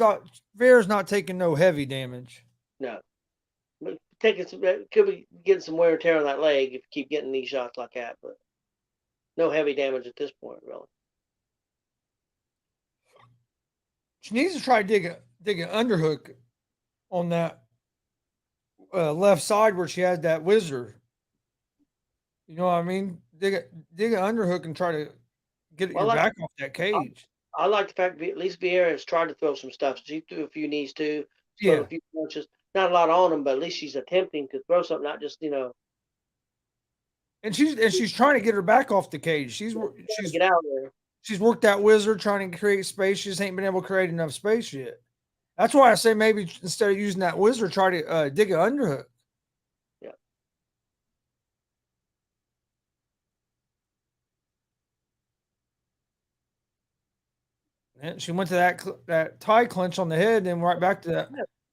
not taking no heavy damage. No, but could be getting some wear and tear on that leg if you keep getting these shots like that, but no heavy damage at this point, really. She needs to try to dig an underhook on that left side where she has that whizzer. You know what I mean? Dig an underhook and try to get your back off that cage. I like the fact that at least Vieira has tried to throw some stuff. She threw a few knees too. Thrown a few punches. Not a lot on them, but at least she's attempting to throw something, not just And she's trying to get her back off the cage. She's get out there. She's worked that whizzer trying to create space. She just ain't been able to create enough space yet. That's why I say maybe instead of using that whizzer, try to dig an underhook. Yeah. And she went to that tie clinch on the head, and right back to that.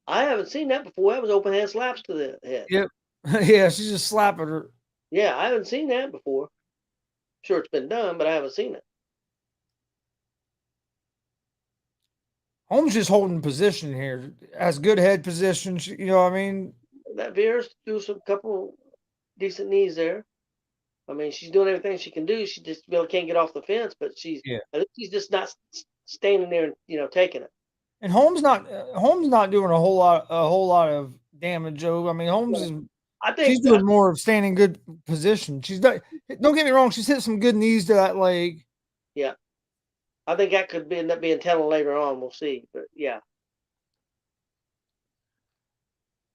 I haven't seen that before. That was open hand slaps to the head. Yep. Yeah, she's just slapping her. Yeah, I haven't seen that before. Sure, it's been done, but I haven't seen it. Holmes just holding position here. Has good head position. You know what I mean? That Vieira's threw some couple decent knees there. I mean, she's doing everything she can do. She just really can't get off the fence, but she's just not standing there and taking it. And Holmes not doing a whole lot of damage, Joe. I mean, Holmes she's doing more of standing good position. Don't get me wrong, she's hit some good knees to that leg. Yeah. I think that could end up being telling later on. We'll see. But yeah.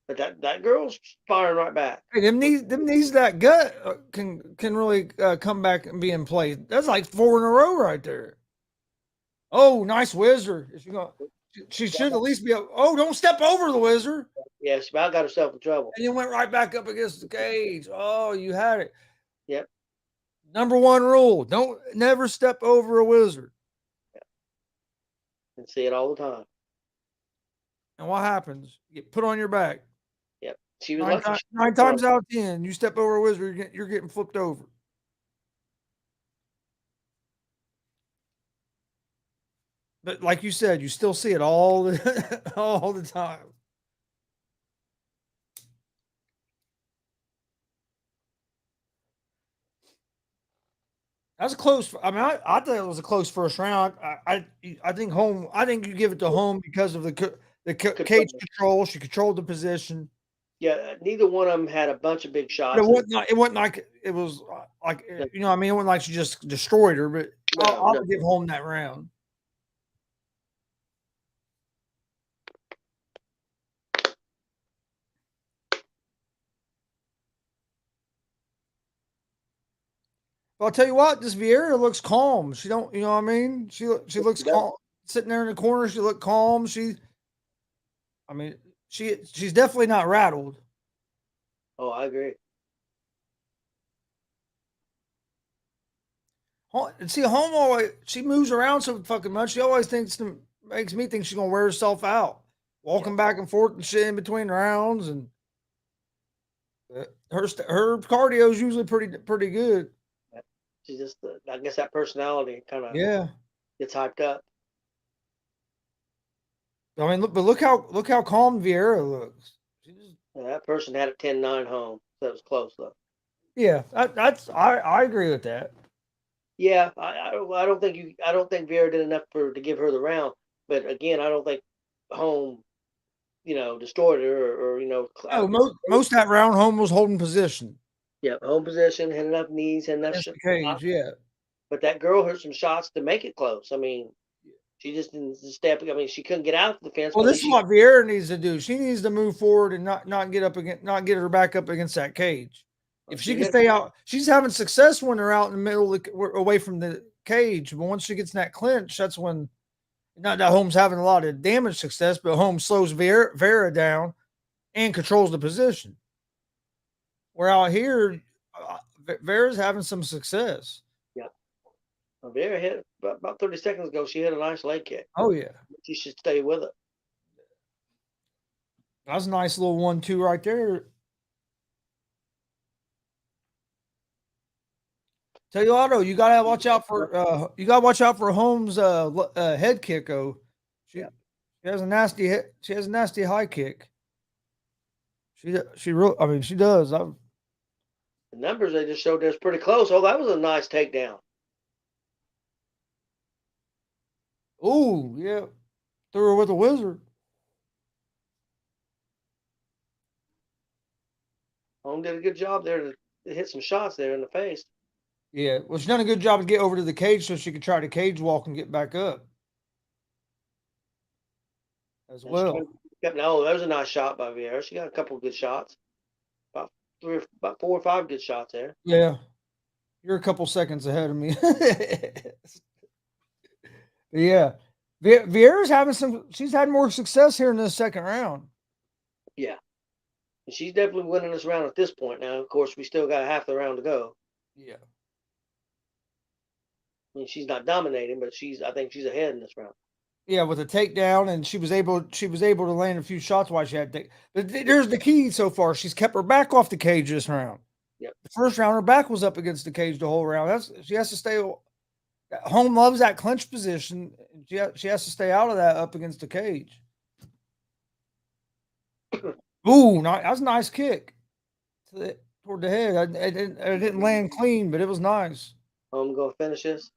But that girl's firing right back. Hey, them knees that gut can really come back and be in play. That's like 4 in a row right there. Oh, nice whizzer. She should at least be don't step over the whizzer. Yeah, she about got herself in trouble. And you went right back up against the cage. Oh, you had it. Yep. Number one rule: don't never step over a wizard. And see it all the time. And what happens? You get put on your back. Yep. She was Nine, lucky. ti- nine times out of 10, you step over a wizard, you're getting flipped over. But like you said, you still see it all all the time. That's a close. I mean, I thought it was a close first round. I think home. I think you give it to home because of the cage control. She controlled the position. Yeah, neither one of them had a bunch of big shots. But it wasn't like it was like you know. I mean, it wasn't like she just destroyed her. But I'll give home that round. But I'll tell you what, this Vieira looks calm. She don't, you know what I mean? She looks calm, sitting there in the corner. She looked calm. I mean, she's definitely not rattled. Oh, I agree. See, home always she moves around so fucking much. She always makes me think she's gonna wear herself out, walking back and forth and shit in between rounds, and her cardio is usually pretty good. She's just, I guess that personality kind of gets hyped up. I mean, look how calm Vieira looks. That person had a 10-9 home, so it was close though. Yeah, I agree with that. Yeah, I don't think Vieira did enough to give her the round, but again, I don't think home, destroyed her or most that round home was holding position. Yeah, home position, had enough knees, had enough cage, yeah. But that girl hit some shots to make it close. I mean, she just didn't step. I mean, she couldn't get out of the fence. Well, this is what Vieira needs to do. She needs to move forward and not get her back up against that cage. If she can stay out, she's having success when they're out in the middle, away from the cage. But once she gets in that clinch, that's when not that Holmes having a lot of damage success, but Holmes slows Vieira down and controls the position. Where out here, Vieira's having some success. Yeah, Vieira hit about 30 seconds ago. She hit a nice leg kick. Oh yeah, she should stay with it. That's a nice little 1-2 right there. Tell you what, though, you gotta watch out for Holmes' head kick. Oh, she has a nasty hit. She has a nasty high kick. She does. The numbers they just showed us pretty close. Oh, that was a nice takedown. Oh yeah, threw her with a wizard. Holmes did a good job there to hit some shots there in the face. Yeah, well, she's done a good job to get over to the cage so she could try to cage walk and get back up as well. No, that was a nice shot by Vieira. She got a couple of good shots. About 4 or 5 good shots there. Yeah, you're a couple seconds ahead of me. Yeah, Vieira's having she's had more success here in the second round. Yeah, and she's definitely winning this round at this point. Now, of course, we still got half the round to go. Yeah. I mean, she's not dominating, but I think she's ahead in this round. Yeah, with a takedown, and she was able to land a few shots while she had to. But there's the key so far. She's kept her back off the cage this round. Yep. The first round, her back was up against the cage the whole round. She has to stay. Home loves that clinch position. She has to stay out of that up against the cage. Ooh, that was a nice kick toward the head. It didn't land clean, but it was nice. Home going to finish this.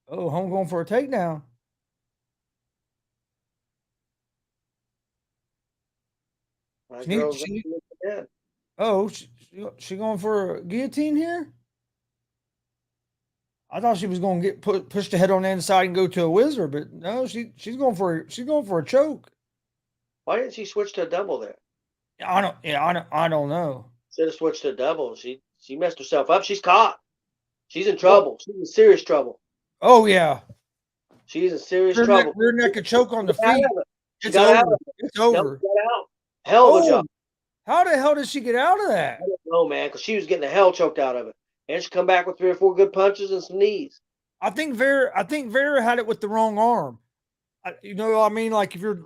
Oh, Home going for a takedown. She going for a guillotine here? I thought she was going to get pushed ahead on the inside and go to a wizard, but no, she's going for a choke. Why didn't she switch to a double there? I don't know. Should have switched to a double. She messed herself up. She's caught. She's in trouble. She's in serious trouble. Oh yeah. She's in serious trouble. Rear naked choke on the feet. It's over. It's over. Hell of a job. How the hell did she get out of that? I don't know, man, because she was getting the hell choked out of it. And she come back with 3 or 4 good punches and some knees. I think Vera had it with the wrong arm. You know what I mean? Like if you're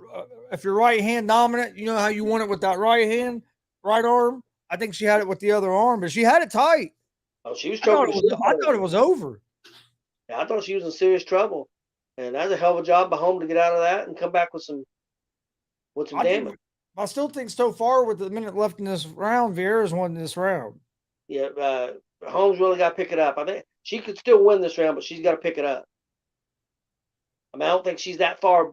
right hand dominant, you know how you want it with that right arm. I think she had it with the other arm, but she had it tight. Oh, she was I thought choking. it was over. Yeah, I thought she was in serious trouble, and that's a hell of a job by Holmes to get out of that and come back with some damage. I still think so far with the minute left in this round, Vieira's won this round. Yeah, Holmes really got to pick it up. I think she could still win this round, but she's got to pick it up. I mean, I don't think she's that far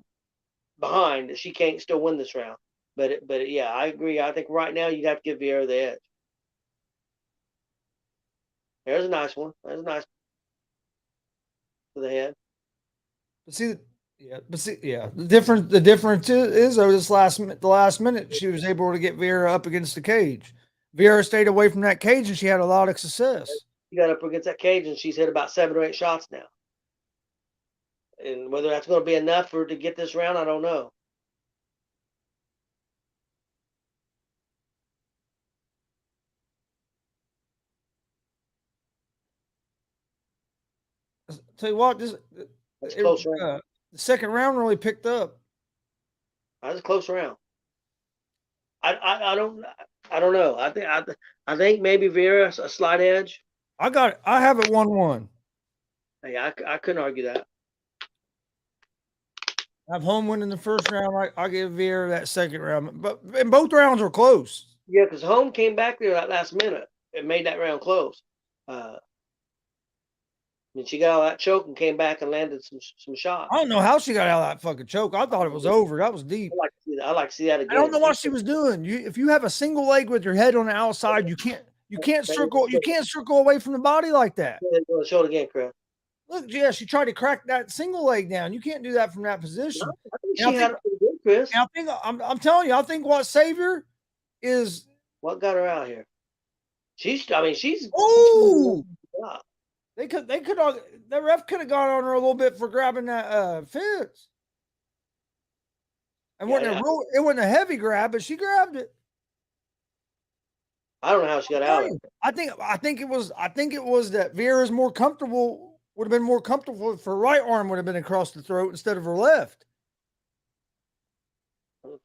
behind that she can't still win this round. But yeah, I agree. I think right now you'd have to give Vieira the edge. There's a nice one. There's a nice to the head. But see, the difference is though the last minute she was able to get Vieira up against the cage. Vieira stayed away from that cage and she had a lot of success. She got up against that cage and she's hit about 7 or 8 shots now. And whether that's going to be enough for her to get this round, I don't know. I'll tell you what, That's a close round. The second round really picked up. That's a close round. I don't know. I think maybe Vieira a slight edge. I have it 1-1. Hey, I couldn't argue that. I have home win in the first round. I give Vieira that second round, and both rounds were close. Yeah, because Home came back there that last minute and made that round close. I mean, she got out of that choke and came back and landed some shots. I don't know how she got out of that fucking choke. I thought it was over. That was deep. I like to see that again. I don't know what she was doing. If you have a single leg with your head on the outside, you can't circle away from the body like that. Show it again, Chris. Look, yeah, she tried to crack that single leg down. You can't do that from that position. No, I think she had it pretty good, Chris. I'm telling you, I think what saved her is what got her out here. She's. Oh, the ref could have gone on her a little bit for grabbing that fence. It wasn't a heavy grab, but she grabbed it. I don't know how she got out of it. I think it was that Vieira's would have been more comfortable if her right arm would have been across the throat instead of her left.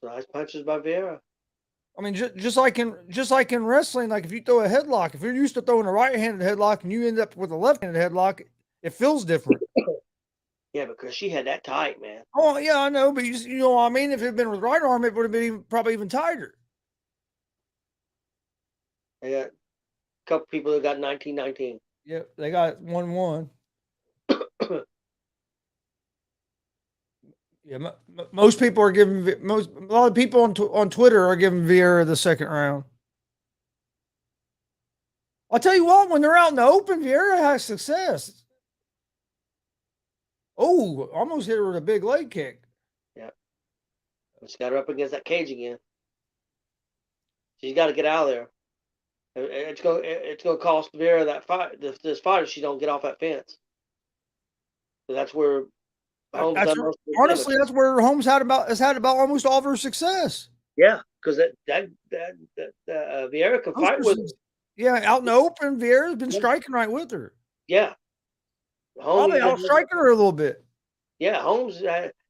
Nice punches by Vieira. I mean, just like in wrestling, like if you throw a headlock, if you're used to throwing a right-handed headlock and you end up with a left-handed headlock, it feels different. Yeah, because she had that tight, man. Oh yeah, I know, but you know what I mean. If it had been with right arm, it would have been probably even tighter. They got a couple people that got 19-19. Yeah, they got 1-1. Yeah, most people are giving a lot of people on Twitter are giving Vieira the second round. I'll tell you what, when they're out in the open, Vieira has success. Oh, almost hit her with a big leg kick. Yeah, she got her up against that cage again. She's got to get out of there. It's going to cost Vieira that fight. This fight if she don't get off that fence. So that's where. Honestly, that's where Holmes has had about almost all of her success. Yeah, because that Vieira can fight with her. Yeah, out in the open, Vieira's been striking right with her. Yeah, Holmes probably out striking her a little bit. Yeah, Holmes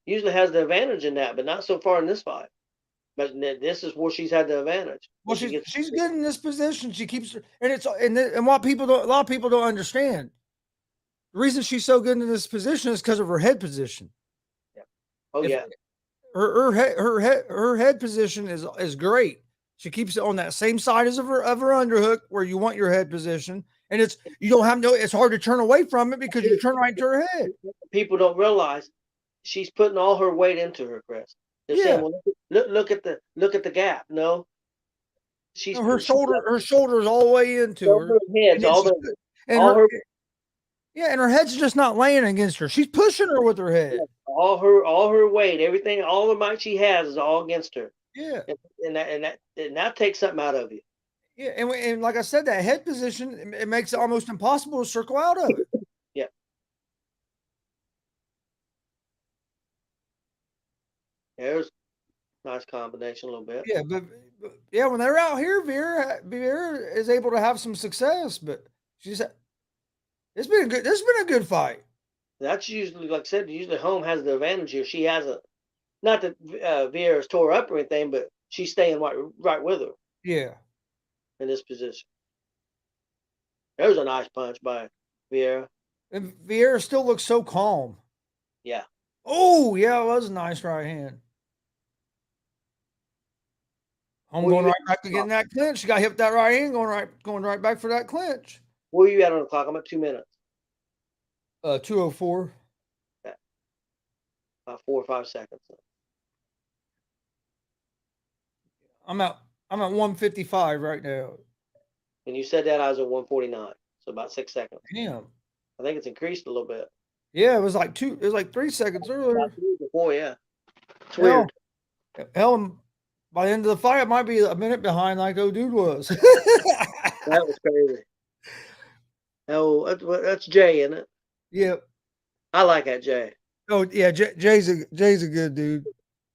usually has the advantage in that, but not so far in this fight. But this is where she's had the advantage. Well, she's good in this position. She keeps and what a lot of people don't understand. The reason she's so good in this position is because of her head position. Yeah. Oh yeah. Her head position is great. She keeps it on that same side as of her underhook where you want your head position, and it's hard to turn away from it because you turn right into her head. People don't realize she's putting all her weight into her, Chris. They're saying, well, look at the gap. No, her shoulders all the way into her head. And her head's just not laying against her. She's pushing her with her head. All her weight, everything, all the might she has is all against her. Yeah, and that takes something out of you. Yeah, and like I said, that head position it makes it almost impossible to circle out of it. Yeah. There's a nice combination a little bit. Yeah, but when they're out here, Vieira is able to have some success, but It's been a good. This has been a good fight. That's usually, like I said, usually Holm has the advantage here. She has a, not that Vieira's tore up or anything, but she's staying right with her Yeah. in this position. There's a nice punch by Vieira. And Vieira still looks so calm. Yeah. Oh, yeah, it was a nice right hand. I'm Where going you right back to getting that clinch. She got hit with that right hand, going right back for that clinch. Where you at on the clock? I'm at 2 minutes. 204. About 4 or 5 seconds. I'm at 155 right now. And you said that I was at 149, so about 6 seconds. Damn. I think it's increased a little bit. Yeah, it was like 3 seconds earlier. Before, yeah. It's weird. Hell, by the end of the fight, it might be a minute behind like old dude was. That was crazy. Oh, that's Jay, isn't it? Yep. I like that Jay. Oh yeah, Jay's a good dude.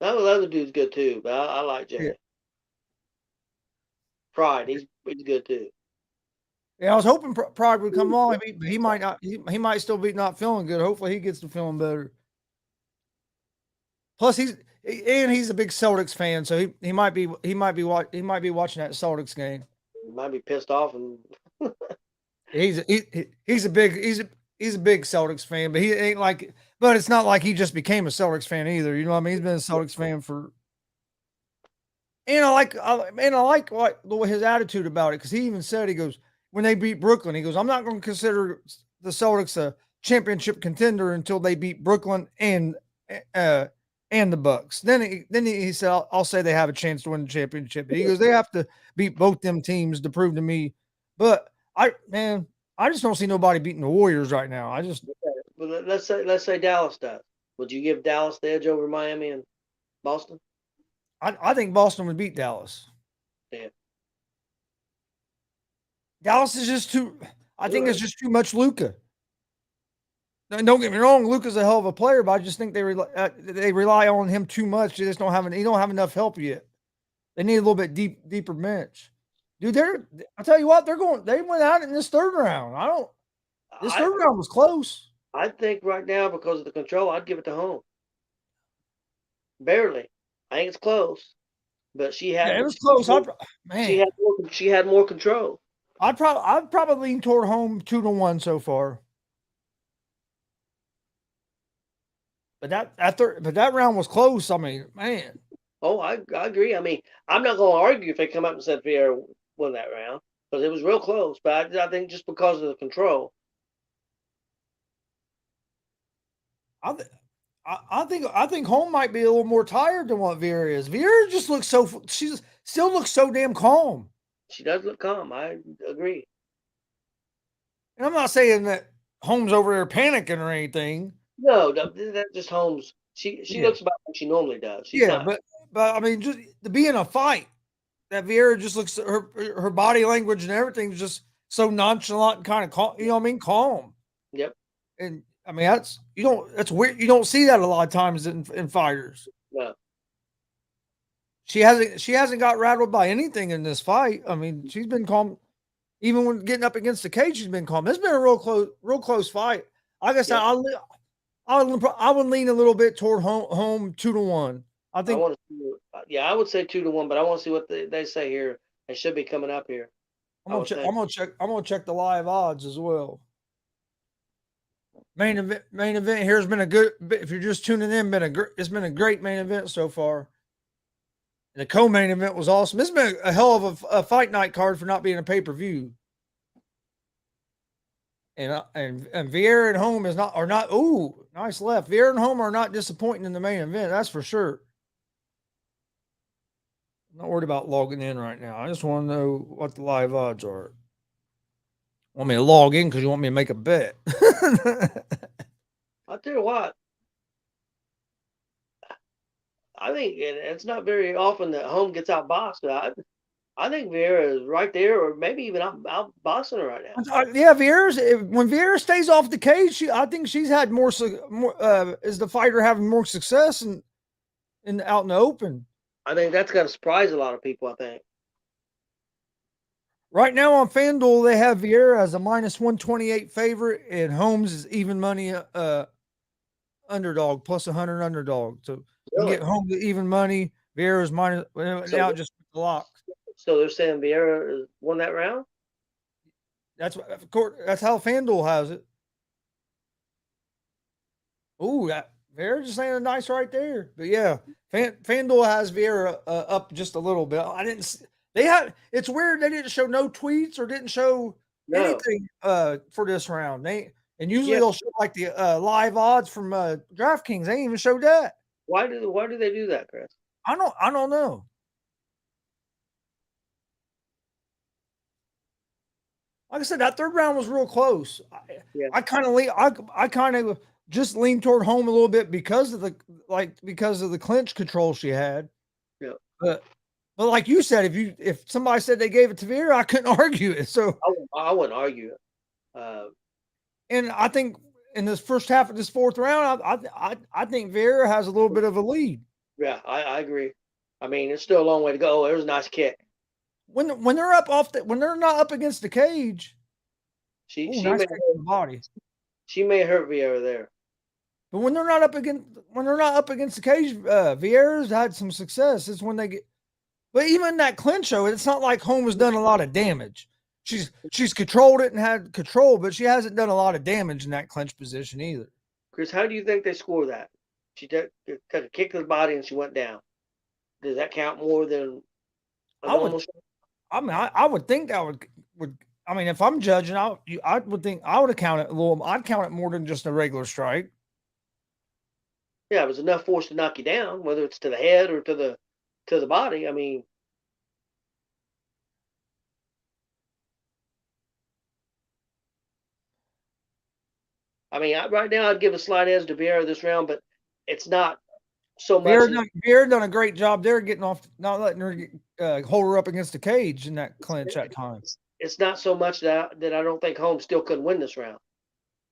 That other dude's good too, but I like Jay. Yeah. Pride, he's good too. Yeah, I was hoping Pride would come on. He might not. He might still be not feeling good. Hopefully, he gets to feeling better. Plus, he's a big Celtics fan, so he might be watching that Celtics game. He might be pissed off, and he's a big Celtics fan, but he ain't like. But it's not like he just became a Celtics fan either. You know what I mean? He's been a Celtics fan for. And I like what his attitude about it, because he even said, he goes, when they beat Brooklyn, he goes, I'm not going to consider the Celtics a championship contender until they beat Brooklyn and the Bucks. Then he said, I'll say they have a chance to win the championship. He goes, they have to beat both them teams to prove to me. But I just don't see nobody beating the Warriors right now. But let's say Dallas does. Would you give Dallas the edge over Miami and Boston? I think Boston would beat Dallas. Yeah. Dallas is just too. I think it's just too much Luka. Don't get me wrong, Luka's a hell of a player, but I just think they rely on him too much. They just don't have enough help yet. They need a little bit deeper bench. Dude, I'll tell you what, they went out in this third round. Third round was close. I think right now, because of the control, I'd give it to Holmes. Barely. I think it's close, but she had. Yeah, it was close. She had more control. I'd probably lean toward Holmes 2-1 so far. But that round was close. I mean, man. Oh, I agree. I mean, I'm not going to argue if they come up and said Vieira won that round, because it was real close. But I think just because of the control. I think Holm might be a little more tired than what Vieira is. Vieira just looks she still looks so damn calm. She does look calm. I agree. And I'm not saying that Holmes over there panicking or anything. No, that's just Holmes. She looks about like she normally does. But I mean, just to be in a fight, that Vieira just looks, her body language and everything's just so nonchalant and kind of calm. You know what I mean? Calm. Yep. And I mean, that's weird. You don't see that a lot of times in fighters. No. She hasn't got rattled by anything in this fight. I mean, she's been calm. Even when getting up against the cage, she's been calm. It's been a real close fight. Like I said, I would lean a little bit toward home 2-1. I think. I would say 2-1, but I want to see what they say here. They should be coming up here. I'm gonna check the live odds as well. Main event here has been a good. If you're just tuning in, it's been a great main event so far. And the co-main event was awesome. This has been a hell of a fight night card for not being a pay-per-view. And Vieira and Holm are not. Ooh, nice left. Vieira and Holm are not disappointing in the main event. That's for sure. I'm not worried about logging in right now. I just want to know what the live odds are. Want me to log in because you want me to make a bet? I'll tell you what. I think it's not very often that Holm gets outboxed. But I think Vieira is right there, or maybe even outboxing her right now. Yeah, when Vieira stays off the cage, I think she's had more. Is the fighter having more success in out in the open? I think that's going to surprise a lot of people. I think. Right now on FanDuel, they have Vieira as a minus 128 favorite, and Holmes is even money underdog, plus 100 underdog. So you can Really? get Holmes at even money. Vieira's minus, well, So now just the locks. so they're saying Vieira won that round? That's what, of course, that's how FanDuel has it. Ooh, that Vieira just saying nice right there. But yeah, FanDuel has Vieira up just a little bit. I didn't. They had. It's weird they didn't show no tweets or didn't show No. anything for this round. And usually Yeah. they'll show like the live odds from DraftKings. They ain't even showed that. Why do they do that, Chris? I don't know. Like I said, that third round was real close. Yeah. I kind of just leaned toward home a little bit because of the clinch control she had. Yeah. But like you said, if somebody said they gave it to Vieira, I couldn't argue it. So I wouldn't argue it. and I think in this first half of this fourth round, I think Vieira has a little bit of a lead. Yeah, I agree. I mean, it's still a long way to go. It was a nice kick. When they're not up against the cage, She nice may kick to the body. she may hurt Vieira there. But when they're not up against the cage, Vieira's had some success. It's when they get. But even in that clinch show, it's not like Holmes has done a lot of damage. She's controlled it and had control, but she hasn't done a lot of damage in that clinch position either. Chris, how do you think they score that? She took a kick to the body and she went down. Does that count more than a normal shot? I mean, I would think that would. I mean, if I'm judging, I would think I would count it a little. I'd count it more than just a regular strike. Yeah, it was enough force to knock you down, whether it's to the head or to the body. I mean, right now I'd give a slight edge to Vieira this round, but it's not so much. Vieira done a great job there, getting off, not letting her hold her up against the cage in that clinch that time. It's not so much that I don't think Holmes still couldn't win this round,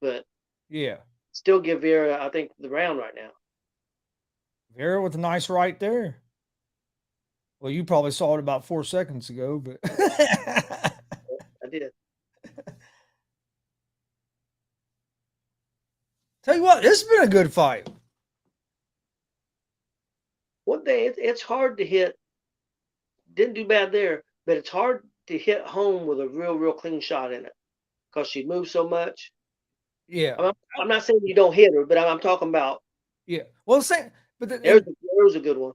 but yeah, still give Vieira, I think, the round right now. Vieira with a nice right there. Well, you probably saw it about 4 seconds ago, but I did. Tell you what, this has been a good fight. One thing, it's hard to hit. Didn't do bad there, but it's hard to hit home with a real clean shot in it because she moves so much. Yeah, I'm not saying you don't hit her, but I'm talking about. Yeah, well, the same, but there's a good one.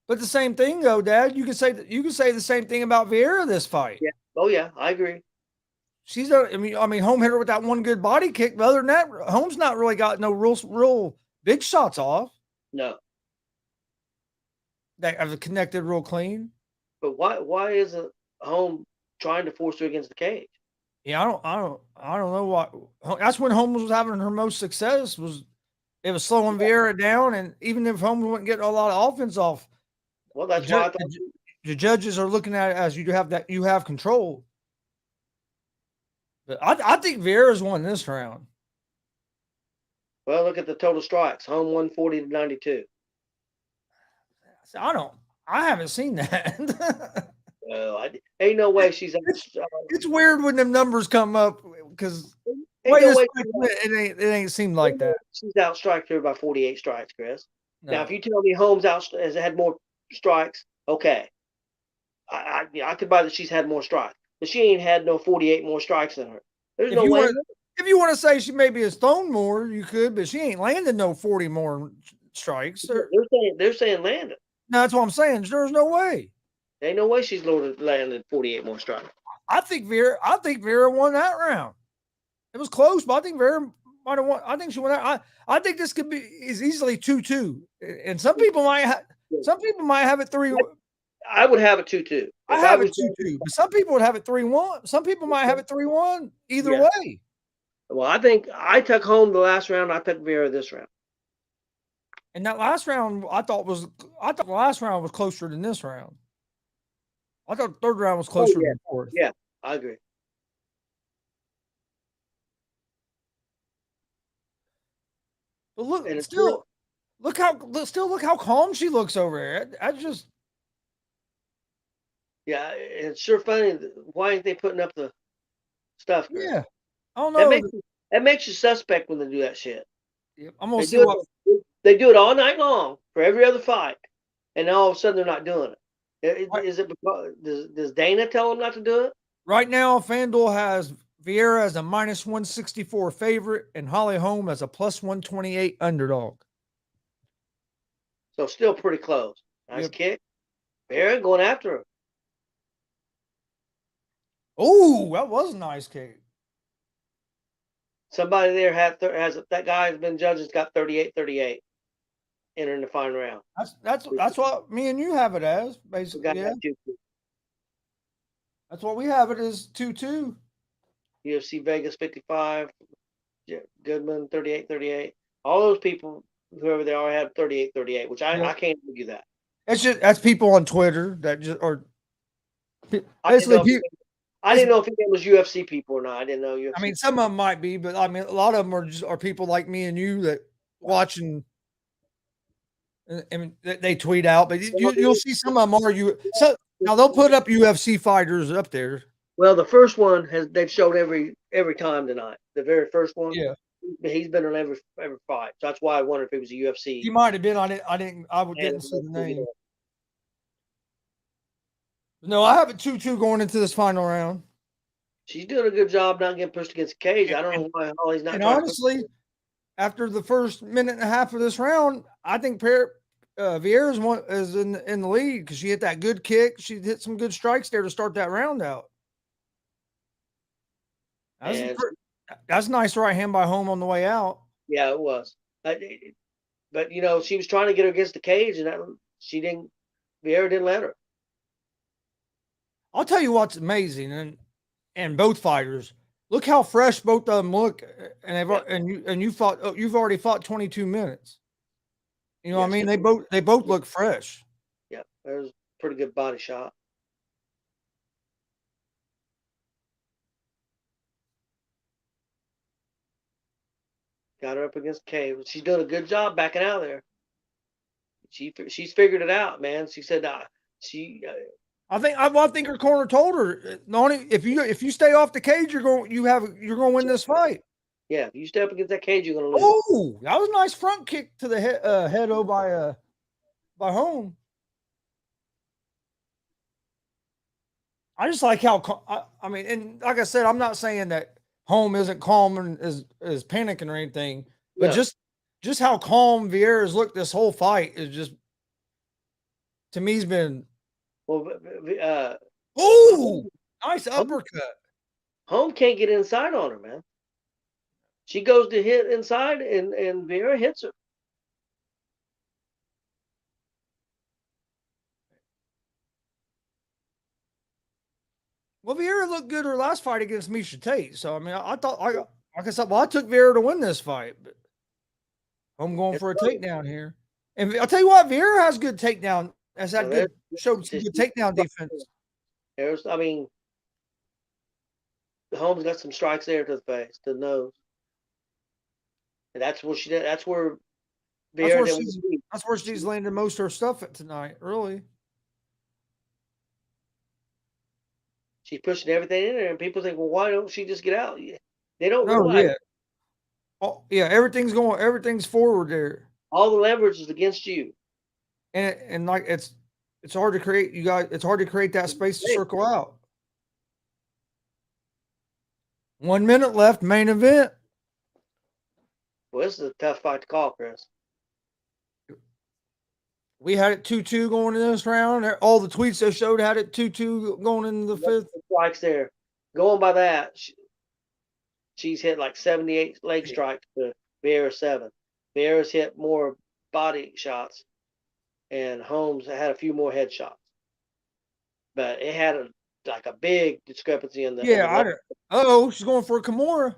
But the same thing, though, Dad. You can say the same thing about Vieira this fight. Yeah. Oh yeah, I agree. She's I mean, home hit her with that one good body kick. But other than that, Holmes not really got no real big shots off. No. That have connected real clean. But why isn't Holmes trying to force her against the cage? Yeah, I don't know what. That's when Holmes was having her most success. It was slowing Vieira down, and even if Holmes wasn't getting a lot of offense off, well, that's why the judges are looking at it as you have control. But I think Vieira's won this round. Well, look at the total strikes. Holmes 140 to 92. I haven't seen that. No, ain't no way she's. It's weird when them numbers come up because it ain't seemed like that. She's outstriked her by 48 strikes, Chris. No. Now, if you tell me Holmes has had more strikes, okay, I could buy that she's had more strikes, but she ain't had no 48 more strikes than her. There's no way. If you want to say she maybe has thrown more, you could, but she ain't landed no 40 more strikes. They're saying landed. No, that's what I'm saying. There's no way. There ain't no way she's landed 48 more strikes. I think Vieira won that round. It was close, but I think Vieira might have won. I think she won that. I think this could be easily 2-2, and some people might have it 3. I would have it 2-2. I have it 2-2, but some people would have it 3-1. Some people might have it 3-1. Either way. Well, I think I took home the last round. I took Vieira this round. And that last round, I thought the last round was closer than this round. I thought the third round was closer than the fourth. Yeah, I agree. But look how calm she looks over there. I just Yeah, it's sure funny. Why ain't they putting up the stuff, Chris? Yeah, I don't That know. makes you suspect when they do that shit. Yep, I'm gonna They see do what. it. They do it all night long for every other fight, and then all of a sudden they're not doing it. Is it because does Dana tell them not to do it? Right now, FanDuel has Vieira as a minus 164 favorite and Holly Holm as a plus 128 underdog. So still pretty close. Nice Yep. kick. Barron going after him. Oh, that was a nice kick. Somebody there has that guy has been judged has got 38-38 entering the final round. That's what me and you have it as, We basically. got Yeah, that too. that's what we have it as 2-2. UFC Vegas 55, Goodman 38-38. All those people, whoever they are, have 38-38, which Yeah. I can't argue that. It's just that's people on Twitter that just or I didn't basically know people. I didn't know if it was UFC people or not. I didn't know UFC. I mean, some of them might be, but I mean, a lot of them are people like me and you that watching. I mean, they tweet out, but you'll see some of them are you. So now they'll put up UFC fighters up there. Well, the first one they've showed every time tonight. The very first one, Yeah, he's been on every fight. So that's why I wondered if it was a UFC. he might have been. I didn't see the And name. No, I have it 2-2 going into this final round. she's doing a good job not getting pushed against the cage. I don't know why Holly's not. And trying honestly, after the first minute and a half of this round, I think Vieira's is in the lead because she hit that good kick. She hit some good strikes there to start that round out. That's a nice right hand by Holm on the way out. Yeah, it was. But she was trying to get her against the cage, and she didn't. Vieira didn't let her. I'll tell you what's amazing, and both fighters look how fresh both of them look, and you've already fought 22 minutes. You know what I mean? They both look fresh. Yeah, there's a pretty good body shot. Got her up against the cage. She's doing a good job backing out there. She's figured it out, man. She said I think her corner told her, if you stay off the cage, you're going to win this fight. Yeah, if you step against that cage, you're going to lose. Oh, that was a nice front kick to the head by Holm. I just like how I mean, and like I said, I'm not saying that Holm isn't calm and is panicking or anything, but just how calm Vieira's looked this whole fight is just to me has been. Well, Nice uppercut. Holm can't get inside on her, man. She goes to hit inside, and Vieira hits her. Well, Vieira looked good her last fight against Misha Tate, so I mean, I thought like I said, well, I took Vieira to win this fight, but I'm going for a takedown here. And I'll tell you what, Vieira has good takedown. Showed some good takedown defense. Holmes got some strikes there to the face, to the nose. And that's where she did. That's where Vieira that's where she's landed most of her stuff at tonight, early. She's pushing everything in there, and people think, well, why don't she just get out? They don't No, realize. yeah. Oh, yeah, everything's forward there. All the leverage is against you. And like it's hard to create it's hard to create that space to circle out. 1 minute left, main event. Well, this is a tough fight to call, Chris. We had it 2-2 going in this round. All the tweets they showed had it 2-2 going into the fifth. Strikes there. Going by that, she's hit like 78 leg strikes to Vieira 7. Vieira's hit more body shots, and Holmes had a few more head shots. But it had a big discrepancy in the. Yeah, she's going for a Kimura.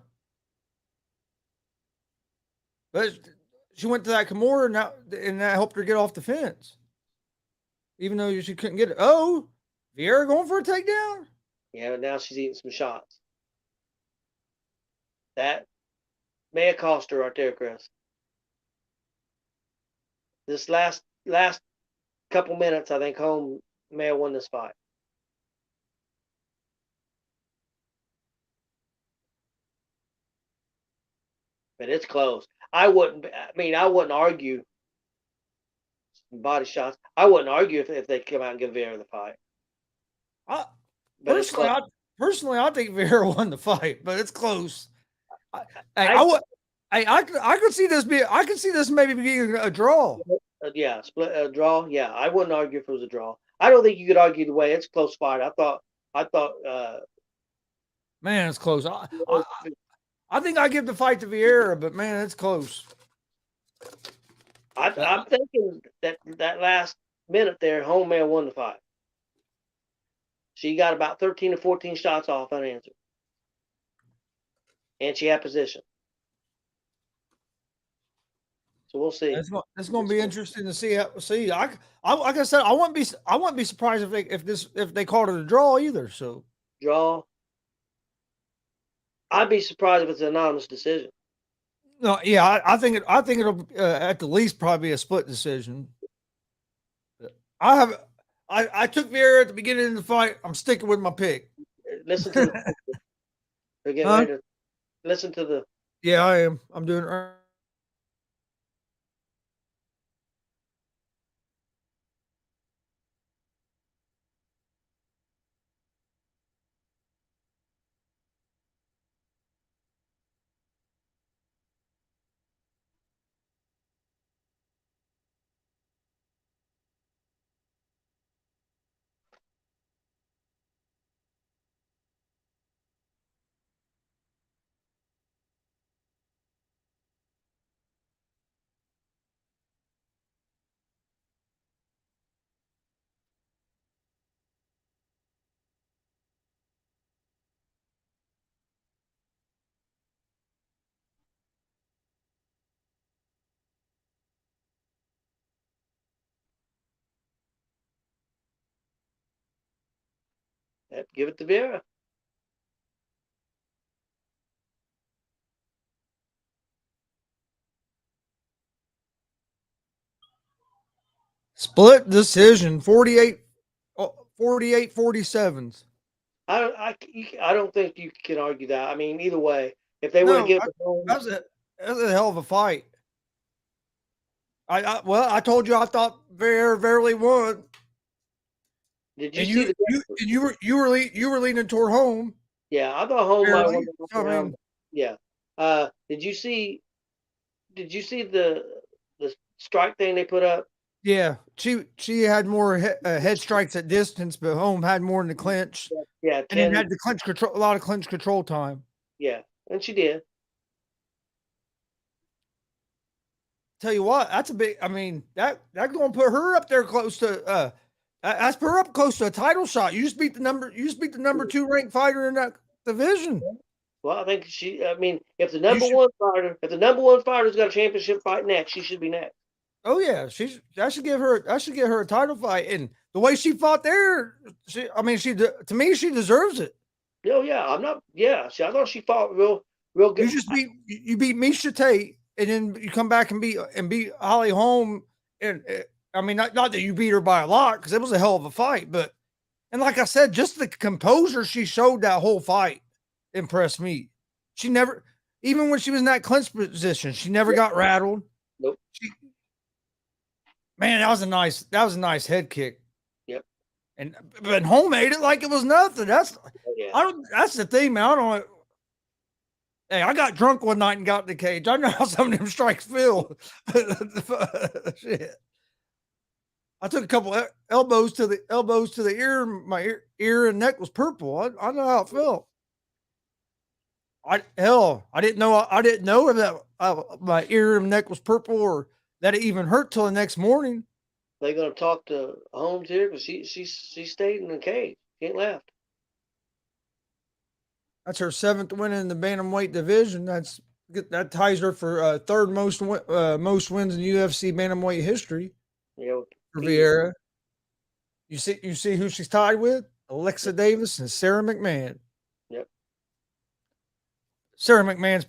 But she went to that Kimura and that helped her get off the fence. Even though she couldn't get it. Oh, Vieira going for a takedown? Yeah, now she's eating some shots. That may have cost her right there, Chris. This last couple minutes, I think Holmes may have won this fight. but it's close. I wouldn't argue body shots. I wouldn't argue if they come out and give Vieira the fight. I, But it's close. personally, I think Vieira won the fight, but it's close. I could see this maybe being a draw. Yeah, split a draw. Yeah, I wouldn't argue if it was a draw. I don't think you could argue the way. It's a close fight. I thought. Man, it's close. I think I give the fight to Vieira, but man, it's close. I'm thinking that last minute there, Home Man won the fight. She got about 13 or 14 shots off unanswered, and she had position. So we'll see. It's going to be interesting to see. I like I said, I wouldn't be surprised if they called it a draw either. So draw. I'd be surprised if it's an anonymous decision. No, yeah, I think it'll at the least probably be a split decision. I took Vieira at the beginning of the fight. I'm sticking with my pick. Listen to they're getting ready to listen to the. Yeah, I am. I'm doing it right. Give it to Vieira. Split decision 48 47s. I don't think you can argue that. I mean, either way, if they would have given that was a hell of a fight. I told you I thought Verily won. Did you see you were leaning toward Home? Yeah, I thought Home might have won. I mean, yeah. Did you see the strike thing they put up? Yeah, she had more head strikes at distance, but Home had more in the clinch. Yeah, 10, and then had the clinch control, a lot of clinch control time. Yeah, and she did. Tell you what, that's a big. I mean, that's going to put her up there close to. That's put her up close to a title shot. You just beat the number 2 ranked fighter in that division. Well, I think I mean, if the number one fighter's got a championship fight next, she should be next. Oh yeah, that should give her a title fight, and the way she fought there, to me she deserves it. Oh yeah, I thought she fought real good. You beat Misha Tate, and then you come back and beat Holly Holm, and I mean not that you beat her by a lot because it was a hell of a fight, but and like I said, just the composure she showed that whole fight impressed me. She never, even when she was in that clinch position, she never got rattled. Nope. Man, that was a nice head kick. Yep. But Home made it like it was nothing. That's the thing, man. I don't. Hey, I got drunk one night and got in the cage. I know how some of them strikes feel. Shit. I took a couple elbows to the ear. My ear and neck was purple. I know how it felt. I didn't know that my ear and neck was purple or that it even hurt till the next morning. They gonna talk to Holmes here because she stayed in the cage. She ain't left. That's her 7th win in the bantamweight division. That ties her for third most wins in UFC bantamweight history. Yeah, for Vieira. You see who she's tied with? Alexa Davis and Sarah McMahon. Yep. Sarah McMahon's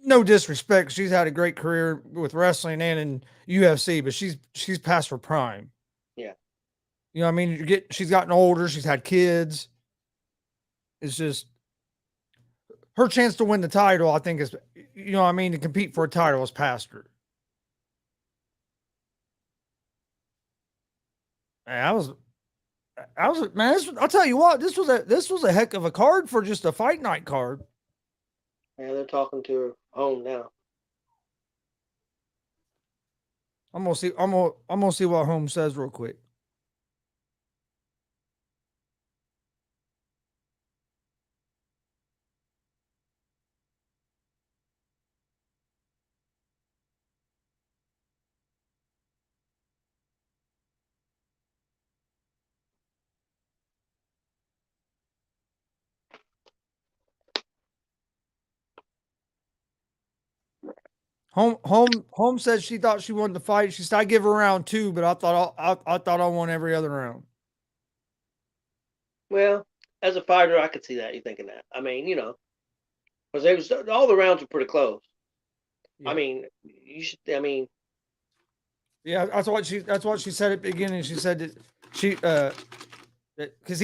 no disrespect. She's had a great career with wrestling and in UFC, but she's past her prime. Yeah. You know what I mean? She's gotten older. She's had kids. It's just her chance to win the title. I think you know what I mean, to compete for a title as pastor. Man, man. I'll tell you what, this was a heck of a card for just a fight night card. Yeah, they're talking to her home now. I'm gonna see. I'm gonna see what Holmes says real quick. Home said she thought she won the fight. She said I give her round 2, but I thought I won every other round. Well, as a fighter, I could see that. You thinking that? I mean, you know, because all the rounds were pretty close. Yeah. I mean, you should. I mean, yeah, that's what she said at the beginning. She said that she because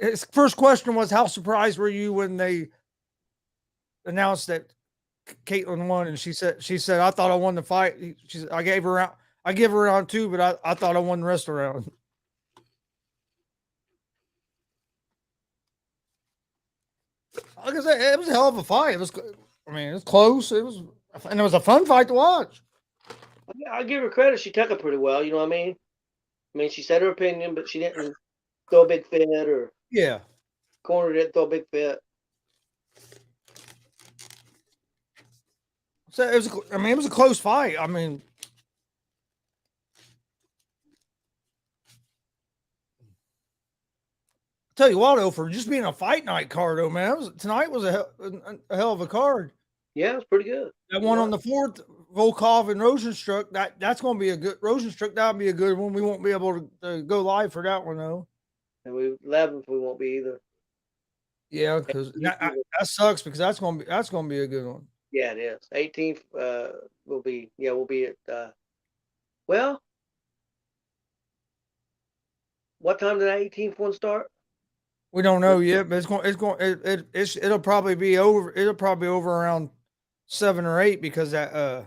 his first question was, how surprised were you when they announced that Caitlin won? And she said I thought I won the fight. She said I give her round 2, but I thought I won the rest of the round. Like I said, it was a hell of a fight. It was close. It was a fun fight to watch. I give her credit. She took it pretty well. You know what I mean? I mean, she said her opinion, but she didn't throw a big fit or Yeah. corner didn't throw a big fit. So it was a close fight. I mean, I'll tell you what, though, for just being a fight night card, though, man, tonight was a hell of a card. Yeah, it's pretty good. That one on the 4th, Volkov and Rosenstruck, that's going to be a good Rosenstruck. That'll be a good one. We won't be able to go live for that one though. And 11th we won't be either. Yeah, because that sucks because that's going to be a good one. Yeah, it is. 18th we'll be at well, what time did that 18th one start? We don't know yet, but it'll probably be over. It'll probably over around 7 or 8 because that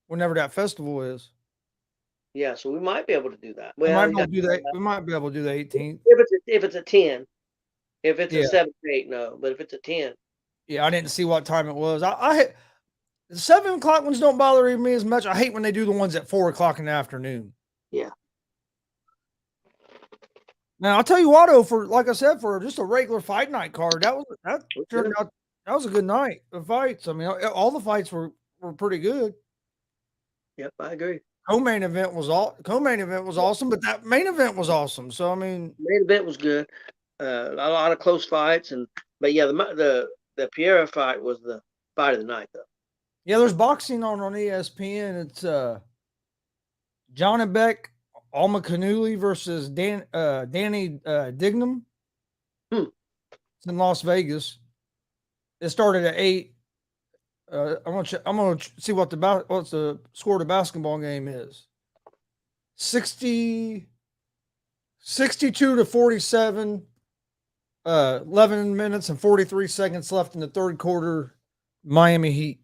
whenever that festival is. Yeah, so we might be able to do that. We Well, might be able to do that. We might be able to do the 18th. if it's a 10. If it's a 7 or 8, no. But if it's a 10. Yeah, I didn't see what time it was. I the 7 o'clock ones don't bother me as much. I hate when they do the ones at 4 o'clock in the afternoon. Yeah. Now I'll tell you what, though, like I said, for just a regular fight night card, that turned out that was a good night. The fights, I mean, all the fights were pretty good. Yep, I agree. Co-main event was awesome, but that main event was awesome. So I mean, main event was good. A lot of close fights, but yeah, the Vieira fight was the fight of the night, though. Yeah, there's boxing on ESPN. It's John Beck, Alma Canuli versus Danny Dignam. It's in Las Vegas. It started at 8. I'm gonna see what's the score of the basketball game is. 62 to 47. 11 minutes and 43 seconds left in the third quarter. Miami Heat.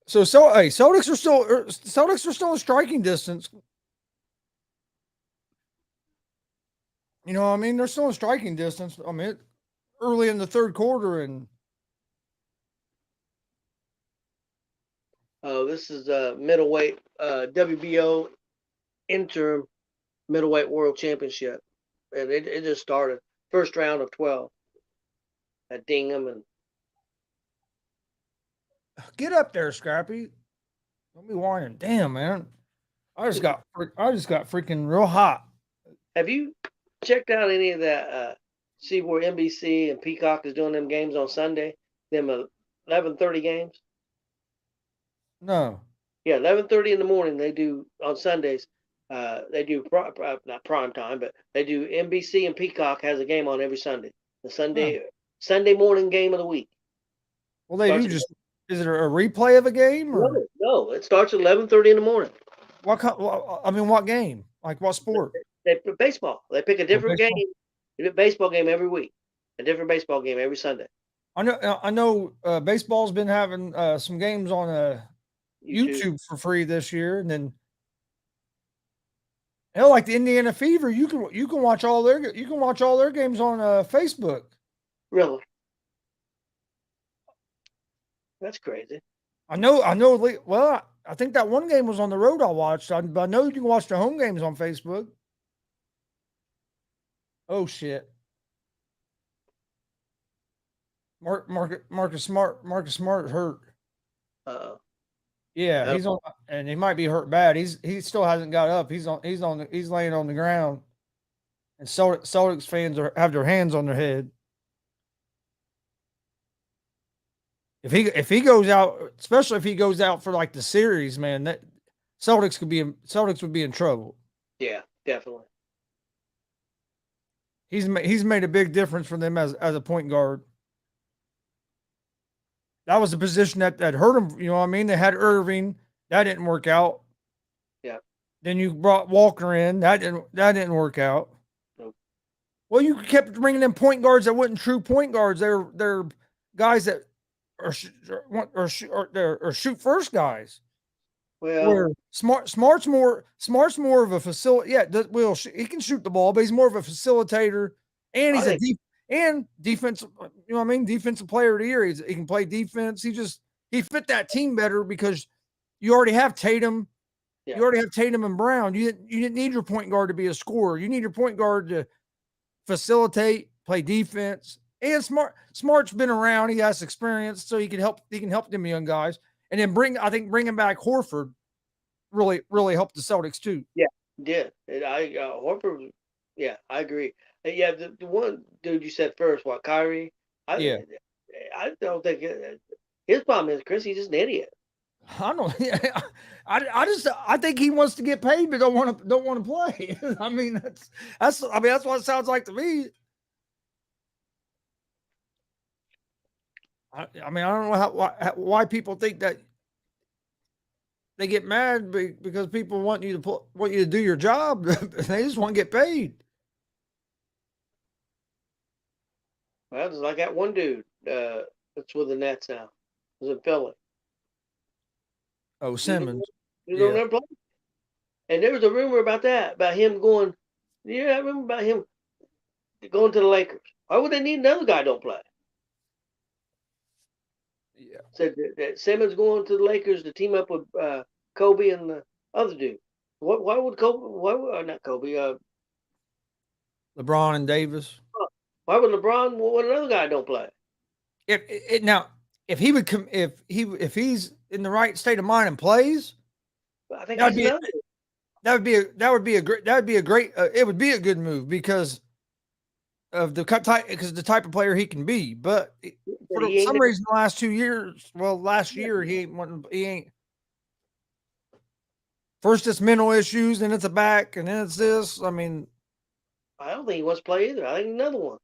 Celtics are still in striking distance. You know what I mean? They're still in striking distance. I mean, early in the third quarter, and this is middleweight WBO interim middleweight world championship, and it just started. First round of 12 at Dingham, and get up there, Scrappy. Don't be whining. Damn, man. I just got freaking real hot. Have you checked out any of that? See where NBC and Peacock is doing them games on Sunday? Them 11:30 games. No. Yeah, 11:30 in the morning. They do on Sundays. They do not prime time, but they do NBC and Peacock has a game on every Sunday. The Sunday morning game of the week. Well, they do just. Is it a replay of a game? Or? No. It starts at 11:30 in the morning. What game? Like what sport? Baseball. They pick a different game. They do a baseball game every week. A different baseball game every Sunday. I know. Baseball's been having some games on YouTube for free this year, and then hell, like the Indiana Fever, you can watch all their games on Facebook. Really? That's crazy. I know. Well, I think that one game was on the road I watched. But I know you can watch the home games on Facebook. Oh shit. Marcus Smart hurt. Uh-oh. Yeah, Yep. he's on, and he might be hurt bad. He still hasn't got up. He's laying on the ground, and Celtics fans have their hands on their head. If he goes out, especially if he goes out for like the series, man, that Celtics would be in trouble. Yeah, definitely. He's made a big difference for them as a point guard. That was a position that hurt him. You know what I mean? They had Irving, that didn't work out. Yeah. Then you brought Walker in, that didn't work out. Nope. Well, you kept bringing in point guards that weren't true point guards. They're guys that are shoot first guys. Well, Where Smart's more of a facility. Yeah, he can shoot the ball, but he's more of a facilitator, and he's defensive. You know what I mean? Defensive player of the year. He can play defense. He fit that team better because you already have Tatum. yeah. You already have Tatum and Brown. You didn't need your point guard to be a scorer. You need your point guard to facilitate, play defense. And Smart's been around. He has experience, so he can help them young guys. And then bringing back Horford really helped the Celtics too. Yeah, did. Horford. Yeah, I agree. Yeah, the one dude you said first, Kyrie? Yeah. I don't think his problem is, Chris, he's just an idiot. I don't. I think he wants to get paid, but don't want to play. I mean, that's what it sounds like to me. I mean, I don't know why people think that they get mad because people want you to do your job. They just want to get paid. Well, it's like that one dude that's with the Nets now. Was in Philly. Oh, Simmons. He's on their play. And there was a rumor about him going. Yeah, I remember about him going to the Lakers. Why would they need another guy don't play? Yeah. Said that Simmons going to the Lakers to team up with Kobe and the other dude. Why would Kobe? Not Kobe? LeBron and Davis. Why would LeBron want another guy don't play? If he would come, if he's in the right state of mind and plays, I think that would be a great. It would be a good move because of the type of player he can be. But for some reason, the last 2 years, last year he ain't. First, it's mental issues, then it's a back, and then it's this. I mean, I don't think he wants to play either. I think another one.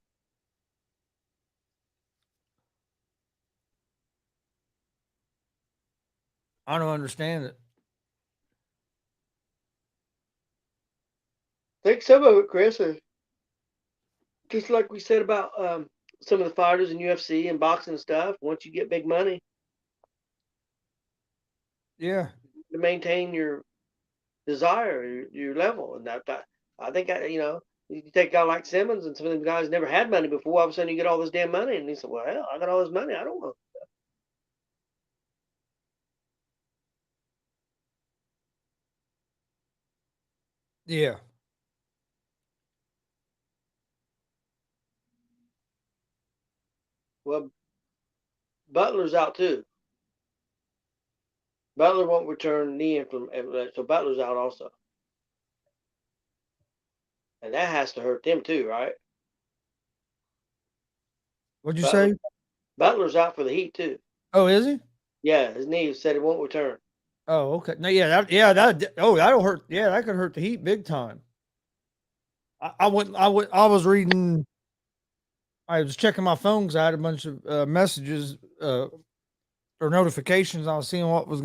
I don't understand it. I think some of it, Chris, is just like we said about some of the fighters in UFC and boxing and stuff. Once you get big money, yeah, to maintain your desire, your level, and I think you take a guy like Simmons and some of them guys never had money before. All of a sudden, you get all this damn money, and he said, "Well, hell, I got all this money. I don't want." Yeah. Well, Butler's out too. Butler won't return knee inflammation, so Butler's out also, and that has to hurt them too, right? What'd you say? Butler's out for the Heat too. Oh, is he? Yeah, his knee said it won't return. Oh, okay. No, that'll hurt. Yeah, that could hurt the Heat big time. I was reading. I was checking my phone because I had a bunch of messages or notifications. I was seeing what was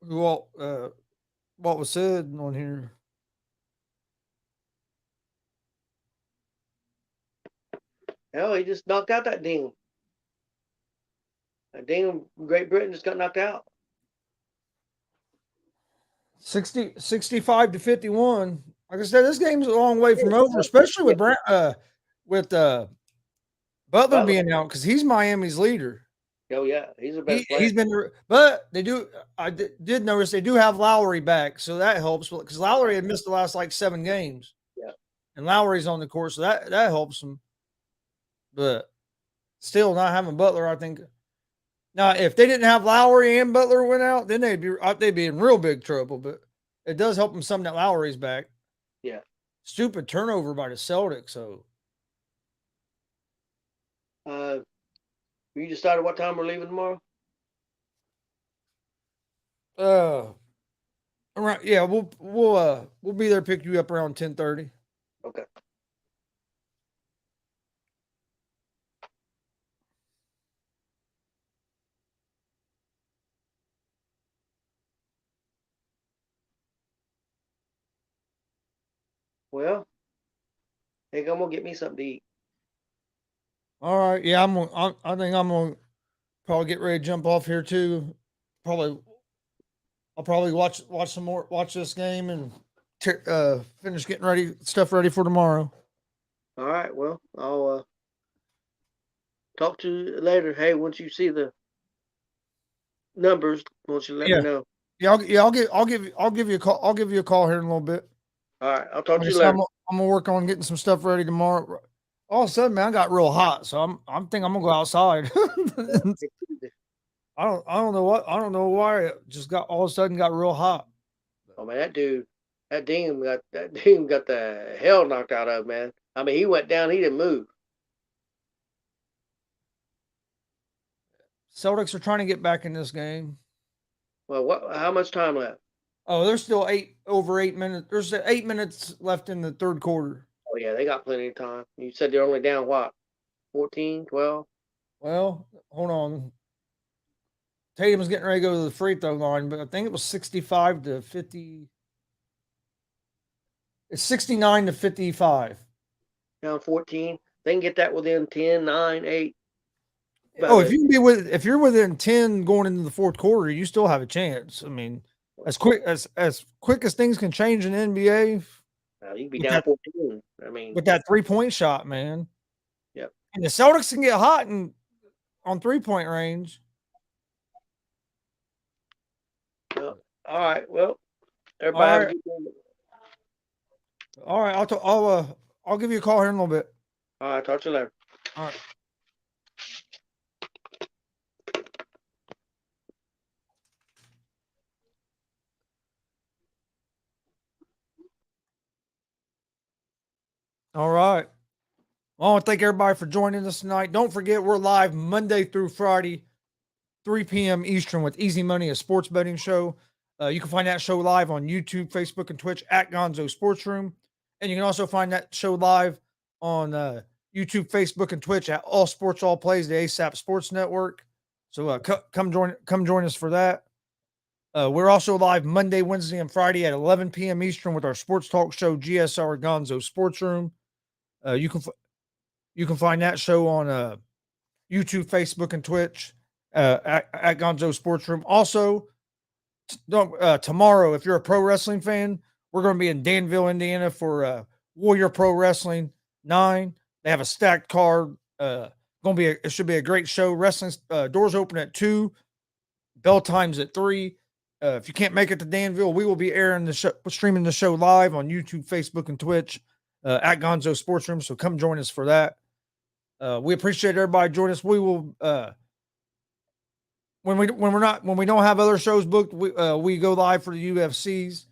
what was said on here. Hell, he just knocked out that demon. Damn, Great Britain just got knocked out. 65 to 51. Like I said, this game's a long way from over, especially with Butler Butler. being out because he's Miami's leader. Oh yeah, he's the best player. He's been, but they do. I did notice they do have Lowry back, so that helps because Lowry had missed the last like 7 games. Yeah, and Lowry's on the court, so that helps him. But still, not having Butler, I think. Now, if they didn't have Lowry and Butler went out, then they'd be in real big trouble. But it does help them some that Lowry's back. Yeah. Stupid turnover by the Celtics. So, you decided what time we're leaving tomorrow? around yeah, we'll be there, pick you up around 10:30. Okay. Well, hey, I'm gonna get me something to eat. All right, yeah, I think I'm gonna probably get ready to jump off here too. I'll probably watch this game and finish getting ready for tomorrow. All right. Well, I'll talk to you later. Hey, once you see the numbers, won't you let me know? Yeah, I'll give you a call. I'll give you a call here in a little bit. All right. I'll talk to you So later. I'm gonna work on getting some stuff ready tomorrow. All of a sudden, man, I got real hot, so I'm thinking I'm gonna go outside. I don't know why it just got all of a sudden got real hot. Oh man, that Dean got the hell knocked out of him, man. I mean, he went down, he didn't move. Celtics are trying to get back in this game. Well, how much time left? Oh, there's still over 8 minutes. There's 8 minutes left in the third quarter. Oh yeah, they got plenty of time. You said they're only down what? 14, 12? Well, hold on. Tatum was getting ready to go to the free throw line, but I think it was 65 to 50. It's 69 to 55. Down 14. They can get that within 10, 9, 8. Oh, if you're within 10 going into the fourth quarter, you still have a chance. I mean, as quick as things can change in the NBA. You can be down 14. I mean, with that 3-point shot, man. Yep. And the Celtics can get hot on 3-point range. Well, all right. Well, everybody have a good day. All right, I'll give you a call here in a little bit. All right, talk to you later. All right. All right. Well, I want to thank everybody for joining us tonight. Don't forget, we're live Monday through Friday, 3 p.m. Eastern with Easy Money, a sports betting show. You can find that show live on YouTube, Facebook, and Twitch at Gonzo Sports Room. And you can also find that show live on YouTube, Facebook, and Twitch at All Sports All Plays, the ASAP Sports Network. So come join us for that. We're also live Monday, Wednesday, and Friday at 11 p.m. Eastern with our sports talk show, GSR Gonzo Sports Room. You can find that show on YouTube, Facebook, and Twitch at Gonzo Sports Room. Also, tomorrow, if you're a pro wrestling fan, we're going to be in Danville, Indiana for Warrior Pro Wrestling 9. They have a stacked card. It should be a great show. Wrestling doors open at 2. Bell times at 3. If you can't make it to Danville, we will be streaming the show live on YouTube, Facebook, and Twitch at Gonzo Sports Room. So come join us for that. We appreciate everybody joining us. We will when we don't have other shows booked, we go live for the UFCs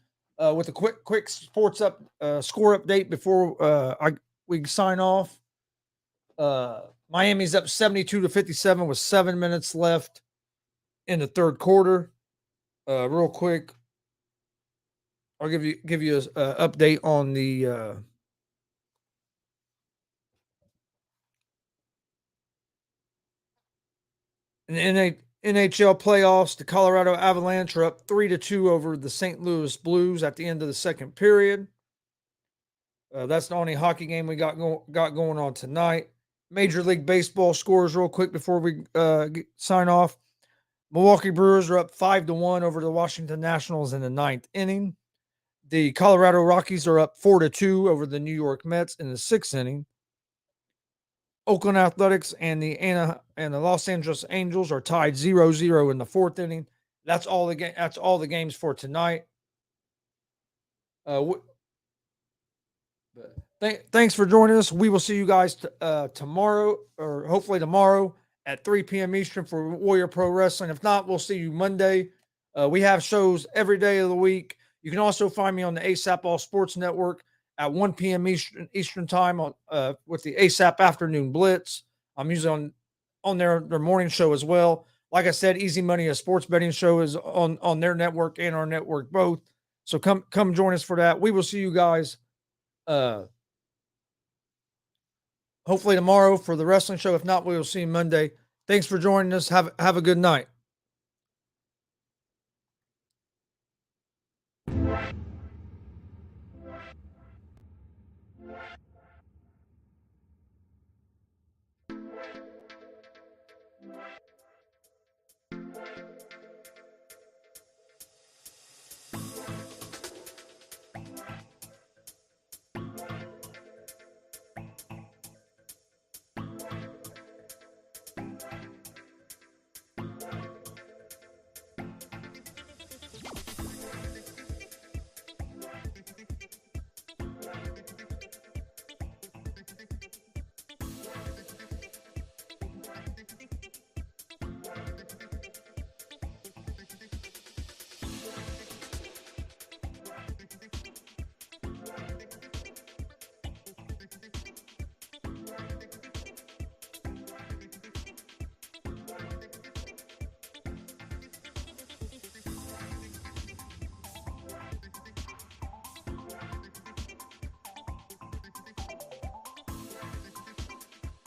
with a quick sports score update before we sign off. Miami's up 72 to 57 with 7 minutes left in the third quarter. Real quick, I'll give you an update on the in the NHL playoffs. The Colorado Avalanche are up 3-2 over the St. Louis Blues at the end of the second period. That's the only hockey game we got going on tonight. Major League Baseball scores real quick before we sign off. Milwaukee Brewers are up 5-1 over the Washington Nationals in the 9th inning. The Colorado Rockies are up 4-2 over the New York Mets in the 6th inning. Oakland Athletics and the Los Angeles Angels are tied 0-0 in the 4th inning. That's all the games for tonight. Thanks for joining us. We will see you guys tomorrow, or hopefully tomorrow at 3 p.m. Eastern for Warrior Pro Wrestling. If not, we'll see you Monday. We have shows every day of the week. You can also find me on the ASAP All Sports Network at 1 p.m. Eastern time on with the ASAP Afternoon Blitz. I'm usually on their morning show as well. Like I said, Easy Money, a sports betting show, is on their network and our network both. So come join us for that. We will see you guys hopefully tomorrow for the wrestling show. If not, we will see you Monday. Thanks for joining us. Have a good night.